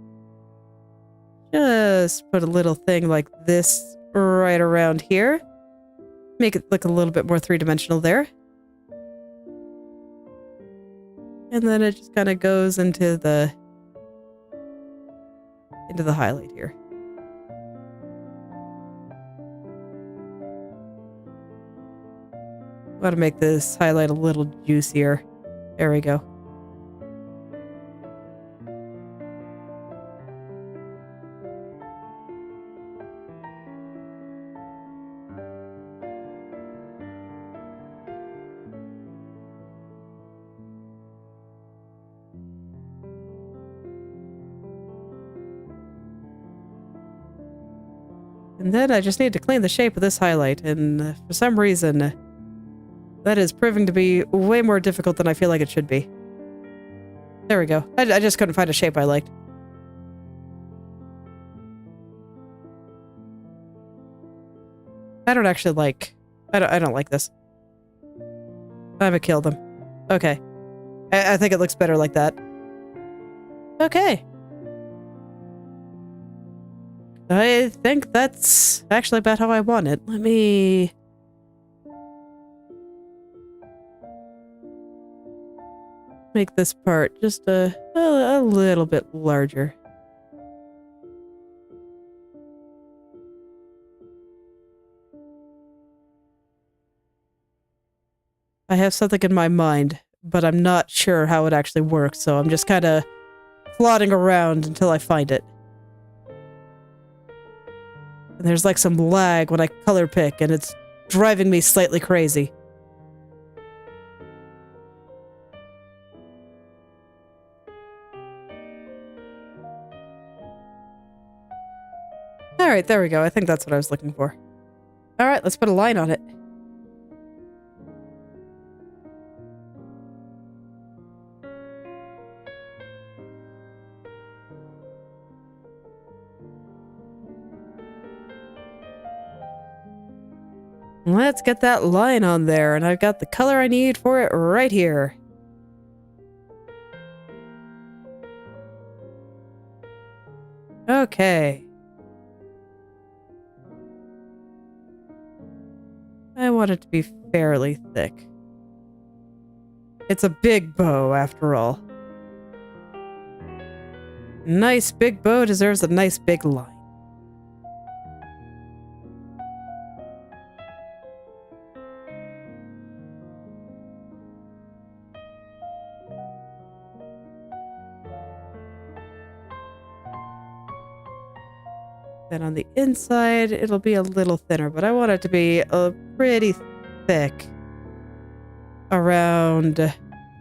just put a little thing like this right around here. Make it look a little bit more three-dimensional there. And then it just kind of goes into the highlight here. Want to make this highlight a little juicier. There we go. And then I just need to clean the shape of this highlight, and for some reason, that is proving to be way more difficult than I feel like it should be. There we go. I just couldn't find a shape I liked. I don't actually like... I don't like this. I'm gonna kill them. Okay. I think it looks better like that. Okay. I think that's actually about how I want it. Let me... make this part just a little bit larger. I have something in my mind, but I'm not sure how it actually works, so I'm just kind of plodding around until I find it. And there's like some lag when I color pick, and it's driving me slightly crazy. Alright, there we go. I think that's what I was looking for. Alright, let's put a line on it. Let's get that line on there, and I've got the color I need for it right here. Okay. I want it to be fairly thick. It's a big bow, after all. Nice big bow deserves a nice big line. Then on the inside, it'll be a little thinner, but I want it to be pretty thick around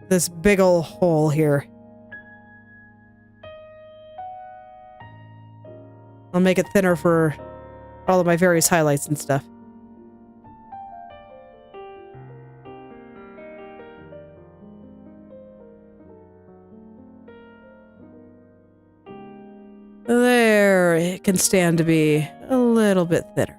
this big ol' hole here. I'll make it thinner for all of my various highlights and stuff. There, it can stand to be a little bit thinner.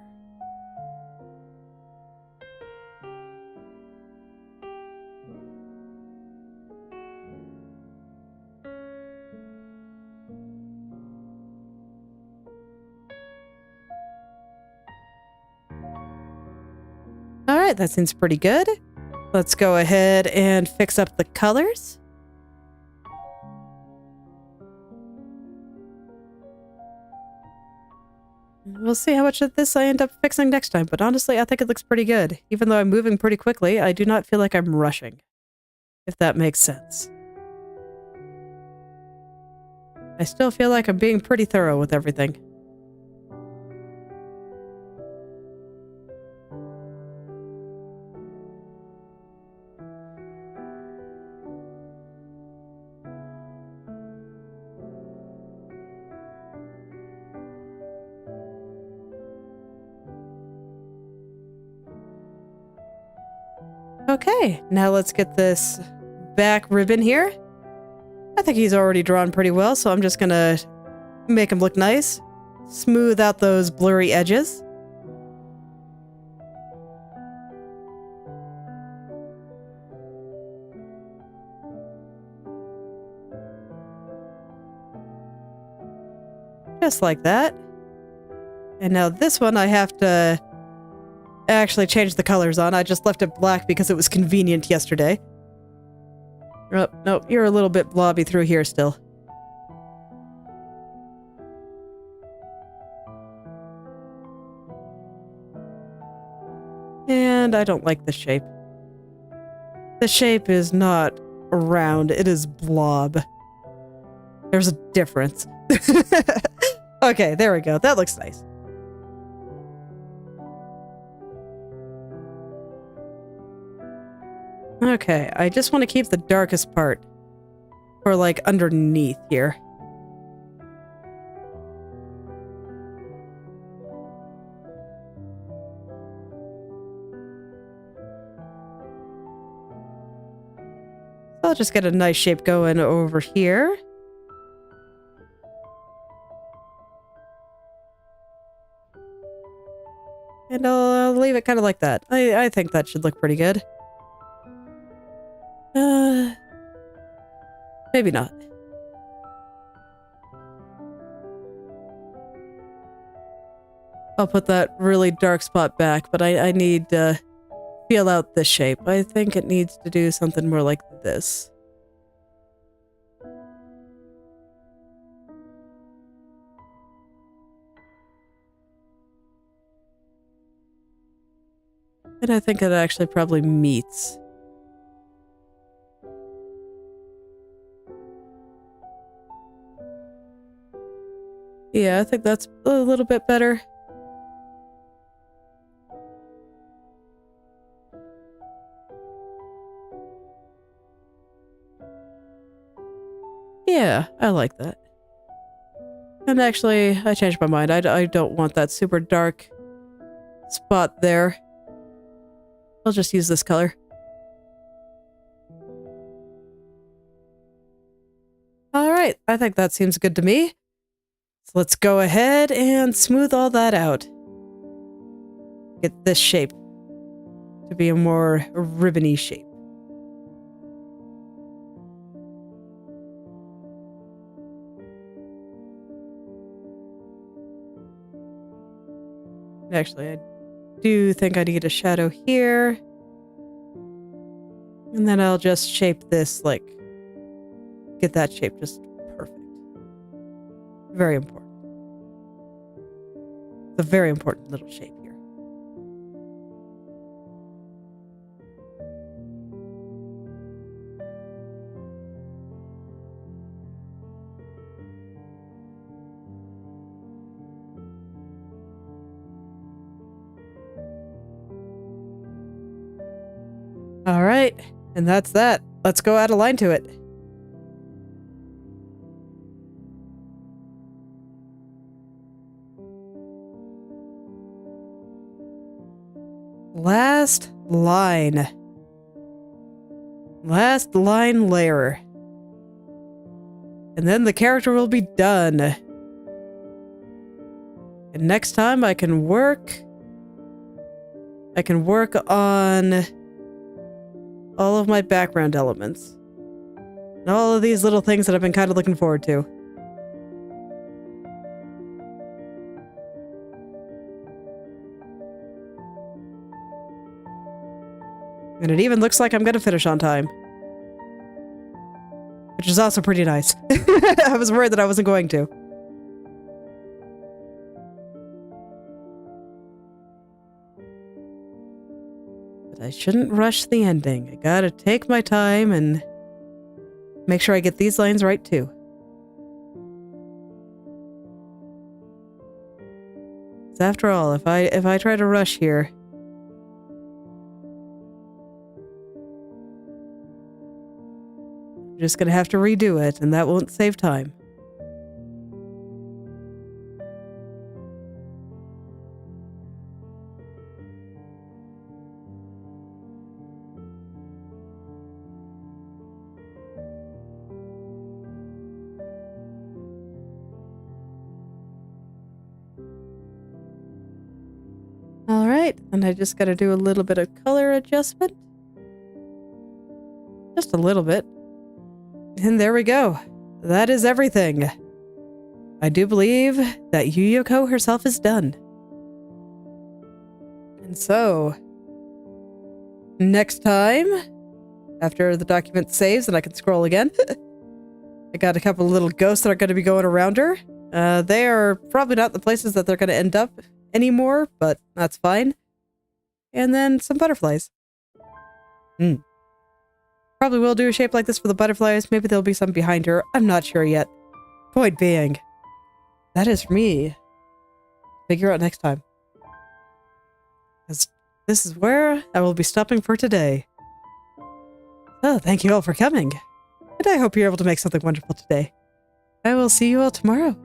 Alright, that seems pretty good. Let's go ahead and fix up the colors. We'll see how much of this I end up fixing next time, but honestly, I think it looks pretty good. Even though I'm moving pretty quickly, I do not feel like I'm rushing, if that makes sense. I still feel like I'm being pretty thorough with everything. Okay, now let's get this back ribbon here. I think he's already drawn pretty well, so I'm just gonna make him look nice. Smooth out those blurry edges. Just like that. And now this one I have to actually change the colors on. I just left it black because it was convenient yesterday. Oh, no, you're a little bit blobby through here still. And I don't like the shape. The shape is not round, it is blob. There's a difference. Okay, there we go. That looks nice. Okay, I just want to keep the darkest part for like underneath here. I'll just get a nice shape going over here. And I'll leave it kind of like that. I think that should look pretty good. Maybe not. I'll put that really dark spot back, but I need to feel out this shape. I think it needs to do something more like this. And I think it actually probably meets. Yeah, I think that's a little bit better. Yeah, I like that. And actually, I changed my mind. I don't want that super dark spot there. I'll just use this color. Alright, I think that seems good to me. So let's go ahead and smooth all that out. Get this shape to be a more ribbony shape. Actually, I do think I need a shadow here. And then I'll just shape this, like, get that shape just perfect. Very important. It's a very important little shape here. All right, and that's that. Let's go add a line to it. Last line. Last line layer. And then the character will be done. And next time I can work on all of my background elements. And all of these little things that I've been kind of looking forward to. And it even looks like I'm going to finish on time. Which is also pretty nice. I was worried that I wasn't going to. But I shouldn't rush the ending. I gotta take my time and make sure I get these lines right too. 'Cause after all, if I try to rush here, I'm just gonna have to redo it, and that won't save time. Alright, and I just gotta do a little bit of color adjustment. Just a little bit. And there we go. That is everything. I do believe that Yuyuko herself is done. And so, next time, after the document saves and I can scroll again, I got a couple of little ghosts that are going to be going around her. They are probably not the places that they're going to end up anymore, but that's fine. And then some butterflies. Probably will do a shape like this for the butterflies. Maybe there'll be some behind her. I'm not sure yet. Point being, that is for me. Figure out next time. Because this is where I will be stopping for today. So, thank you all for coming. And I hope you're able to make something wonderful today. I will see you all tomorrow.